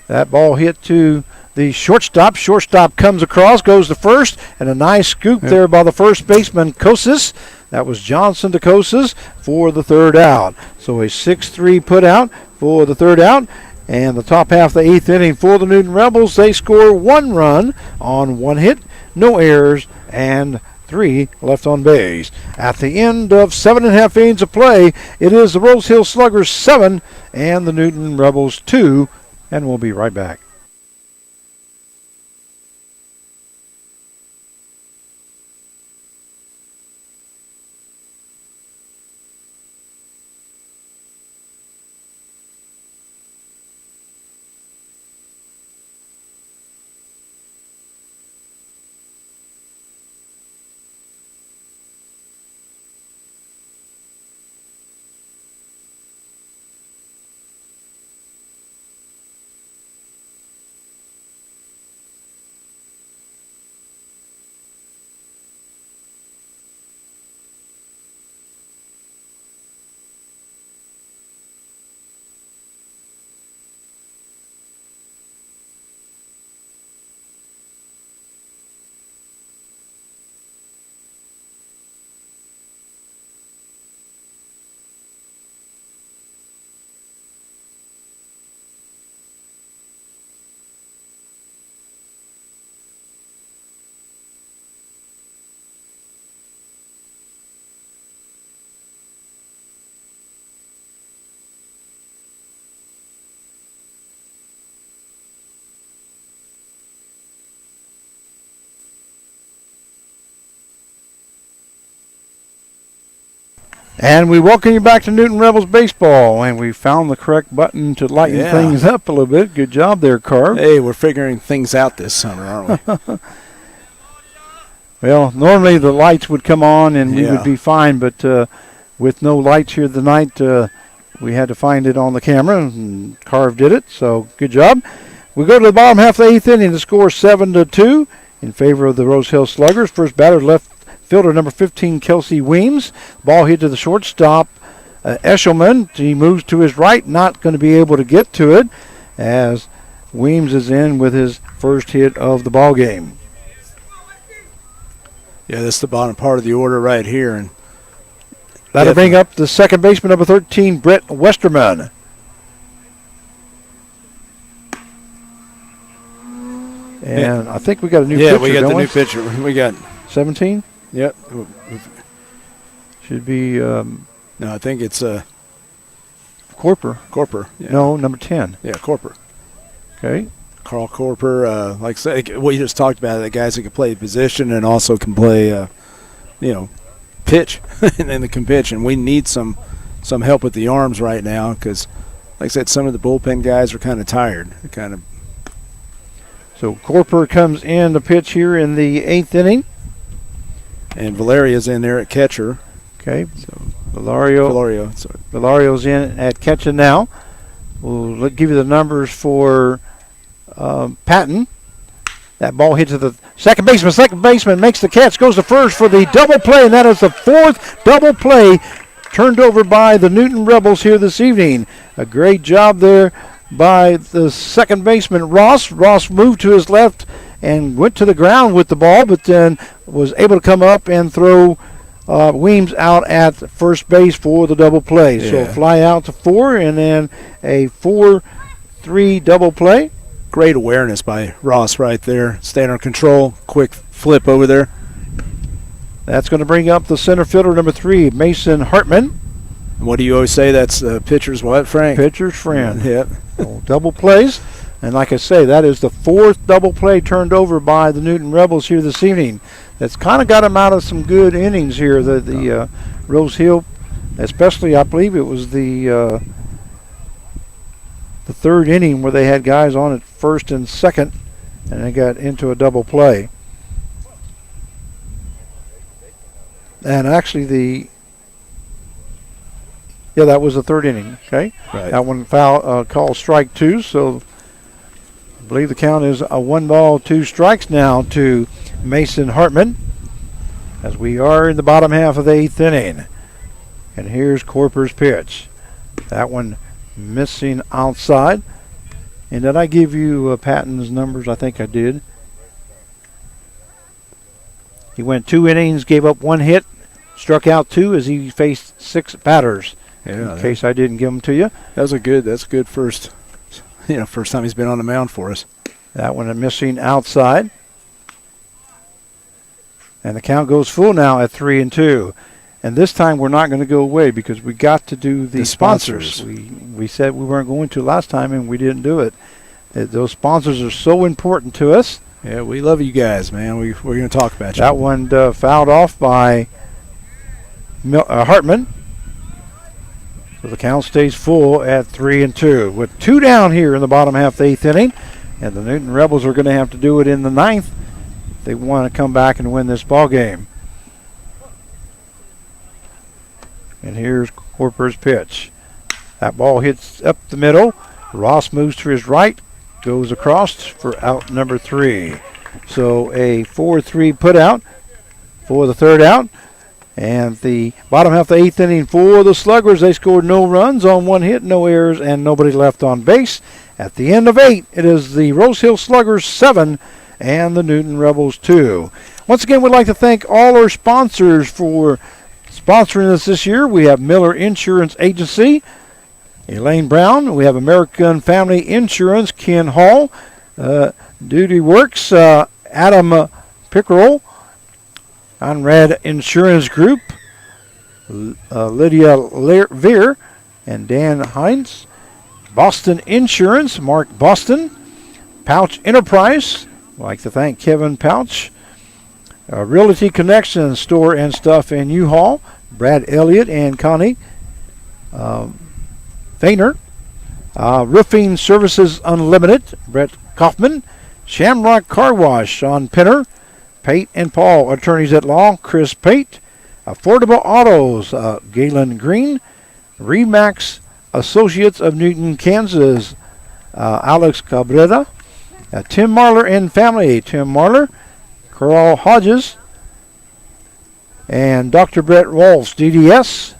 That ball hit to the shortstop. Shortstop comes across, goes to first, and a nice scoop there by the first baseman, Kosas. That was Johnson to Kosas for the 3rd out. So a 6-3 put out for the 3rd out. And the top half of the 8th inning for the Newton Rebels, they score 1 run on 1 hit, no errors, and 3 left on base. At the end of 7.5 innings of play, it is the Rose Hill Sluggers 7 and the Newton Rebels 2, and we'll be right back. And we welcome you back to Newton Rebels Baseball, and we found the correct button to lighten things up a little bit. Good job there, Carv. Hey, we're figuring things out this summer, aren't we? Well, normally the lights would come on and we would be fine, but with no lights here tonight, we had to find it on the camera, and Carv did it, so good job. We go to the bottom half of the 8th inning. The score 7-2 in favor of the Rose Hill Sluggers. First batter, left fielder number 15, Kelsey Weems. Ball hit to the shortstop, Eshelman. He moves to his right, not going to be able to get to it as Weems is in with his first hit of the ball game. Yeah, this is the bottom part of the order right here. And that'll bring up the second baseman, number 13, Brett Westerman. And I think we got a new pitcher. Yeah, we got the new pitcher. We got 17? Yep. Should be no, I think it's Corper. Corper. Yeah. No, number 10. Yeah, Corper. Okay. Carl Corper, like I said, we just talked about it, the guys that can play position and also can play, pitch and can pitch. And we need some help with the arms right now because, like I said, some of the bullpen guys are kind of tired. So Corper comes in to pitch here in the 8th inning. And Valeria's in there at catcher. Okay. So Valario's in at catcher now. We'll give you the numbers for Patton. That ball hit to the second baseman. Second baseman makes the catch, goes to first for the double play, and that is the 4th double play turned over by the Newton Rebels here this evening. A great job there by the second baseman, Ross. Ross moved to his left and went to the ground with the ball, but then was able to come up and throw Weems out at first base for the double play. Yeah. So fly out to 4, and then a 4-3 double play. Great awareness by Ross right there. Staying under control. Quick flip over there. That's going to bring up the center fielder, number 3, Mason Hartman. And what do you always say? That's pitcher's what, Frank? Pitcher's friend. Yep. So double plays. And like I say, that is the 4th double play turned over by the Newton Rebels here this evening. That's kind of got them out of some good innings here. The Rose Hill, especially, I believe it was the 3rd inning where they had guys on at first and second, and they got into a double play. And actually that was the 3rd inning. Okay, Right. That one foul called strike 2. So I believe the count is a 1 ball, 2 strikes now to Mason Hartman, as we are in the bottom half of the 8th inning. And here's Corper's pitch. That one missing outside. And did I give you Patton's numbers? I think I did. He went 2 innings, gave up 1 hit, struck out 2 as he faced 6 batters. Yeah, in case I didn't give them to you. That's a good first time he's been on the mound for us. That one missing outside. And the count goes full now at 3-2. And this time we're not going to go away because we got to do the sponsors. We said we weren't going to last time, and we didn't do it. Those sponsors are so important to us. Yeah, we love you guys, man. We're going to talk about you. That one fouled off by Hartman. So the count stays full at 3-2. With 2 down here in the bottom half of the 8th inning. And the Newton Rebels are going to have to do it in the 9th if they want to come back and win this ball game. And here's Corper's pitch. That ball hits up the middle. Ross moves to his right, goes across for out number 3. So a 4-3 put out for the 3rd out. And the bottom half of the 8th inning for the Sluggers, they scored no runs on 1 hit, no errors, and nobody left on base. At the end of 8, it is the Rose Hill Sluggers 7 and the Newton Rebels 2. Once again, we'd like to thank all our sponsors for sponsoring us this year. We have Miller Insurance Agency, Elaine Brown. We have American Family Insurance, Ken Hall, Duty Works, Adam Pickerel, Conrad Insurance Group, Lydia Veer, and Dan Hines. Boston Insurance, Mark Boston. Pouch Enterprise, I'd like to thank Kevin Pouch. Realty Connection Store and Stuff in U-Haul, Brad Elliott and Connie Fainer. Roofing Services Unlimited, Brett Kaufman. Shamrock Car Wash, Sean Pinner. Pate and Paul, attorneys at law, Chris Pate. Affordable Autos, Galen Green. Remax Associates of Newton, Kansas, Alex Cabrera. Tim Marler and family, Tim Marler. Carl Hodges. And Dr. Brett Walsh, DDS.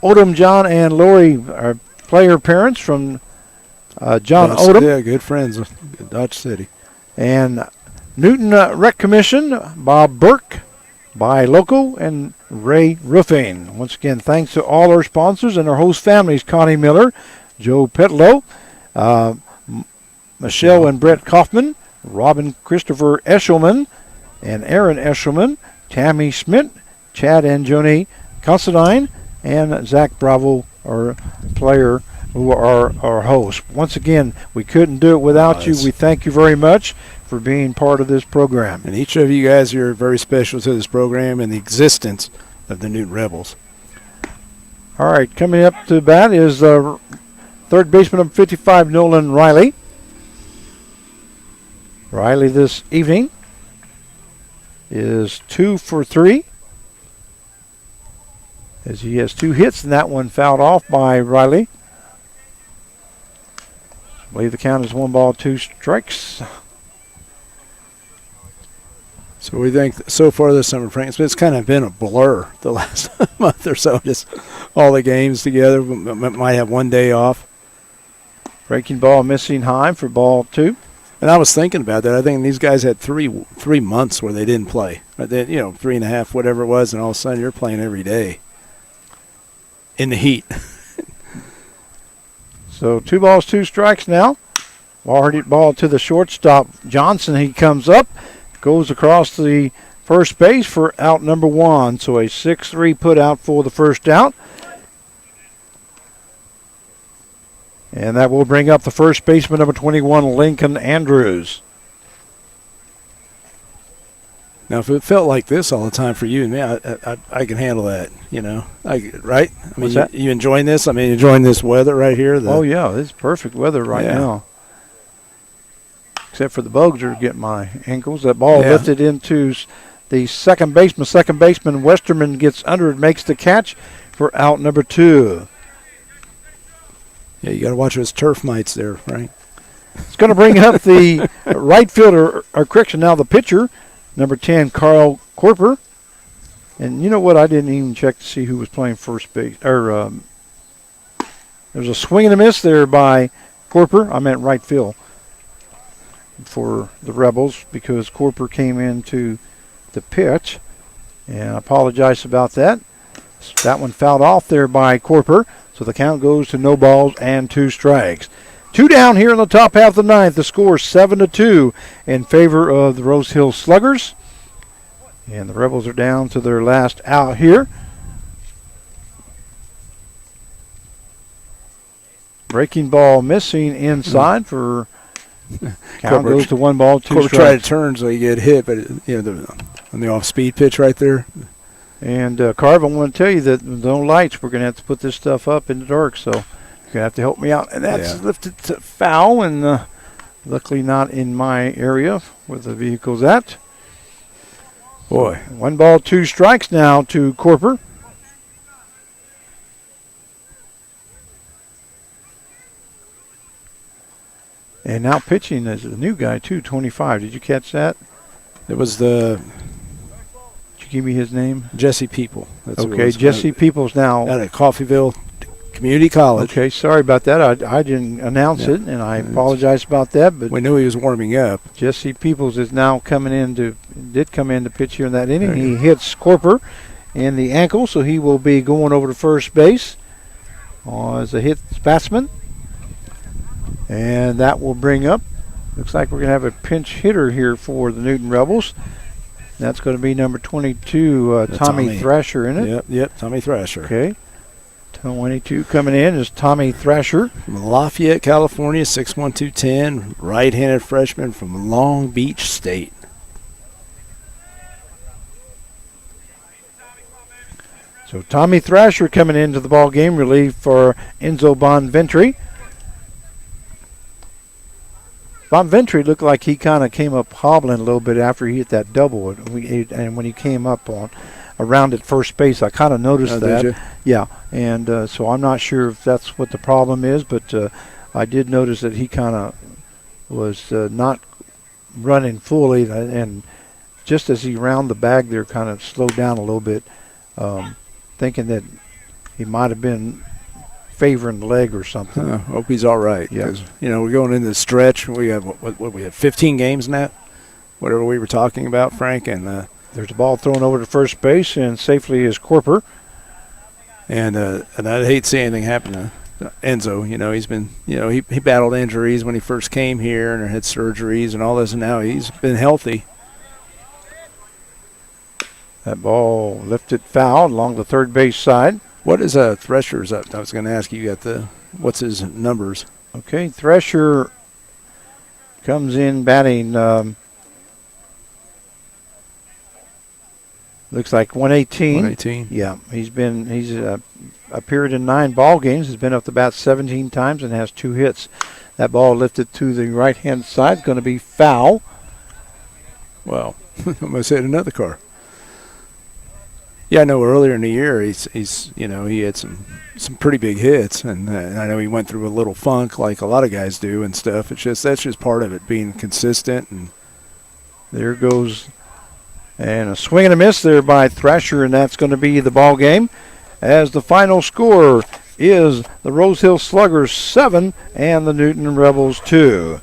Odom John and Lori are player parents from John Odom. Yeah, good friends with Dodge City. And Newton Rec Commission, Bob Burke, Buy Local, and Ray Roofing. Once again, thanks to all our sponsors and our host families, Connie Miller, Joe Petlow, Michelle and Brett Kaufman, Robin Christopher Eshelman, and Aaron Eshelman, Tammy Schmidt, Chad and Joni Considine, and Zach Bravo, our player, who are our hosts. Once again, we couldn't do it without you. We thank you very much for being part of this program. And each of you guys are very special to this program and the existence of the Newton Rebels. All right, coming up to bat is third baseman number 55, Nolan Riley. Riley this evening is 2 for 3. As he has 2 hits, and that one fouled off by Riley. I believe the count is 1 ball, 2 strikes. So we think so far this summer, Frank, it's kind of been a blur the last month or so. Just all the games together. Might have one day off. Breaking ball missing high for ball 2. And I was thinking about that. I think these guys had three months where they didn't play. They, 3.5, whatever it was, and all of a sudden you're playing every day in the heat. So 2 balls, 2 strikes now. Ball to the shortstop. Johnson, he comes up, goes across the first base for out number 1. So a 6-3 put out for the first out. And that will bring up the first baseman, number 21, Lincoln Andrews. Now, if it felt like this all the time for you and me, I can handle that, right? I mean, you enjoying this? I mean, enjoying this weather right here? Oh, yeah, it's perfect weather right now. Except for the bugs are getting my ankles. That ball lifted into the second baseman. Second baseman, Westerman, gets under it, makes the catch for out number 2. Yeah, you got to watch those turf mites there, right? It's going to bring up the right fielder, or correction, now the pitcher, number 10, Carl Corper. And you know what? I didn't even check to see who was playing first base. There's a swing and a miss there by Corper. I meant right field for the Rebels because Corper came into the pitch. And I apologize about that. That one fouled off there by Corper. So the count goes to no balls and 2 strikes. 2 down here in the top half of the ninth. The score 7-2 in favor of the Rose Hill Sluggers. And the Rebels are down to their last out here. Breaking ball missing inside for count goes to 1 ball, 2 strikes. Try to turn so you get hit, but on the off-speed pitch right there. And Carv, I want to tell you that with no lights, we're going to have to put this stuff up in the dark, so you're going to have to help me out. And that's lifted to foul, and luckily not in my area where the vehicle's at. Boy. 1 ball, 2 strikes now to Corper. And now pitching is a new guy, too, 25. Did you catch that? It was the... Give me his name. Jesse People. That's okay, Jesse Peoples now. Out at Coffeyville Community College. Okay, sorry about that. I didn't announce it, and I apologize about that. But we knew he was warming up. Jesse Peoples is now come in to pitch here in that inning. He hits Corper in the ankle, so he will be going over to first base as a hit batsman. And that will bring up, looks like we're going to have a pinch hitter here for the Newton Rebels. That's going to be number 22, Tommy Thrasher, isn't it? Yep, Tommy Thrasher. Okay. 22 coming in is Tommy Thrasher. From Lafayette, California, 6'1", 210, right-handed freshman from Long Beach State. So Tommy Thrasher coming into the ball game, relief for Enzo Bonventry. Bonventry looked like he kind of came up hobbling a little bit after he hit that double, and when he came up on around at first base, I kind of noticed that. Did you? Yeah, and so I'm not sure if that's what the problem is, but I did notice that he kind of was not running fully, and just as he rounded the bag there, kind of slowed down a little bit, thinking that he might have been favoring the leg or something. Hope he's all right. Yeah. 'Cause, we're going into the stretch. We have what we have 15 games now, whatever we were talking about, Frank, and there's a ball thrown over to first base, and safely is Corper. And I'd hate to see anything happen to Enzo. He's been, he battled injuries when he first came here and had surgeries and all this, and now he's been healthy. That ball lifted foul along the third base side. What is Thresher's up? I was going to ask you. What's his numbers? Okay, Thresher comes in batting. Looks like 118. 118. Yeah, he's appeared in 9 ball games. Has been up the bat 17 times and has 2 hits. That ball lifted to the right-hand side, going to be foul. Well, almost hit another car. Yeah, I know earlier in the year he had some pretty big hits, and I know he went through a little funk like a lot of guys do and stuff. That's just part of it, being consistent. And there goes, and a swing and a miss there by Thrasher, and that's going to be the ball game, as the final score is the Rose Hill Sluggers 7 and the Newton Rebels 2.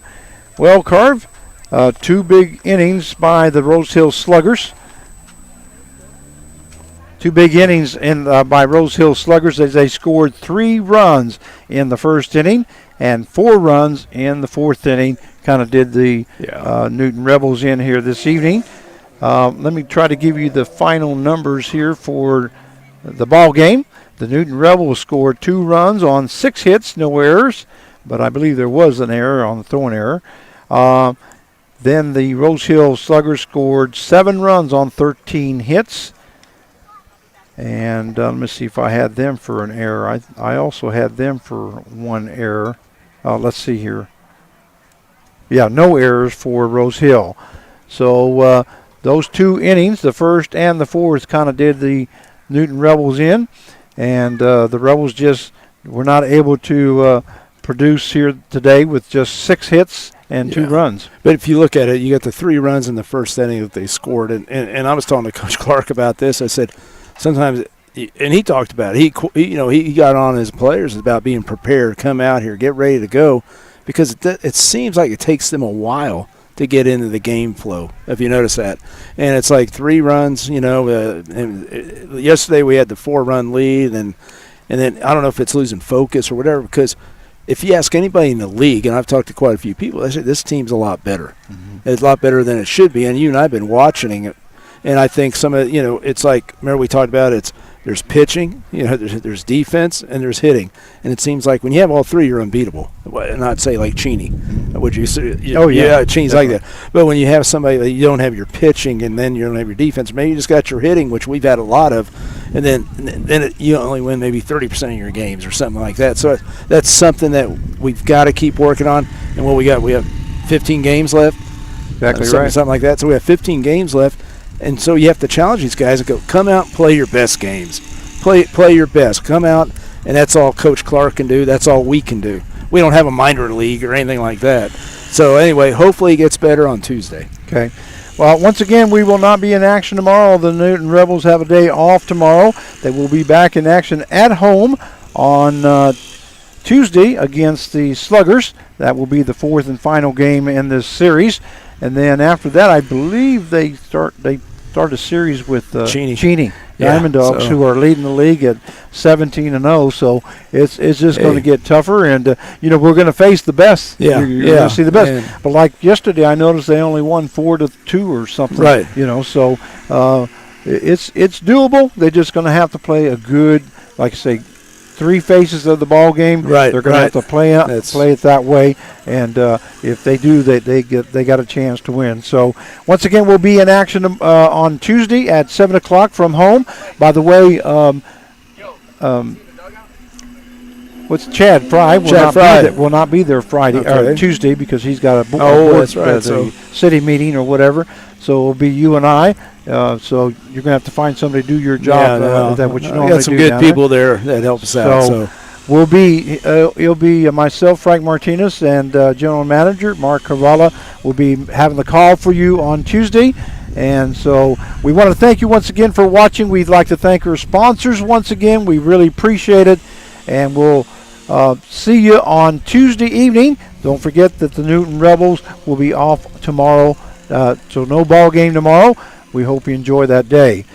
Well, Carv, 2 big innings by the Rose Hill Sluggers. 2 big innings by Rose Hill Sluggers, as they scored 3 runs in the first inning and 4 runs in the 4th inning. Kind of did the Newton Rebels in here this evening. Let me try to give you the final numbers here for the ball game. The Newton Rebels scored 2 runs on 6 hits, no errors, but I believe there was an error on the throwing error. Then the Rose Hill Sluggers scored 7 runs on 13 hits. And let me see if I had them for an error. I also had them for 1 error. Let's see here. Yeah, no errors for Rose Hill. So those 2 innings, the first and the 4th, kind of did the Newton Rebels in. And the Rebels just were not able to produce here today with just 6 hits and 2 runs. But if you look at it, you got the 3 runs in the first inning that they scored. And I was talking to Coach Clark about this. I said, sometimes, and he talked about it. He got on his players about being prepared, come out here, get ready to go, because it seems like it takes them a while to get into the game flow, if you notice that. And it's like 3 runs, and yesterday we had the 4-run lead, and then I don't know if it's losing focus or whatever, because if you ask anybody in the league, and I've talked to quite a few people, they say this team's a lot better. Mm-hmm. It's a lot better than it should be, and you and I have been watching it. And I think some of it's like, remember we talked about there's pitching, there's defense, and there's hitting. And it seems like when you have all 3, you're unbeatable. And I'd say like Cheney. Would you say? Cheney's like that. But when you have somebody that you don't have your pitching and then you don't have your defense, maybe you just got your hitting, which we've had a lot of, and then you only win maybe 30% of your games or something like that. So that's something that we've got to keep working on. And what we have 15 games left. Exactly right. Something like that. So we have 15 games left. And so you have to challenge these guys and go, come out and play your best games. Play your best. Come out, and that's all Coach Clark can do. That's all we can do. We don't have a minor league or anything like that. So anyway, hopefully it gets better on Tuesday. Okay. Well, once again, we will not be in action tomorrow. The Newton Rebels have a day off tomorrow. They will be back in action at home on Tuesday against the Sluggers. That will be the 4th and final game in this series. And then after that, I believe they start a series with Cheney Diamond Dogs, who are leading the league at 17-0. So it's just going to get tougher, and we're going to face the best. Yeah, you're going to see the best. Man. But like yesterday, I noticed they only won 4-2 or something. Right. So it's doable. They're just going to have to play a good, like I say, three faces of the ball game. Right, They're going to have to play it that way, and if they do, they got a chance to win. So once again, we'll be in action on Tuesday at 7 o'clock from home. By the way, what's Chad Fry will not be there Friday or Tuesday because he's got that's right. the city meeting or whatever. So it'll be you and I. So you're gonna have to find somebody to do your job. That what you normally do. Got some good people there that help us out. So we'll be it'll be myself, Frank Martinez, and General Manager Mark Carvala will be having the call for you on Tuesday. And so we want to thank you once again for watching. We'd like to thank our sponsors once again. We really appreciate it. And we'll see you on Tuesday evening. Don't forget that the Newton Rebels will be off tomorrow, so no ball game tomorrow. We hope you enjoy that day.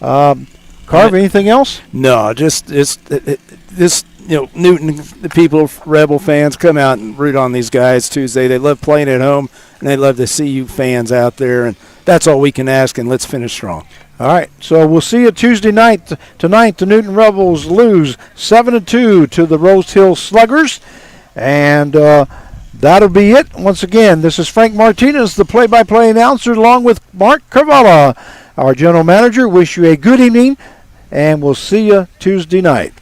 Carv, anything else? No, just this. Newton, the people, Rebel fans, come out and root on these guys Tuesday. They love playing at home, and they love to see you fans out there. And that's all we can ask, and let's finish strong. All right, so we'll see you Tuesday night. Tonight, the Newton Rebels lose 7-2 to the Rose Hill Sluggers. And that'll be it. Once again, this is Frank Martinez, the play-by-play announcer, along with Mark Carvala, our general manager. Wish you a good evening, and we'll see you Tuesday night.